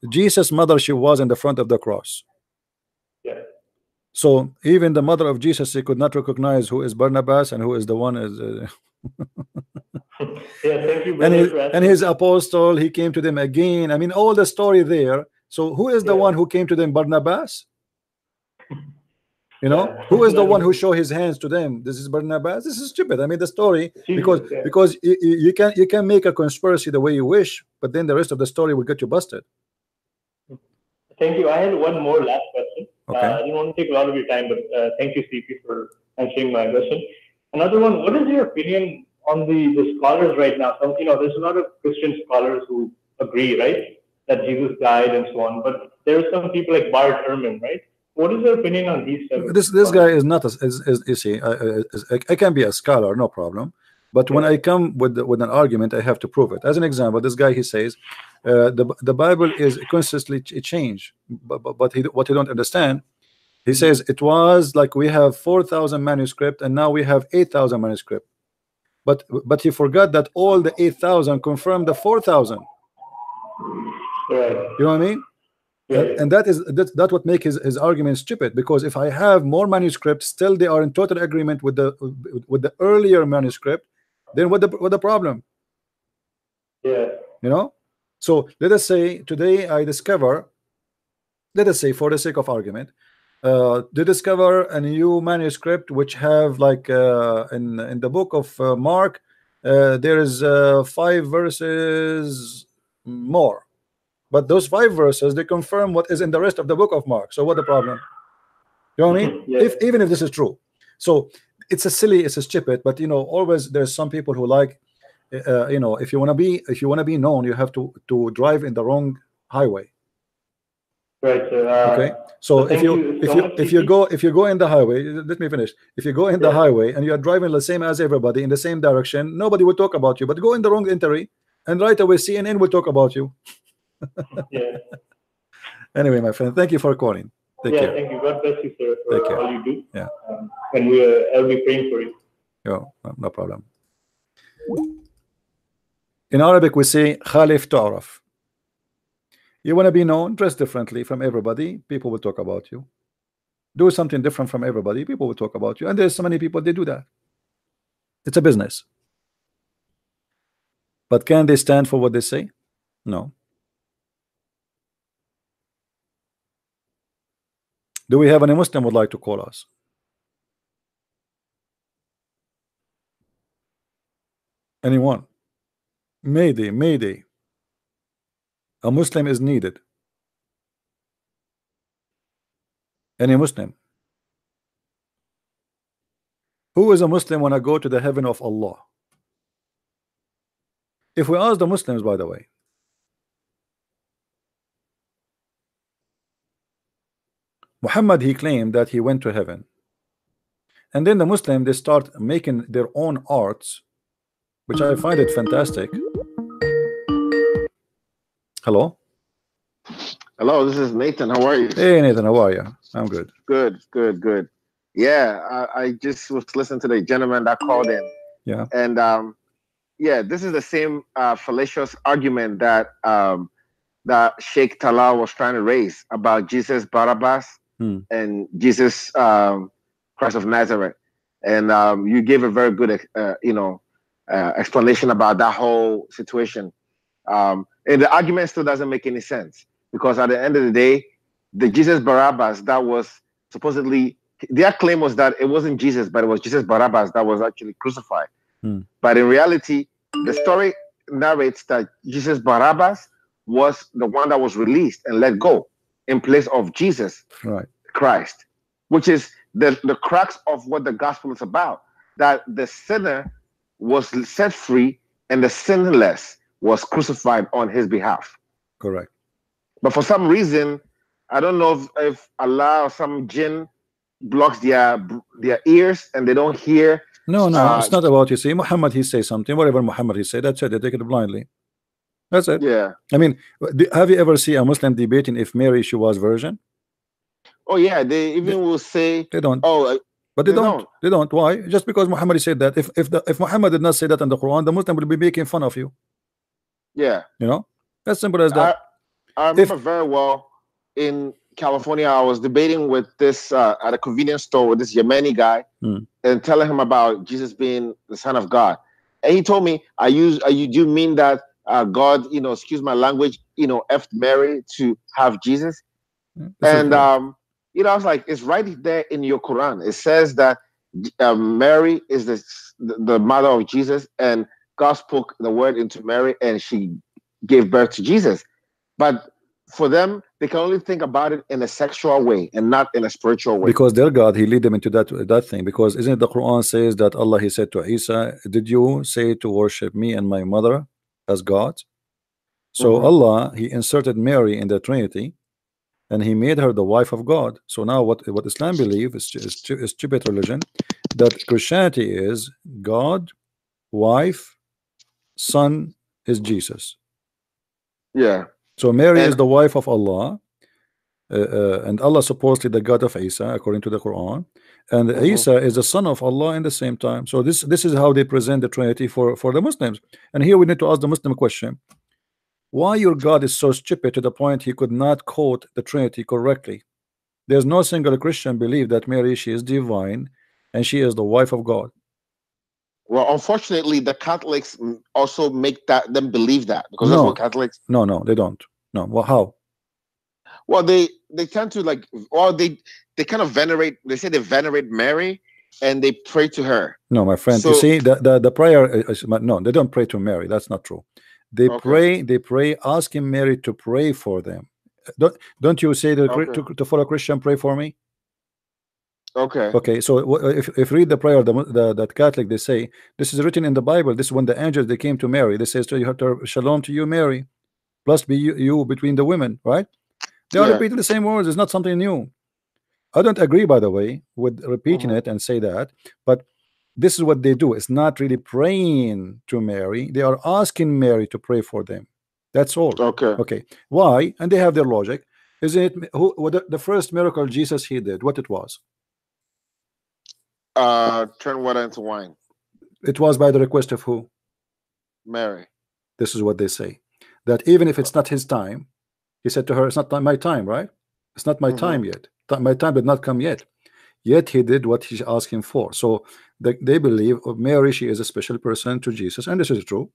Jesus' mother, she was in the front of the cross.
Yeah.
So even the mother of Jesus, she could not recognize who is Barnabas and who is the one is.
Yeah, thank you, brother.
And his apostle, he came to them again. I mean, all the story there. So who is the one who came to them? Barnabas. You know, who is the one who showed his hands to them? This is Barnabas. This is stupid. I mean, the story, because you can make a conspiracy the way you wish, but then the rest of the story will get you busted.
Thank you. I had one more last question.
Okay.
I didn't want to take a lot of your time, but thank you, CP, for answering my question. Another one, what is your opinion on the scholars right now? So, you know, there's a lot of Christian scholars who agree, right, that Jesus died and so on, but there are some people like Bart Ehrman, right? What is your opinion on these?
This guy is not you see, I can be a scholar, no problem, but when I come with an argument, I have to prove it. As an example, this guy, he says the Bible is constantly changed, but what he don't understand, he says it was like we have 4,000 manuscript and now we have 8,000 manuscript, but he forgot that all the 8,000 confirm the 4,000.
Right.
You know what I mean? And that what make his argument stupid, because if I have more manuscripts, still they are in total agreement with the earlier manuscript, then what the problem?
Yeah.
You know. So let us say today I discover, let us say for the sake of argument, they discover a new manuscript which have like in the book of Mark, there is 5 verses more. But those 5 verses, they confirm what is in the rest of the book of Mark. So what the problem? You know what I mean? Even if this is true. So it's a stupid, but you know, always there's some people who like, you know, if you want to be known, you have to drive in the wrong highway.
Right.
Okay. So if you go in the highway, let me finish. If you go in the highway and you are driving the same as everybody in the same direction, nobody will talk about you. But go in the wrong entry, and right away CNN will talk about you.
Yeah.
Anyway, my friend, thank you for calling. Take care.
Thank you. God bless you, sir, for all you do.
Yeah.
And I'll be praying for you.
No problem. In Arabic, we say Khalif Ta'raf. You want to be known, dress differently from everybody, people will talk about you. Do something different from everybody, people will talk about you. And there's so many people, they do that. It's a business. But can they stand for what they say? No. Do we have any Muslim would like to call us? Anyone? Mayday. A Muslim is needed. Any Muslim? Who is a Muslim when I go to the heaven of Allah? If we ask the Muslims, by the way, Muhammad, he claimed that he went to heaven. And then the Muslim, they start making their own arts, which I find it fantastic. Hello?
Hello, this is Nathan. How are you?
Hey, Nathan, how are you? I'm good.
Good. Yeah, I just was listening to the gentleman that called in.
Yeah.
And yeah, this is the same fallacious argument that that Sheikh Talal was trying to raise about Jesus Barabbas and Jesus Christ of Nazareth. And you gave a very good explanation about that whole situation. And the argument still doesn't make any sense, because at the end of the day, the Jesus Barabbas that was supposedly, their claim was that it wasn't Jesus, but it was Jesus Barabbas that was actually crucified. But in reality, the story narrates that Jesus Barabbas was the one that was released and let go in place of Jesus Christ, which is the crux of what the gospel is about, that the sinner was set free and the sinless was crucified on his behalf.
Correct.
But for some reason, I don't know if Allah or some jinn blocks their ears and they don't hear.
No, it's not about, you see, Muhammad, he say something, whatever Muhammad he say, that's it, they take it blindly. That's it.
Yeah.
I mean, have you ever seen a Muslim debating if Mary, she was virgin?
Oh yeah, they even will say
they don't.
Oh,
but they don't. They don't. Why? Just because Muhammad said that. If Muhammad did not say that in the Quran, the Muslim will be making fun of you.
Yeah.
You know, as simple as that.
I remember very well in California, I was debating with this at a convenience store with this Yemeni guy and telling him about Jesus being the Son of God. And he told me, do you mean that God, excuse my language, effed Mary to have Jesus? And I was like, it's right there in your Quran. It says that Mary is the mother of Jesus, and God spoke the word into Mary, and she gave birth to Jesus. But for them, they can only think about it in a sexual way and not in a spiritual way.
Because their God, he lead them into that thing. Because isn't it the Quran says that Allah, he said to Isa, did you say to worship me and my mother as God? So Allah, he inserted Mary in the Trinity, and he made her the wife of God. So now what Islam believes is stupid religion, that Christianity is God, wife, son is Jesus.
Yeah.
So Mary is the wife of Allah, and Allah supposedly the God of Isa, according to the Quran, and Isa is the son of Allah in the same time. So this is how they present the Trinity for the Muslims. And here we need to ask the Muslim question: why your God is so stupid to the point he could not quote the Trinity correctly? There's no single Christian believe that Mary, she is divine and she is the wife of God.
Well, unfortunately, the Catholics also make them believe that, because that's what Catholics.
No, they don't. No, well, how?
Well, they tend to they kind of venerate. They say they venerate Mary and they pray to her.
No, my friend. So, you see, the prayer. No, they don't pray to Mary. That's not true. They pray, asking Mary to pray for them. Don't you say to follow Christian, pray for me? Okay, so if read the prayer, that Catholic, they say this is written in the Bible. This is when the angels they came to Mary. They says to you, shalom to you, Mary, blessed be you between the women. Right? They are repeating the same words. It's not something new. I don't agree, by the way, with repeating it and say that, but this is what they do. It's not really praying to Mary. They are asking Mary to pray for them. That's all. Okay. Why? And they have their logic. Isn't it the first miracle Jesus he did? What it was?
Turn water into wine.
It was by the request of who?
Mary.
This is what they say. That even if it's not his time, he said to her, it's not my time, right? It's not my time yet. My time did not come yet. Yet he did what he asked him for. So they believe Mary, she is a special person to Jesus, and this is true.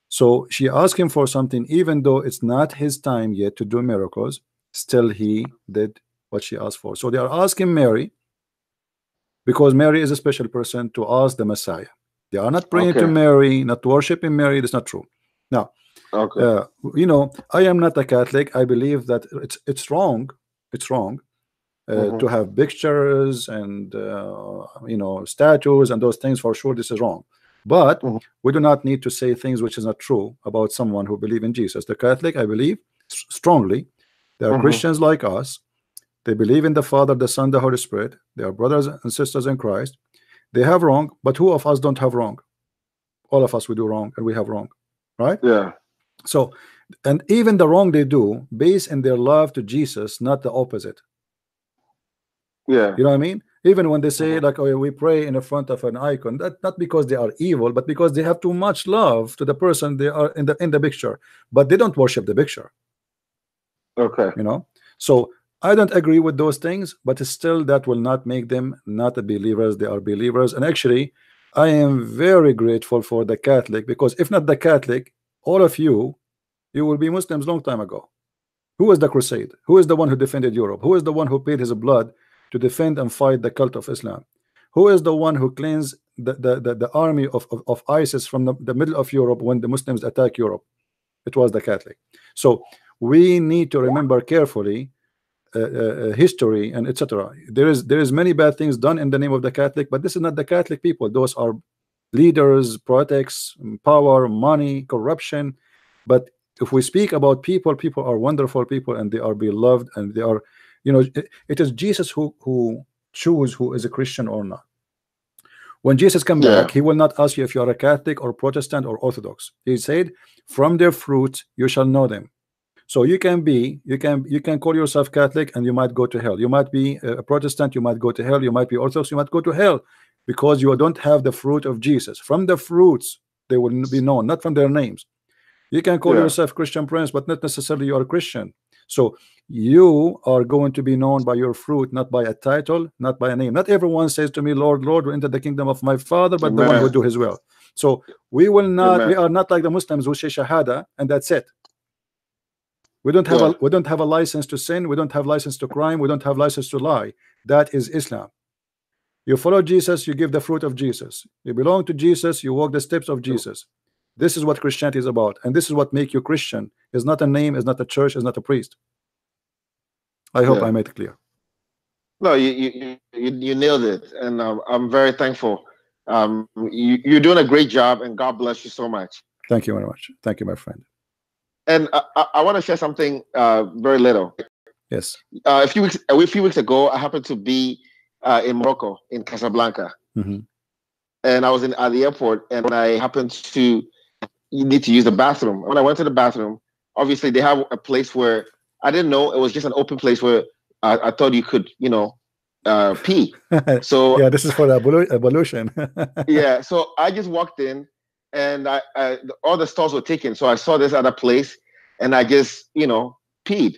So she asked him for something, even though it's not his time yet to do miracles, still he did what she asked for. So they are asking Mary because Mary is a special person to ask the Messiah. They are not praying to Mary, not worshiping Mary. That's not true. Now, I am not a Catholic. I believe that it's wrong. It's wrong to have pictures and statues and those things. For sure, this is wrong. But we do not need to say things which is not true about someone who believes in Jesus. The Catholic, I believe strongly, there are Christians like us. They believe in the Father, the Son, the Holy Spirit. They are brothers and sisters in Christ. They have wrong, but who of us don't have wrong? All of us, we do wrong, and we have wrong, right?
Yeah.
So, and even the wrong they do, based in their love to Jesus, not the opposite.
Yeah.
You know what I mean? Even when they say like, oh, we pray in the front of an icon, that not because they are evil, but because they have too much love to the person they are in the picture, but they don't worship the picture.
Okay.
You know, so I don't agree with those things, but still that will not make them not a believers. They are believers. And actually, I am very grateful for the Catholic, because if not the Catholic, all of you will be Muslims long time ago. Who is the crusade? Who is the one who defended Europe? Who is the one who paid his blood to defend and fight the cult of Islam? Who is the one who cleansed the army of ISIS from the middle of Europe when the Muslims attacked Europe? It was the Catholic. So we need to remember carefully history and etc. There is many bad things done in the name of the Catholic, but this is not the Catholic people. Those are leaders, politics, power, money, corruption. But if we speak about people, people are wonderful people, and they are beloved, and they are, you know, it is Jesus who choose who is a Christian or not. When Jesus come back, he will not ask you if you are a Catholic or Protestant or Orthodox. He said, from their fruit you shall know them. So you can call yourself Catholic and you might go to hell. You might be a Protestant, you might go to hell. You might be Orthodox, you might go to hell, because you don't have the fruit of Jesus. From the fruits they will be known, not from their names. You can call yourself Christian Prince, but not necessarily you are a Christian. So you are going to be known by your fruit, not by a title, not by a name. Not everyone says to me, Lord, Lord, we enter the kingdom of my Father, but the one who do his will. So we will not, we are not like the Muslims who say Shahada and that's it. We don't have a license to sin. We don't have license to crime. We don't have license to lie. That is Islam. You follow Jesus, you give the fruit of Jesus. You belong to Jesus, you walk the steps of Jesus. This is what Christianity is about, and this is what makes you Christian. It's not a name, it's not a church, it's not a priest. I hope I made it clear.
No, you nailed it, and I'm very thankful. You're doing a great job, and God bless you so much.
Thank you very much. Thank you, my friend.
And I want to share something very little.
Yes.
A few weeks ago, I happened to be in Morocco, in Casablanca, and I was at the airport, and I happened to need to use the bathroom. When I went to the bathroom, obviously they have a place where I didn't know it was just an open place where I thought you could, you know, pee. So
yeah, this is for the ablution.
Yeah, so I just walked in, and all the stalls were taken. So I saw this other place, and I just, you know, peed.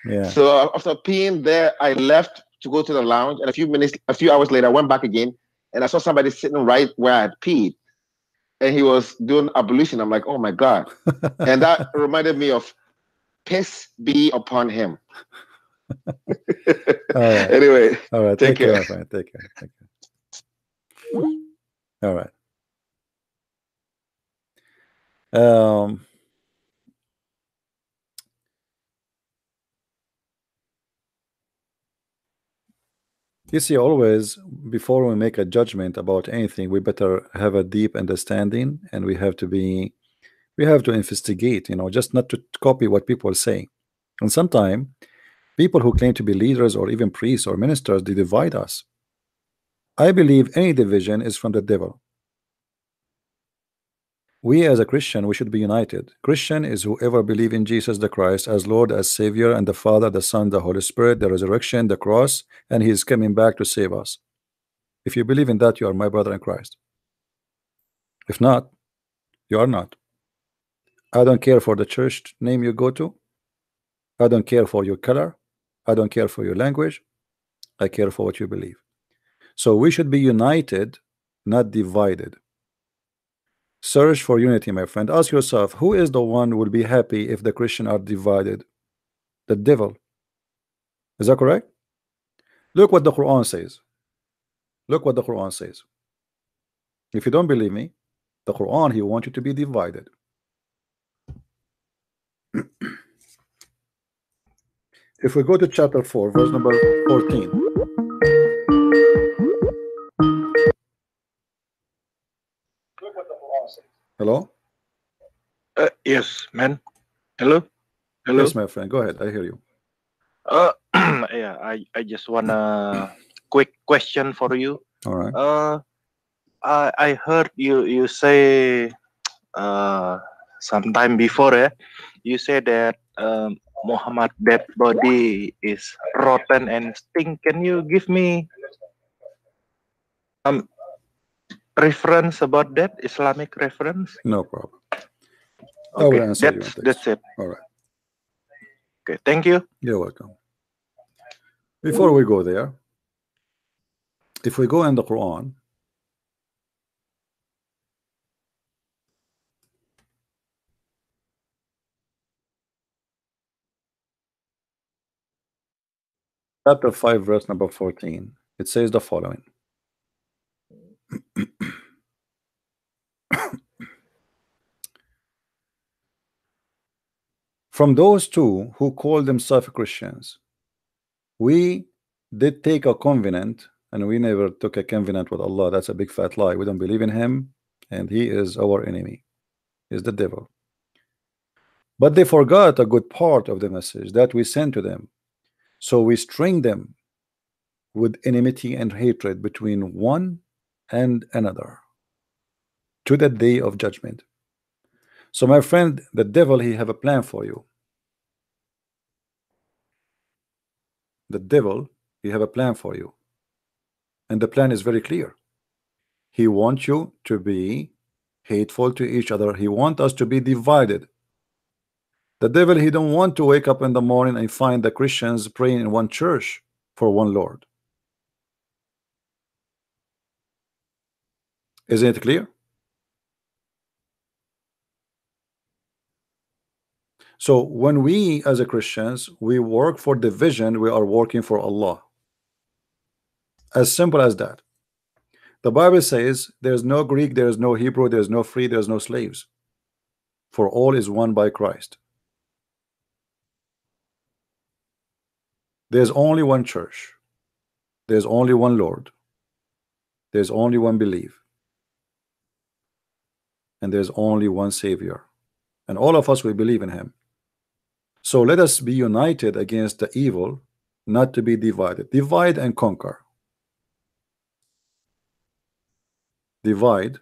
Yeah.
So after peeing there, I left to go to the lounge, and a few hours later, I went back again, and I saw somebody sitting right where I had peed, and he was doing ablution. I'm like, oh my God. And that reminded me of piss be upon him. Anyway,
all right, take care, my friend. Take care. All right. You see, always before we make a judgment about anything, we better have a deep understanding, and we have to investigate, you know, just not to copy what people say. And sometimes people who claim to be leaders or even priests or ministers, they divide us. I believe any division is from the devil. We as a Christian, we should be united. Christian is whoever believes in Jesus the Christ as Lord, as Savior, and the Father, the Son, the Holy Spirit, the resurrection, the cross, and He is coming back to save us. If you believe in that, you are my brother in Christ. If not, you are not. I don't care for the church name you go to. I don't care for your color. I don't care for your language. I care for what you believe. So we should be united, not divided. Search for unity, my friend. Ask yourself, who is the one who will be happy if the Christians are divided? The devil. Is that correct? Look what the Quran says. Look what the Quran says. If you don't believe me, the Quran, he wants you to be divided. If we go to chapter 4, verse number 14. Hello?
Yes, man. Hello?
Yes, my friend. Go ahead. I hear you.
Yeah, I just want a quick question for you.
All right.
I heard you say sometime before, you say that Muhammad dead body is rotten and stink. Can you give me reference about that, Islamic reference?
No problem.
Okay,
I will answer you.
That's it.
All right.
Okay, thank you.
You're welcome. Before we go there, if we go in the Quran, chapter 5, verse number 14, it says the following. From those two who call themselves Christians, we did take a covenant, and we never took a covenant with Allah. That's a big fat lie. We don't believe in him, and he is our enemy. He is the devil. But they forgot a good part of the message that we sent to them. So we string them with enmity and hatred between one and another to the day of judgment. So my friend, the devil, he have a plan for you. The devil, he have a plan for you. And the plan is very clear. He wants you to be hateful to each other. He wants us to be divided. The devil, he don't want to wake up in the morning and find the Christians praying in one church for one Lord. Isn't it clear? So when we as a Christians, we work for the vision, we are working for Allah. As simple as that. The Bible says there's no Greek, there's no Hebrew, there's no free, there's no slaves. For all is one by Christ. There's only one church. There's only one Lord. There's only one belief. And there's only one Savior. And all of us, we believe in him. So let us be united against the evil, not to be divided. Divide and conquer. Divide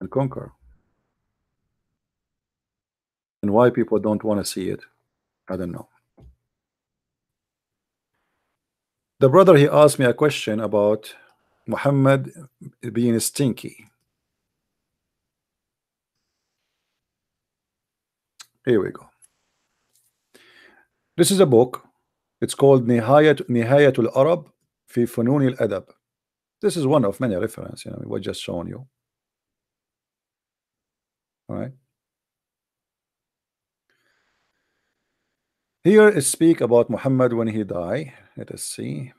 and conquer. And why people don't want to see it, I don't know. The brother, he asked me a question about Muhammad being stinky. Here we go. This is a book. It's called Nihayatul Arab fi Funun al-Adab. This is one of many references, you know, we're just showing you. All right. Here it speak about Muhammad when he died. Let us see.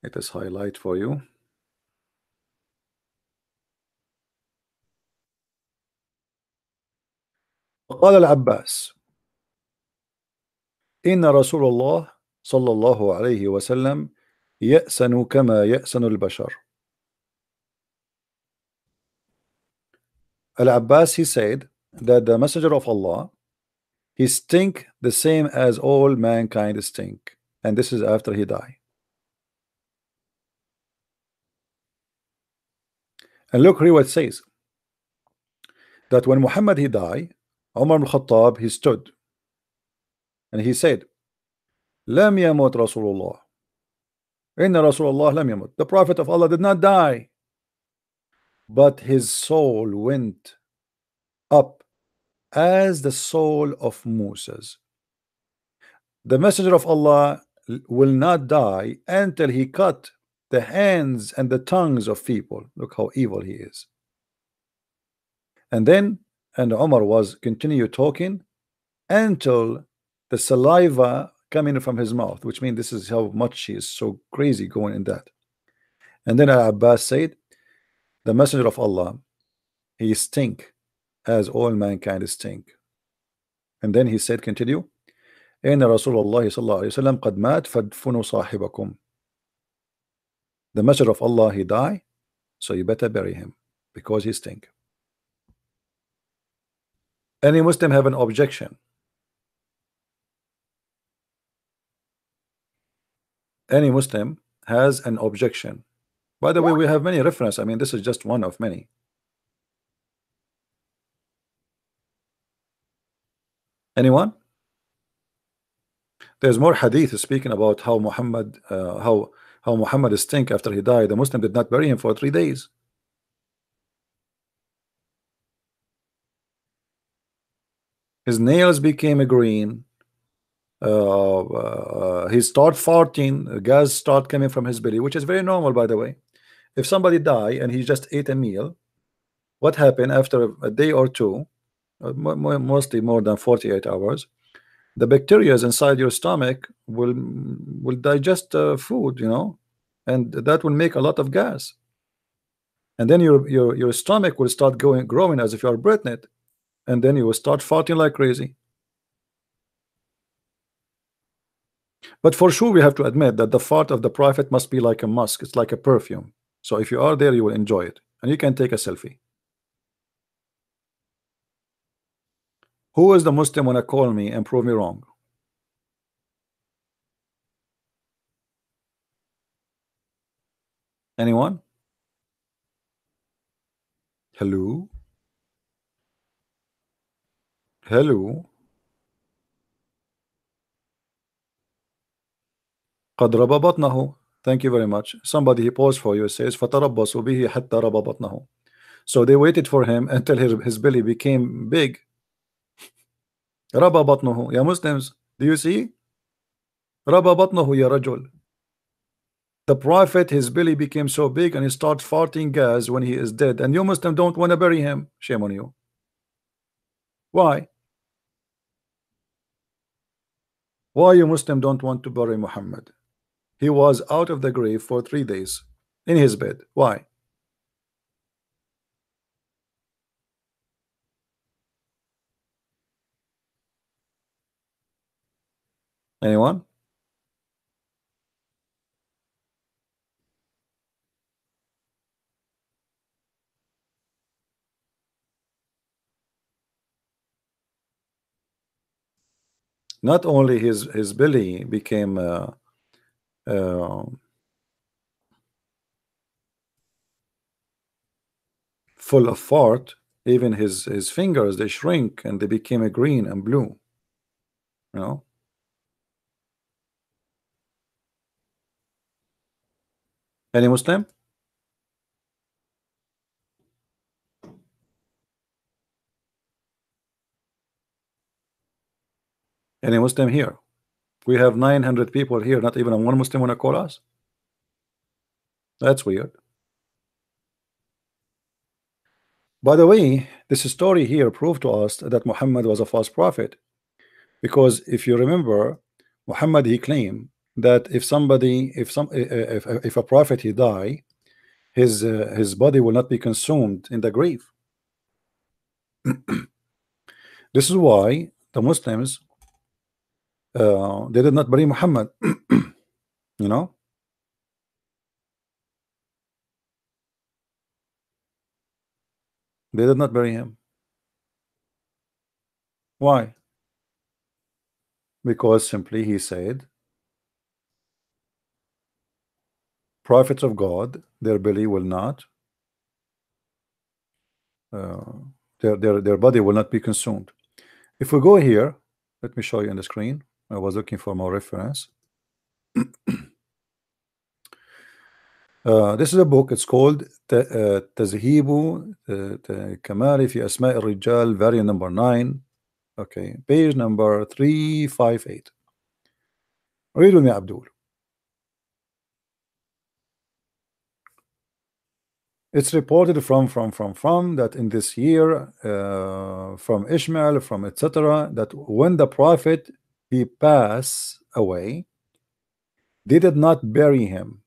Let us highlight for you. قال العباس إن رسول الله صلى الله عليه وسلم يأسن كما يأسن البشر. Al-Abbas, he said that the messenger of Allah, he stink the same as all mankind stink, and this is after he died. And look here what it says, that when Muhammad he died, Umar ibn Khattab, he stood and he said, لم يمت رسول الله إن رسول الله لم يمت. The Prophet of Allah did not die, but his soul went up as the soul of Moses. The messenger of Allah will not die until he cut the hands and the tongues of people. Look how evil he is. And then, and Umar was continue talking until the saliva coming from his mouth, which means this is how much he is so crazy going in that. And then Abbas said, the messenger of Allah, he stink as all mankind stink. And then he said, continue, إن رسول الله صلى الله عليه وسلم قد مات فادفنوا صاحبكم. The messenger of Allah, he died, so you better bury him because he stink. Any Muslim have an objection? Any Muslim has an objection? By the way, we have many references. I mean, this is just one of many. Anyone? There's more hadith speaking about how Muhammad how Muhammad stink after he died. The Muslim did not bury him for 3 days. His nails became green. He started farting. Gas start coming from his belly, which is very normal, by the way. If somebody die and he just ate a meal, what happened after a day or two, mostly more than 48 hours, the bacteria inside your stomach will digest food, you know, and that will make a lot of gas, and then your stomach will start growing as if you are breathing it, and then you will start farting like crazy. But for sure, we have to admit that the fart of the Prophet must be like a musk. It's like a perfume. So if you are there, you will enjoy it, and you can take a selfie. Who is the Muslim wanna call me and prove me wrong? Anyone? Hello? Hello? قد ربى بطنه. Thank you very much. Somebody he paused for you, says فتربصوا به حتى ربى بطنه. So they waited for him until his belly became big. ربى بطنه. يا Muslims, do you see? ربى بطنه يا رجل. The Prophet, his belly became so big and he started farting gas when he is dead, and you Muslim don't want to bury him. Shame on you. Why? Why you Muslim don't want to bury Muhammad? He was out of the grave for 3 days in his bed. Why? Anyone? Not only his belly became full of fart, even his fingers, they shrink and they became a green and blue. You know? Any Muslim? Any Muslim here? We have 900 people here, not even one Muslim wanna call us? That's weird. By the way, this story here proved to us that Muhammad was a false prophet, because if you remember, Muhammad, he claimed that if a prophet he die, his body will not be consumed in the grave. This is why the Muslims they did not bury Muhammad. You know, they did not bury him. Why? Because simply he said, prophets of God, their belly will not their body will not be consumed. If we go here, let me show you on the screen. I was looking for more reference. This is a book. It's called تذهيب كمال في أسماء الرجال, variant number 9. Okay, page number 358. Read with me, Abdul. It's reported from that in this year, from Ishmael, from etc., that when the prophet he passed away, they did not bury him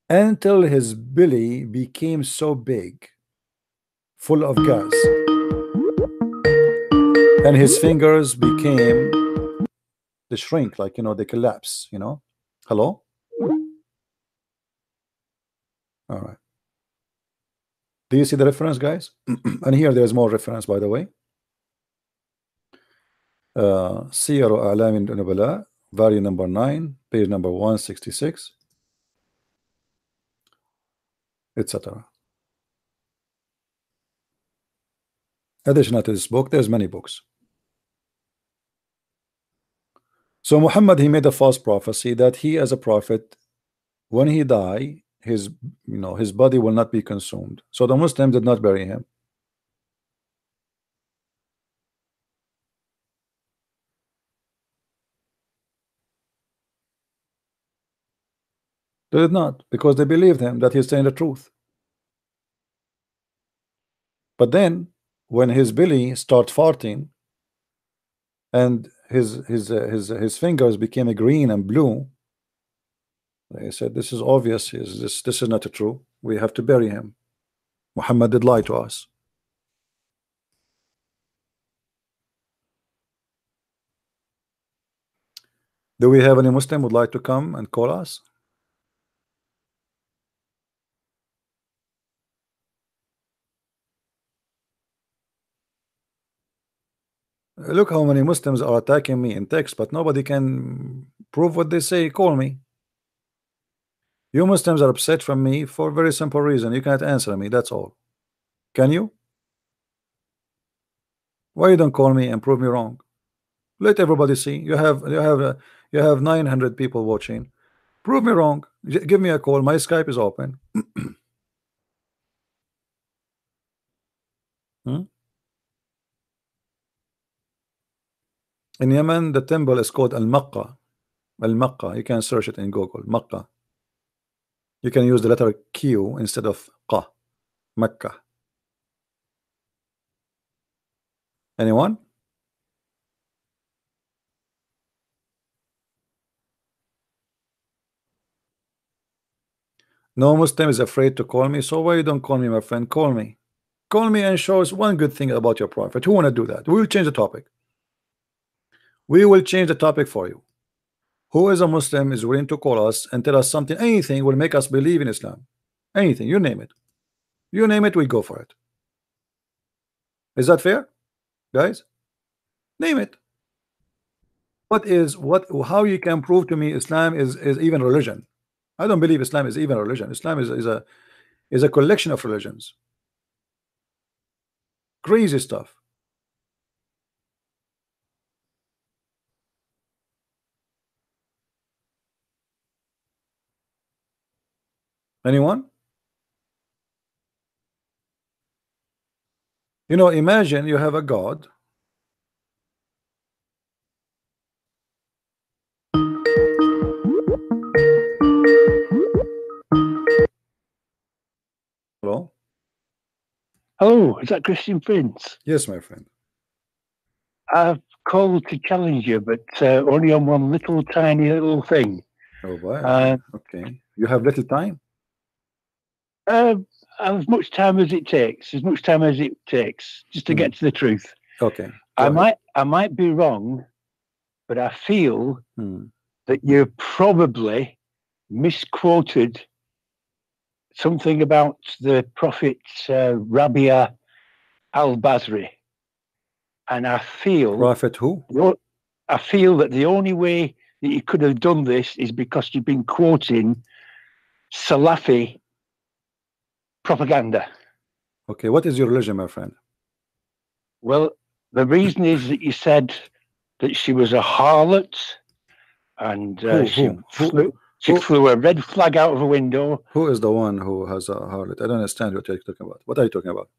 until his belly became so big, full of gas, and his fingers became They shrink, like, you know, they collapse, you know. Hello? All right. Do you see the reference, guys? And here there's more reference, by the way. Siyar A'lam Nubala, volume number 9, page number 166, etc. Additional to this book, there's many books. So Muhammad, he made a false prophecy that he, as a prophet, when he die, his body will not be consumed. So the Muslims did not bury him. They did not, because they believed him that he's saying the truth. But then, when his belly started farting, and his fingers became green and blue, they said, "This is obvious. This is not true. We have to bury him." Muhammad did lie to us. Do we have any Muslim would like to come and call us? Look how many Muslims are attacking me in text, but nobody can prove what they say. Call me. You Muslims are upset from me for a very simple reason. You cannot answer me. That's all. Can you? Why you don't call me and prove me wrong? Let everybody see. You have 900 people watching. Prove me wrong. Give me a call. My Skype is open. In Yemen, the temple is called Al-Makkah. Al-Makkah. You can search it in Google. Makkah. You can use the letter Q instead of Qa. Makkah. Anyone? No Muslim is afraid to call me, so why you don't call me, my friend? Call me. Call me and show us one good thing about your prophet. Who want to do that? We will change the topic. We will change the topic for you. Who is a Muslim is willing to call us and tell us something, anything will make us believe in Islam. Anything, you name it. You name it, we go for it. Is that fair, guys? Name it. How you can prove to me Islam is even religion? I don't believe Islam is even a religion. Islam is a collection of religions. Crazy stuff. Anyone? You know, imagine you have a God. Hello?
Hello, is that Christian Prince?
Yes, my friend.
I've called to challenge you, but only on one tiny little thing.
Oh, boy. Okay. You have little time?
As much time as it takes. As much time as it takes, just to get to the truth.
Okay.
I might be wrong, but I feel that you probably misquoted something about the Prophet Rabia al-Basri. And I feel...
Prophet who?
I feel that the only way that you could have done this is because you've been quoting Salafi propaganda.
Okay, what is your religion, my friend?
Well, the reason is that you said that she was a harlot and she flew a red flag out of a window.
Who is the one who has a harlot? I don't understand what you're talking about. What are you talking about?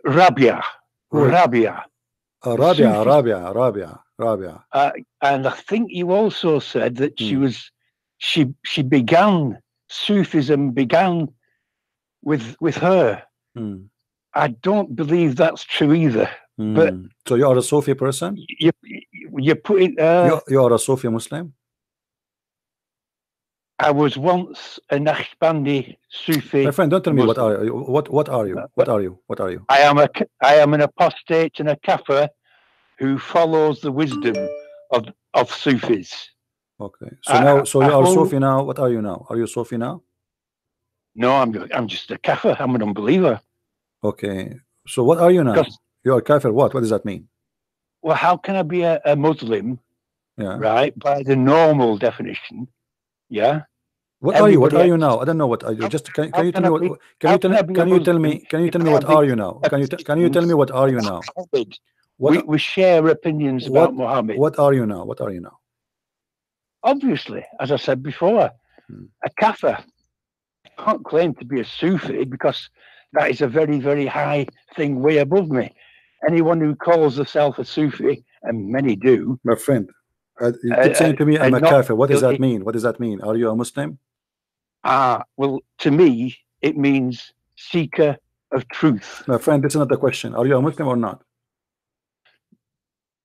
Rabia. Rabia.
Rabia.
And I think you also said that she began, Sufism began with her. I don't believe that's true either. But
so you are a Sufi person?
You put it.
You are a Sufi Muslim?
I was once a Naqshbandi Sufi.
My friend, don't tell me
Muslim.
what are you. What are you? What are you? What are you?
I am an apostate and a kafir who follows the wisdom of Sufis.
Okay. So now, so you are Sufi now. What are you now? Are you Sufi now?
No, I'm just a kafir. I'm an unbeliever.
Okay. So what are you now? You are kafir. What does that mean?
Well, how can I be a Muslim?
Yeah.
Right. By the normal definition. Yeah.
What are you? What are you now? I don't know what are you. Just can you tell me what? Can you tell me what are you now? Can you tell me what are you now?
We share opinions about Muhammad.
What are you now? What are you now?
Obviously, as I said before, a kafir. I can't claim to be a Sufi because that is a very, very high thing way above me. Anyone who calls themselves a Sufi, and many do.
My friend, you keep saying to me, I'm a kafir. What does that mean? What does that mean? Are you a Muslim?
Well, to me, it means seeker of truth.
My friend, this is not the question. Are you a Muslim or not?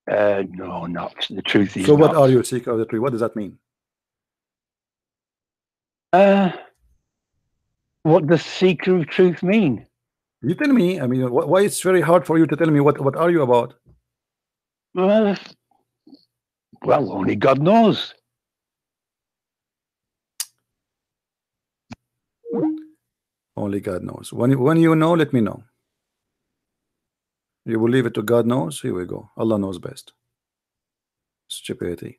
No, not. The truth is
so what are you, seeker of the truth? What does that mean?
What does seeker of truth mean?
You tell me. I mean, why it's very hard for you to tell me what are you about?
Well, only God knows.
Only God knows. When you know, let me know. You will leave it to God knows. Here we go. Allah knows best. Stupidity.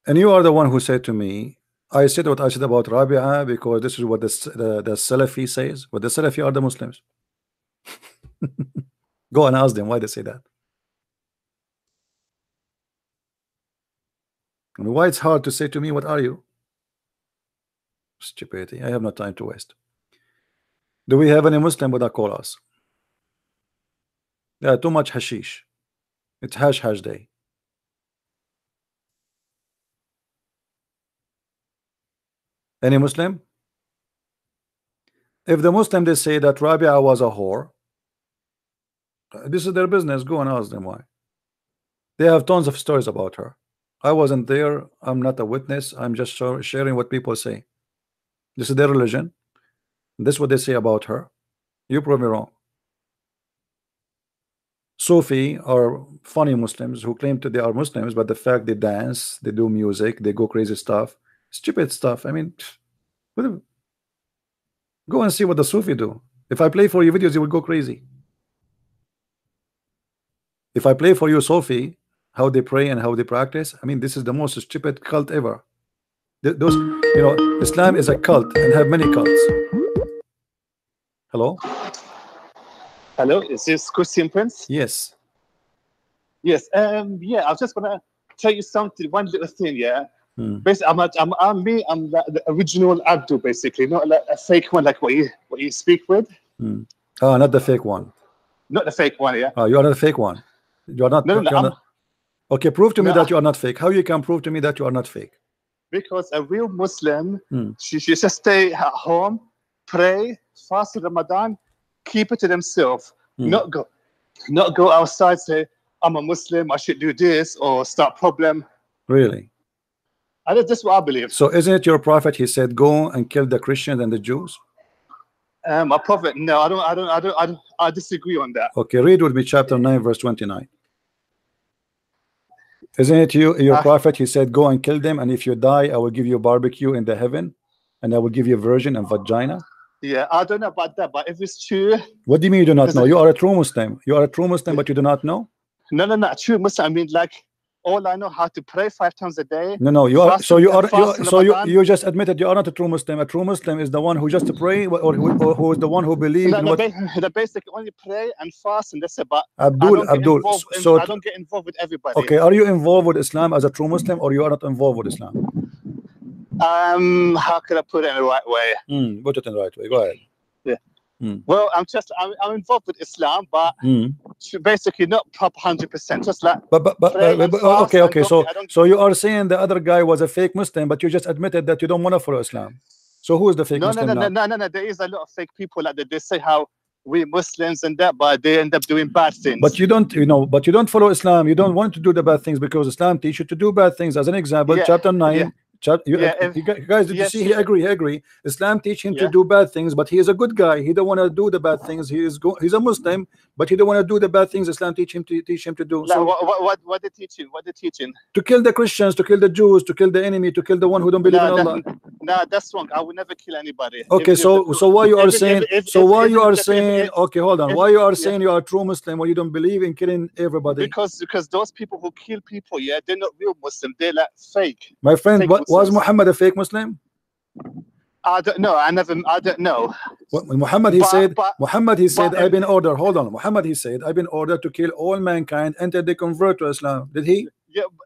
And you are the one who said to me, I said what I said about Rabi'a because this is what the Salafi says. But the Salafi are the Muslims. Go and ask them why they say that. And why it's hard to say to me, what are you? Stupidity. I have no time to waste. Do we have any Muslim that call us? Yeah, too much hashish. It's hash day. Any Muslim? If the Muslim they say that Rabia was a whore, this is their business. Go and ask them why. They have tons of stories about her. I wasn't there. I'm not a witness. I'm just sharing what people say. This is their religion. This is what they say about her. You prove me wrong. Sufi are funny Muslims who claim that they are Muslims, but the fact they dance, they do music, they go crazy stuff, stupid stuff. I mean, go and see what the Sufi do. If I play for you videos, you will go crazy. If I play for you Sufi, how they pray and how they practice, I mean, this is the most stupid cult ever. Those, you know, Islam is a cult and have many cults. Hello?
Hello, is this Christian Prince?
Yes.
Yes. Yeah, I was just gonna tell you something. One little thing. Yeah. Basically, I'm the original Abdul, basically, not like a fake one, like what you speak with.
Oh, not the fake one.
Not the fake one. Yeah.
Oh, you are not the fake one. You are not.
No,
not... Okay, prove to me that you are not fake. How you can prove to me that you are not fake?
Because a real Muslim, she just stay at home, pray, fast in Ramadan, keep it to themselves, not go outside, say, I'm a Muslim, I should do this, or start problem.
Really?
That's what I believe.
So isn't it your prophet, he said, go and kill the Christians and the Jews?
My prophet, no, I disagree on that.
Okay, read with me chapter 9, verse 29. Isn't it your prophet, he said, go and kill them, and if you die, I will give you a barbecue in the heaven, and I will give you a virgin and vagina?
Yeah, I don't know about that, but if it's true...
What do you mean you do not know? You are a true Muslim. You are a true Muslim, but you do not know?
No, true Muslim. I mean, like, all I know how to pray 5 times a day.
No, you are. So you just admitted you are not a true Muslim. A true Muslim is the one who just pray, or who is the one who believes.
The basic only pray and fast, and that's it. But
Abdul.
So I don't get involved with everybody.
Okay, are you involved with Islam as a true Muslim, or you are not involved with Islam?
How can I put it in the right way?
Put it in the right way. Go ahead.
Yeah. Well, I'm involved with Islam, but basically not proper 100%. Just like.
Okay. So you are saying the other guy was a fake Muslim, but you just admitted that you don't want to follow Islam. So who is the fake Muslim now?
No. There is a lot of fake people like that. They say how we Muslims and that, but they end up doing bad things.
But you don't, but you don't follow Islam. You don't want to do the bad things because Islam teaches you to do bad things. As an example, chapter 9. You guys, did you see? He agree. Islam teach him to do bad things, but he is a good guy. He don't want to do the bad things. He's a Muslim, but he don't want to do the bad things Islam teach him to do.
So what they teach him? What they teaching?
To kill the Christians, to kill the Jews, to kill the enemy, to kill the one who don't believe in Allah.
No, that's wrong. I will never kill anybody.
Okay, so why you are saying? Okay, hold on. Why you are saying you are a true Muslim or you don't believe in killing everybody?
Because those people who kill people, they're not real Muslim. They're like fake.
My friend, was Muhammad a fake Muslim?
I don't know. I don't know.
Muhammad, he said, I've been ordered. Hold on. Muhammad, he said, I've been ordered to kill all mankind until they convert to Islam. Did he?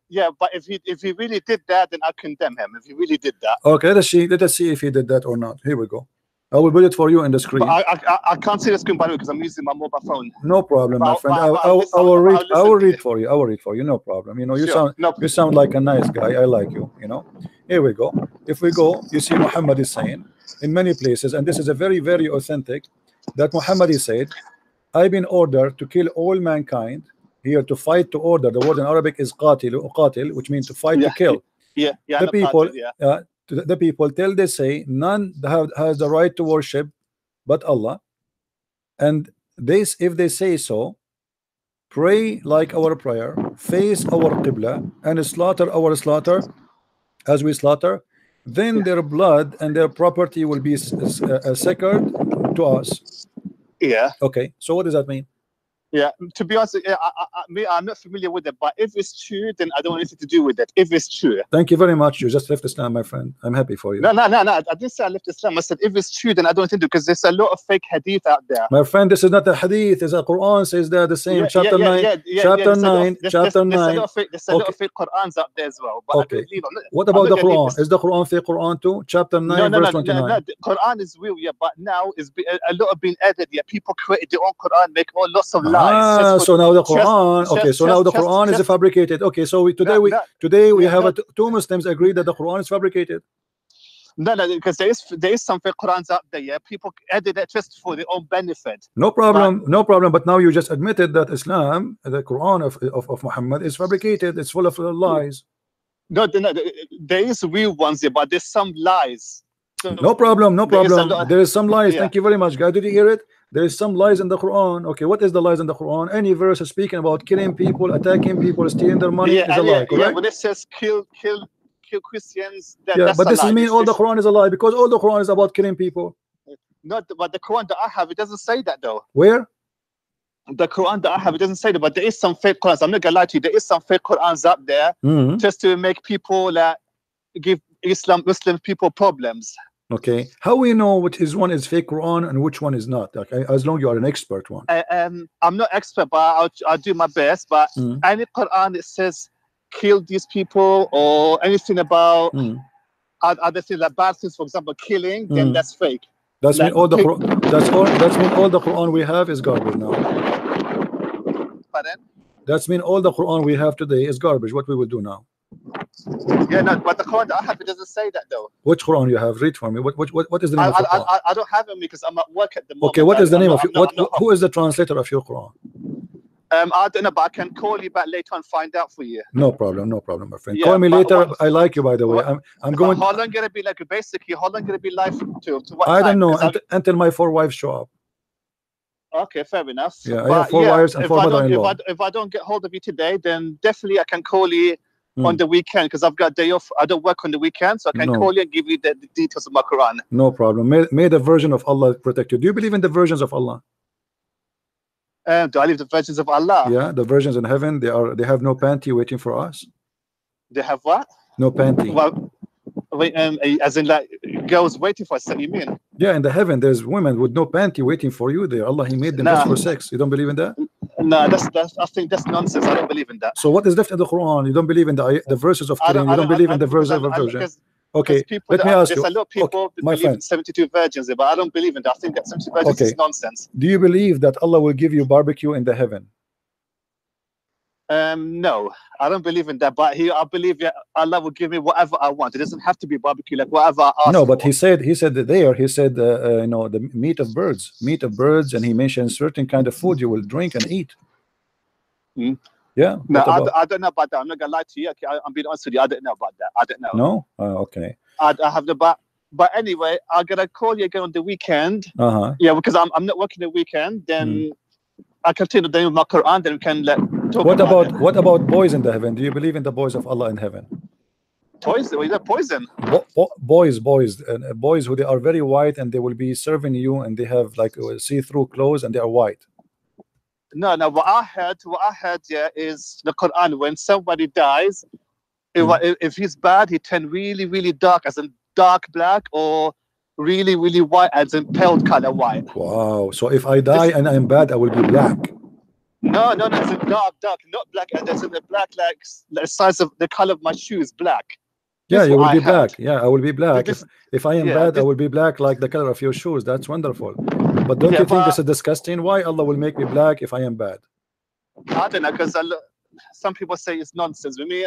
Yeah. But if he really did that, then I condemn him. If he really did that.
Okay, let us see if he did that or not. Here we go. I will put it for you in the screen.
I can't see the screen by the way because I'm using my mobile phone.
No problem, my friend. I will read for you. I will read for you. No problem. You know, you sound like a nice guy. I like you. You know. Here we go. If we go, you see Muhammad is saying in many places, and this is a very, very authentic, that Muhammad is said, I've been ordered to kill all mankind. Here to fight, to order. The word in Arabic is qatil, which means to fight, to kill. The people. The people till they say none has the right to worship but Allah, and if they say so, pray like our prayer, face our qibla, and slaughter our slaughter as we slaughter, then their blood and their property will be secured to us. Okay, so what does that mean?
To be honest, I'm not familiar with it, but if it's true, then I don't want anything to do with it. If it's true.
Thank you very much. You just left Islam, my friend. I'm happy for you.
No. I didn't say I left Islam. I said if it's true, then I don't want anything to do because there's a lot of fake hadith out there.
My friend, this is not a hadith. It's a Quran says that the same. Chapter 9. Chapter 9. There's a lot of fake
Qurans out there as well. But
okay. What about the Quran? Is the Quran fake Quran too? Chapter 9, verse 29.
No, the Quran is real, but now is a lot of being added. People created their own Quran, make all lots of lies.
So now the Quran, now the Quran is fabricated. Okay, so today we have two Muslims agree that the Quran is fabricated.
No, because there is some fake Qurans out there. People added it just for their own benefit.
No problem. But now you just admitted that Islam, the Quran of Muhammad, is fabricated. It's full of lies.
No, there is real ones there, but there's some lies. So
no problem. There is some lies. Thank you very much, guys. Did you hear it? There is some lies in the Quran. Okay, what is the lies in the Quran? Any verse is speaking about killing people, attacking people, stealing their money is a lie, correct?
When it says kill Christians,
but this means all the Quran is a lie because all the Quran is about killing people.
No, but the Quran that I have, it doesn't say that though.
Where?
The Quran that I have, it doesn't say that, but there is some fake Qurans. I'm not gonna lie to you. There is some fake Qurans up there just to make people give Muslim people problems.
Okay, how we know which one is fake Quran and which one is not? Okay, as long as you are an expert one.
I'm not expert, but I'll do my best. But any Quran that says kill these people or anything about other things like bad things, for example, killing, then that's fake.
That's mean all the Quran we have is garbage now.
Pardon?
That's mean all the Quran we have today is garbage. What we will do now?
But the Quran that I have, it doesn't say that though.
Which Quran you have? Read for me. What is the name of your Quran?
I don't have it because I'm at work at the moment.
Okay, what is the name of who is the translator of your Quran?
I don't know, but I can call you back later and find out for you.
No problem, my friend. Call me later. I like you, by the way. I'm going.
How long gonna be how long gonna be live to what
I
time?
don't know until my 4 wives show up.
Okay, fair enough.
Yeah, I have 4 wives and 4 mother-in-law.
If I don't get hold of you today, then definitely I can call you on the weekend because I've got a day off. I don't work on the weekend, so I can call you and give you the details of my Quran.
No problem. May the version of Allah protect you. Do you believe in the versions of Allah?
Do I believe the versions of Allah?
Yeah, the versions in heaven. They have no panty waiting for us.
They have what?
No panty.
Well, wait, as in like girls waiting for us. You mean?
Yeah, in the heaven there's women with no panty waiting for you there. Allah, He made them just for sex. You don't believe in that?
No, that's I think that's nonsense. I don't believe in that.
So what is left in the Quran? You don't believe in the verses of Quran. You don't believe in the verses of a virgin. Okay, let me ask you.
There's a lot of people that believe in 72 virgins, but I don't believe in that. I think that 72 virgins is nonsense.
Do you believe that Allah will give you barbecue in the heaven?
No, I don't believe in that. But I believe Allah will give me whatever I want. It doesn't have to be barbecue, like whatever I ask.
No, but He said the meat of birds, and He mentioned certain kind of food you will drink and eat. Yeah.
No, I don't know about that. I'm not gonna lie to you. Okay, I'm being honest with you. I don't know about that. I don't know.
No. Okay.
I have the but anyway, I'm gonna call you again on the weekend. Yeah, because I'm not working the weekend. Then I continue then with my Quran. Then we can talk.
What about boys in the heaven? Do you believe in the boys of Allah in heaven?
Poison? What is that? Poison?
Boys who they are very white and they will be serving you and they have like see-through clothes and they are white.
No. What I heard, yeah, is the Quran. When somebody dies, if he's bad, he turn really, really dark, as in dark black, or really, really white, as in pale color white.
Wow. So if I die and I'm bad, I will be black.
No, it's a dark, not black, and there's a black like the size of the color of my shoes, black.
Yeah, you will be black. Yeah, I will be black. If I am bad, I will be black like the color of your shoes. That's wonderful. But don't you think this is disgusting? Why Allah will make me black if I am bad?
I don't know, because some people say it's nonsense. With me,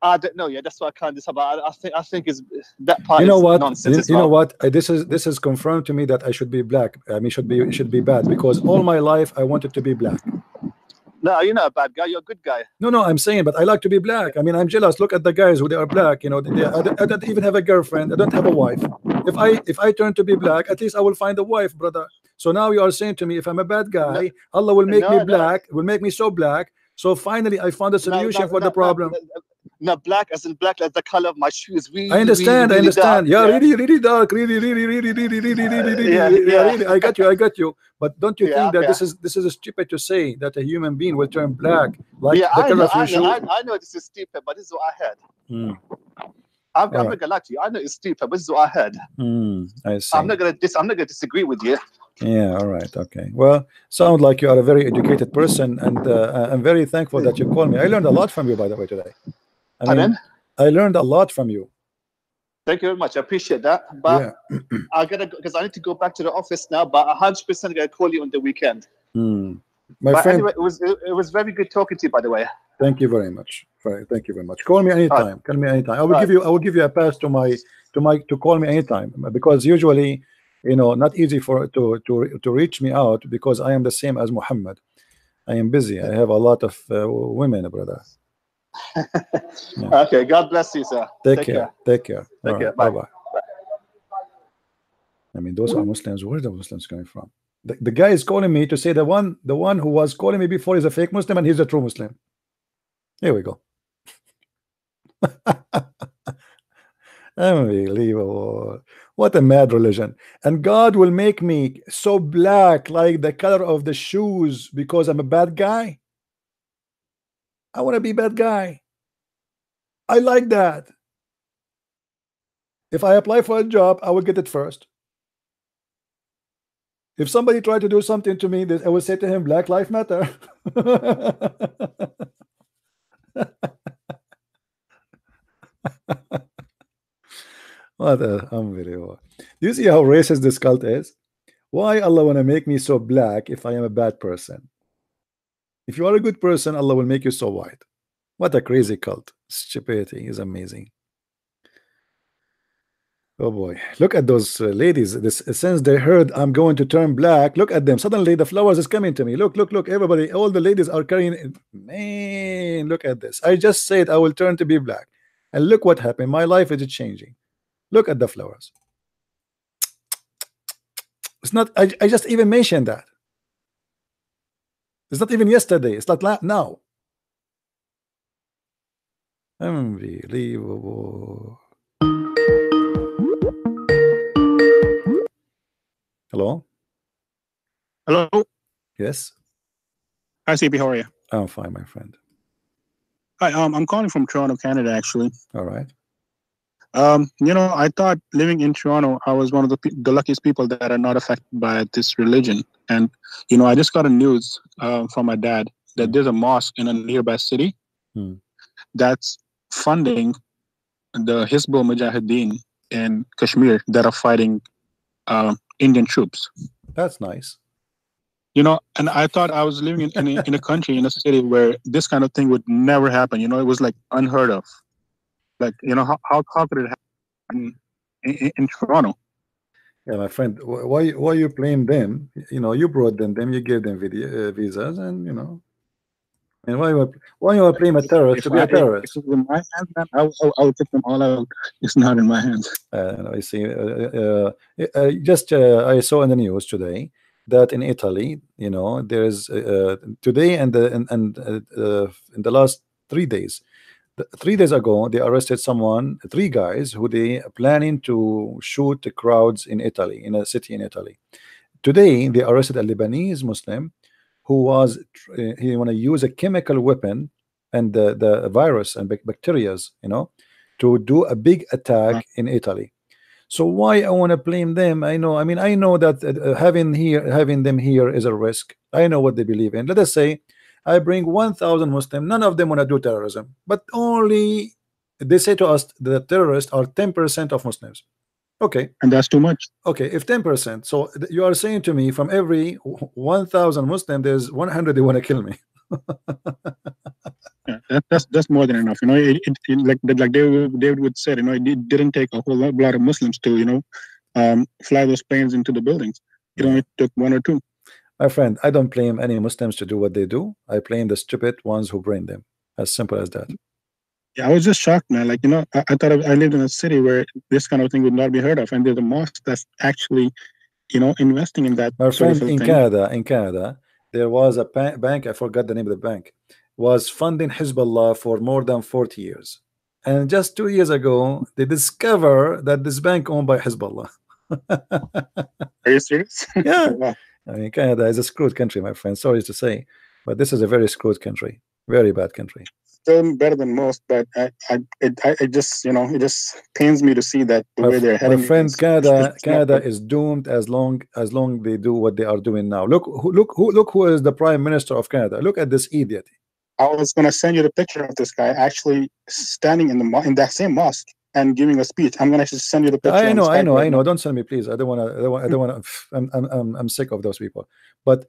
I don't know. Yeah, that's why I can't decide. I think is that part.
You know what?
Nonsense.
You know what? This is confirmed to me that I should be black. I mean, should be bad, because all my life I wanted to be black.
No, you're not a bad guy. You're a good guy.
No, I'm saying, but I like to be black. I mean, I'm jealous. Look at the guys who they are black. You know, I don't even have a girlfriend. I don't have a wife. If I turn to be black, at least I will find a wife, brother. So now you are saying to me, if I'm a bad guy, Allah will make me black. Will make me so black. So finally, I found a solution for the problem.
No, black as in black, like the color of my shoes. Really,
I understand.
Really,
I understand.
Dark,
really dark. Really. I got you. But don't you think that this is stupid to say that a human being will turn black like the color of your shoes?
I know this is stupid, but this is what I heard. I'm not gonna lie to you. I know it's stupid, but this is what I heard.
I see.
I'm not gonna disagree with you.
Yeah. All right. Okay. Well, sound like you are a very educated person, and I'm very thankful that you called me. I learned a lot from you, by the way, today. I learned a lot from you.
Thank you very much. I appreciate that. But I gotta go because I need to go back to the office now. But 100% gonna call you on the weekend.
My friend,
anyway, it was very good talking to you, by the way.
Thank you very much. Thank you very much. Call me anytime. Call me anytime. I will give you a pass to call me anytime, because usually, you know, not easy to reach me out, because I am the same as Muhammad. I am busy. I have a lot of women, brother.
Okay, God bless you, sir.
Take care. Take care.
Bye.
Bye. I mean, those are Muslims. Where are the Muslims coming from? The guy is calling me to say the one who was calling me before is a fake Muslim and he's a true Muslim. Here we go. Unbelievable. What a mad religion. And God will make me so black like the color of the shoes because I'm a bad guy. I want to be a bad guy. I like that. If I apply for a job, I will get it first. If somebody tried to do something to me, I will say to him, Black Lives Matter. What unbelievable. Do you see how racist this cult is? Why Allah want to make me so black if I am a bad person? If you are a good person, Allah will make you so white. What a crazy cult. Stupidity is amazing. Oh boy, look at those ladies. Since they heard I'm going to turn black, look at them. Suddenly the flowers is coming to me. Look, everybody, all the ladies are carrying. Man, look at this. I just said I will turn to be black, and look what happened. My life is changing. Look at the flowers. It's not, I just even mentioned that. It's not even yesterday. It's not now. Unbelievable. Hello?
Hello?
Yes?
Hi, CP. How are you?
I'm fine, my friend.
Hi, I'm calling from Toronto, Canada, actually.
All right.
You know, I thought living in Toronto, I was one of the luckiest people that are not affected by this religion. And, you know, I just got a news from my dad that there's a mosque in a nearby city that's funding the Hizbul Mujahideen in Kashmir that are fighting Indian troops.
That's nice.
You know, and I thought I was living in a country, in a city where this kind of thing would never happen. You know, it was like unheard of. Like, you know, how could it happen in Toronto?
Yeah, my friend, why you blame them? You know, you brought them, you gave them visas, and you know. And why you blame a terrorist to be a terrorist?
If it was in my hands, man, I would take them all out. It's not in my hands.
I see. I saw in the news today that in Italy, you know, there is today and in the last 3 days. 3 days ago, they arrested three guys who they planning to shoot the crowds in Italy, in a city in Italy. Today, they arrested a Lebanese Muslim who was he want to use a chemical weapon and the virus and bacteria, you know, to do a big attack in Italy. So why I want to blame them? I know that having them here is a risk. I know what they believe in. Let us say I bring 1,000 Muslims, none of them want to do terrorism, but only they say to us that terrorists are 10% of Muslims. Okay,
and that's too much.
Okay, if 10%, so you are saying to me from every 1,000 Muslim, there's 100 they want to kill me.
Yeah, that's more than enough. You know, like David would say, you know, it didn't take a whole lot of Muslims to, you know, fly those planes into the buildings. It only took one or two.
My friend, I don't blame any Muslims to do what they do. I blame the stupid ones who bring them. As simple as that.
Yeah, I was just shocked, man. Like, you know, I thought I lived in a city where this kind of thing would not be heard of, and there's a mosque that's actually, you know, investing in that.
My friend, in Canada, there was a bank. I forgot the name of the bank. Was funding Hezbollah for more than 40 years, and just 2 years ago, they discover that this bank owned by Hezbollah.
Are you serious?
Yeah.
Wow.
I mean, Canada is a screwed country, my friend. Sorry to say, but this is a very screwed country, very bad country.
Still better than most, but it just, you know, it just pains me to see that the way they're heading.
My friend, Canada is doomed as long they do what they are doing now. Look who is the Prime Minister of Canada. Look at this idiot.
I was going to send you the picture of this guy actually standing in that same mosque and giving a speech. I'm going to send you the picture.
I know. Don't send me, please. I don't want to. I'm sick of those people. But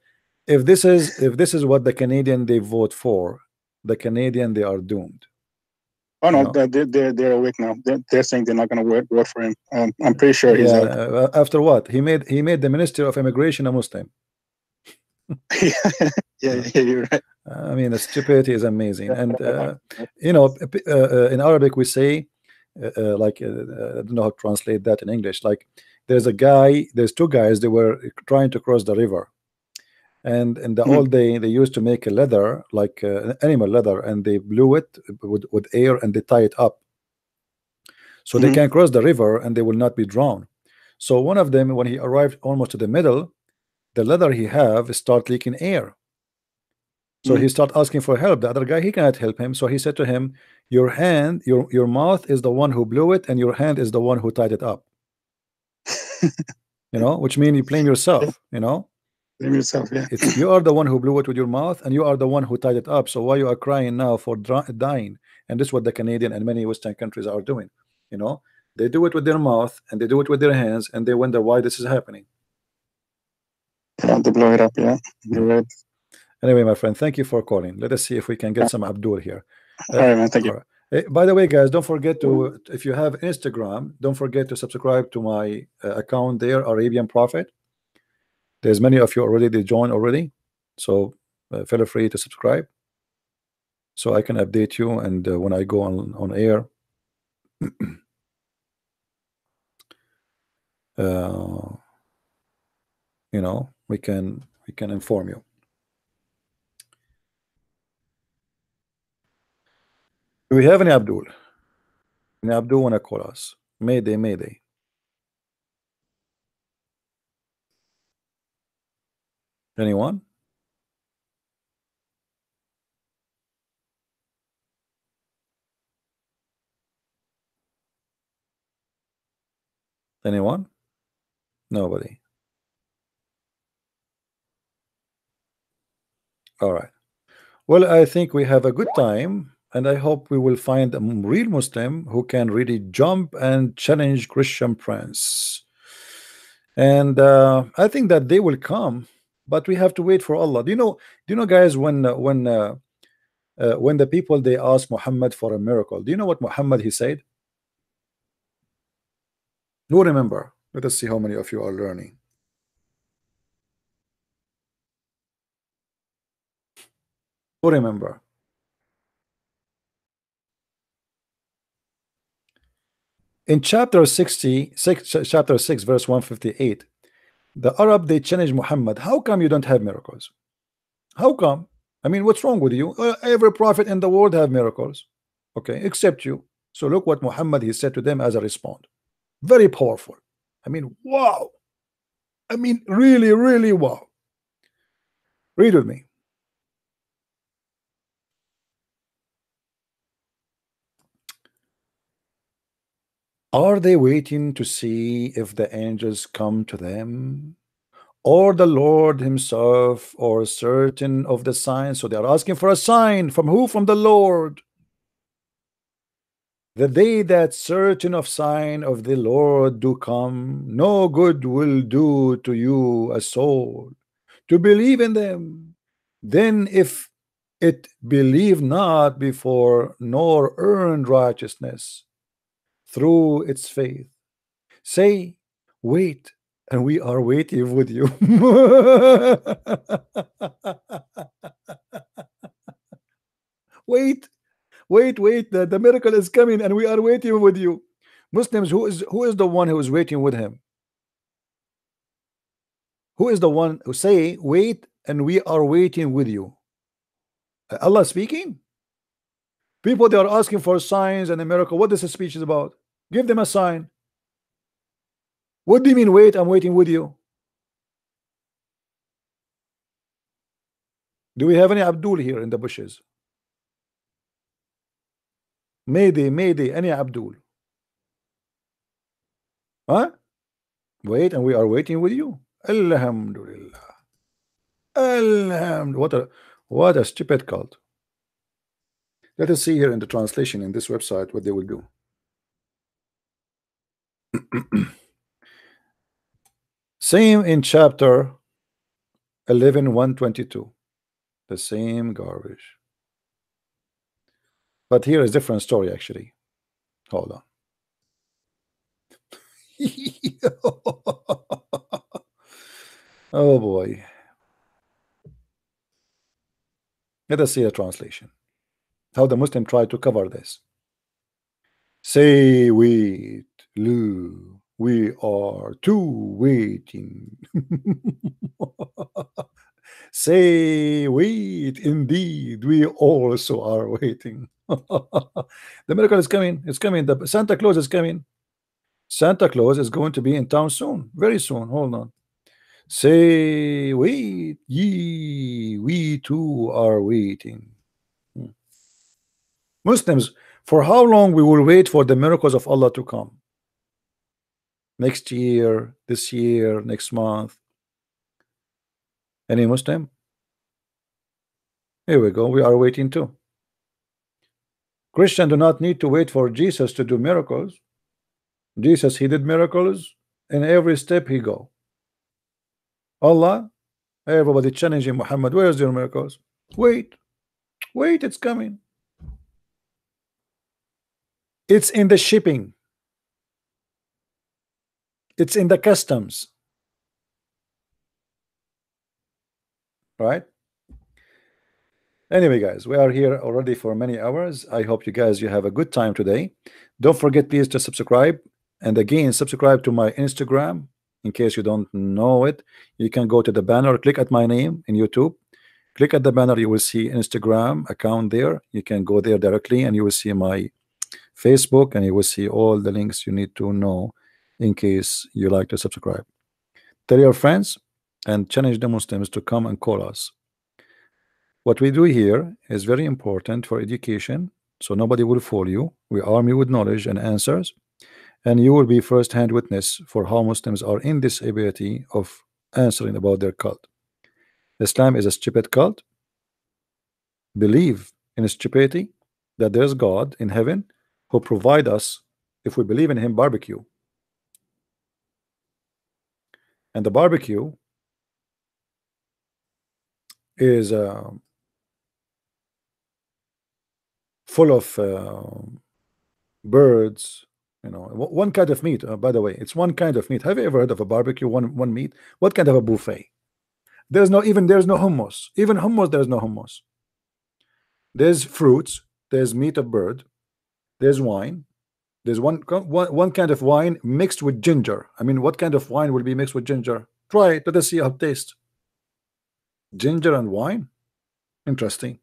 if this is what the Canadian they vote for, the Canadian they are doomed.
Oh no, they're awake now. They're saying they're not going to vote for him. I'm pretty sure he's out.
After what he made the Minister of Immigration a Muslim.
yeah, you're right.
I mean, the stupidity is amazing, and you know, in Arabic we say, I don't know how to translate that in English. Like, there's two guys. They were trying to cross the river, and in the old day they used to make a leather, like animal leather, and they blew it with air and they tie it up, so they can cross the river and they will not be drowned. So one of them, when he arrived almost to the middle, the leather he have start leaking air. So he start asking for help. The other guy, he cannot help him. So he said to him, your hand, your mouth is the one who blew it, and your hand is the one who tied it up. You know, which means you blame yourself, you know.
Blame yourself, yeah.
You are the one who blew it with your mouth, and you are the one who tied it up. So why you are crying now for dying? And this is what the Canadian and many Western countries are doing. You know, they do it with their mouth and they do it with their hands, and they wonder why this is happening.
Yeah, they blow it up, yeah. You're right.
Anyway, my friend, thank you for calling. Let us see if we can get some Abdul here.
All right, man. Thank you.
Hey, by the way, guys, don't forget to, if you have Instagram, don't forget to subscribe to my account there, Arabian Prophet. There's many of you already, they joined already. So feel free to subscribe so I can update you, and when I go on air, you know, we can inform you. Do we have any Abdul? Any Abdul wanna call us? Mayday. Anyone? Anyone? Nobody. All right. Well, I think we have a good time, and I hope we will find a real Muslim who can really jump and challenge Christian prince. And I think that they will come, but we have to wait for Allah. Do you know, guys, when the people they asked Muhammad for a miracle, do you know what Muhammad he said? Who remember? Let us see how many of you are learning. Who remember? In chapter 66, chapter 6, verse 158, the Arab, they challenge Muhammad, how come you don't have miracles? How come? I mean, what's wrong with you? Every prophet in the world have miracles, okay, except you. So look what Muhammad, he said to them as a response. Very powerful. I mean, wow. I mean, really, really wow. Read with me. Are they waiting to see if the angels come to them, or the Lord himself, or certain of the signs? So they are asking for a sign. From who? From the Lord. The day that certain of sign of the Lord do come, no good will do to you a soul to believe in them. Then if it believe not before, nor earned righteousness through its faith, say, wait, and we are waiting with you. Wait, the miracle is coming and we are waiting with you. Muslims, who is the one who is waiting with him? Who is the one who say, wait, and we are waiting with you? Allah speaking? People, they are asking for signs and a miracle. What this speech is about? Give them a sign. What do you mean, wait, I'm waiting with you? Do we have any Abdul here in the bushes? Mayday, any Abdul? Huh? Wait, and we are waiting with you. Alhamdulillah. Alhamdulillah. What a stupid cult. Let us see here in the translation in this website what they will do. Same in chapter 11, 122. The same garbage. But here is a different story actually. Hold on. Oh boy. Let us see a translation. How the Muslim tried to cover this. Say, wait, Lou, we are too waiting. Say, wait, indeed, we also are waiting. The miracle is coming. It's coming. The Santa Claus is coming. Santa Claus is going to be in town soon, very soon. Hold on. Say, wait, ye, we too are waiting. Muslims, for how long we will wait for the miracles of Allah to come? Next year, this year, next month? Any Muslim? Here we go. We are waiting too. Christians do not need to wait for Jesus to do miracles. Jesus, he did miracles in every step he go. Allah, everybody challenging Muhammad, where's your miracles? Wait, it's coming. It's in the shipping. It's in the customs. Right? Anyway, guys, we are here already for many hours. I hope you have a good time today. Don't forget, please, to subscribe. And again, subscribe to my Instagram. In case you don't know it, you can go to the banner, click at my name in YouTube. Click at the banner, you will see Instagram account there. You can go there directly and you will see my Facebook, and you will see all the links you need to know in case you like to subscribe. Tell your friends and challenge the Muslims to come and call us. What we do here is very important for education, so nobody will fool you. We arm you with knowledge and answers, and you will be first-hand witness for how Muslims are in this ability of answering about their cult. Islam is a stupid cult. Believe in stupidity, that there's God in heaven who provide us, if we believe in him, barbecue. And the barbecue is full of birds, you know, one kind of meat. By the way, it's one kind of meat. Have you ever heard of a barbecue, one meat? What kind of a buffet? There's no hummus. Even hummus, there's no hummus. There's fruits, there's meat of bird, there's wine, There's one kind of wine mixed with ginger. I mean, what kind of wine will be mixed with ginger? Try it. Let us see how it tastes. Ginger and wine. Interesting.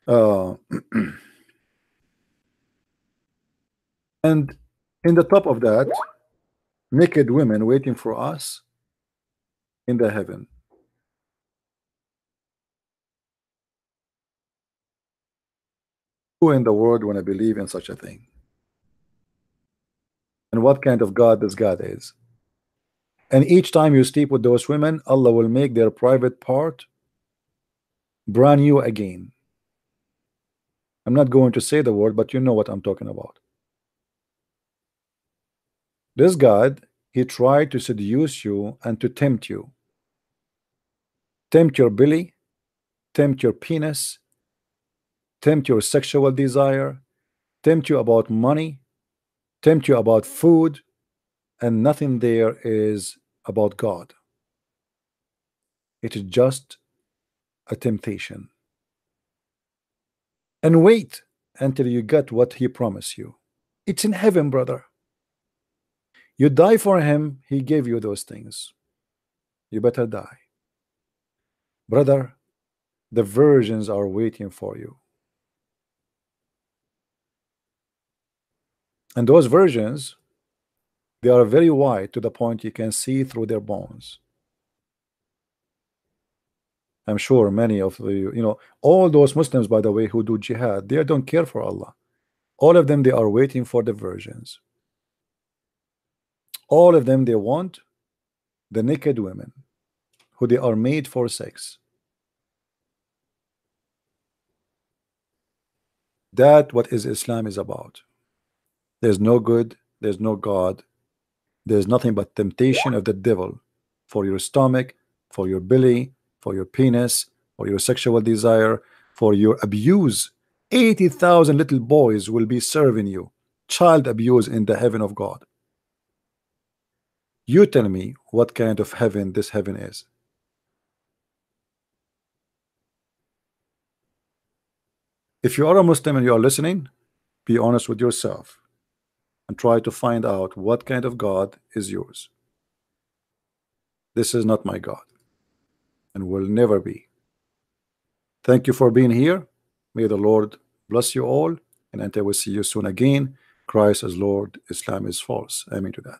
And in the top of that, naked women waiting for us in the heaven. Who in the world want to believe in such a thing? And what kind of God this God is? And each time you sleep with those women, Allah will make their private part brand new again. I'm not going to say the word, but you know what I'm talking about. This God, he tried to seduce you and to tempt you. Tempt your belly, tempt your penis, tempt your sexual desire, tempt you about money, tempt you about food, and nothing there is about God. It is just a temptation. And wait until you get what he promised you. It's in heaven, brother. You die for him, he gave you those things. You better die. Brother, the virgins are waiting for you. And those virgins, they are very white to the point you can see through their bones. I'm sure many of you, all those Muslims, by the way, who do jihad, they don't care for Allah. All of them, they are waiting for the virgins. All of them, they want the naked women who they are made for sex. That what is Islam is about. There's no good, there's no God, there's nothing but temptation of the devil for your stomach, for your belly, for your penis, for your sexual desire, for your abuse. 80,000 little boys will be serving you. Child abuse in the heaven of God. You tell me what kind of heaven this heaven is. If you are a Muslim and you are listening, be honest with yourself and try to find out what kind of God is yours. This is not my God and will never be. Thank you for being here. May the Lord bless you all, and until we see you soon again. Christ is Lord, Islam is false. Amen to that.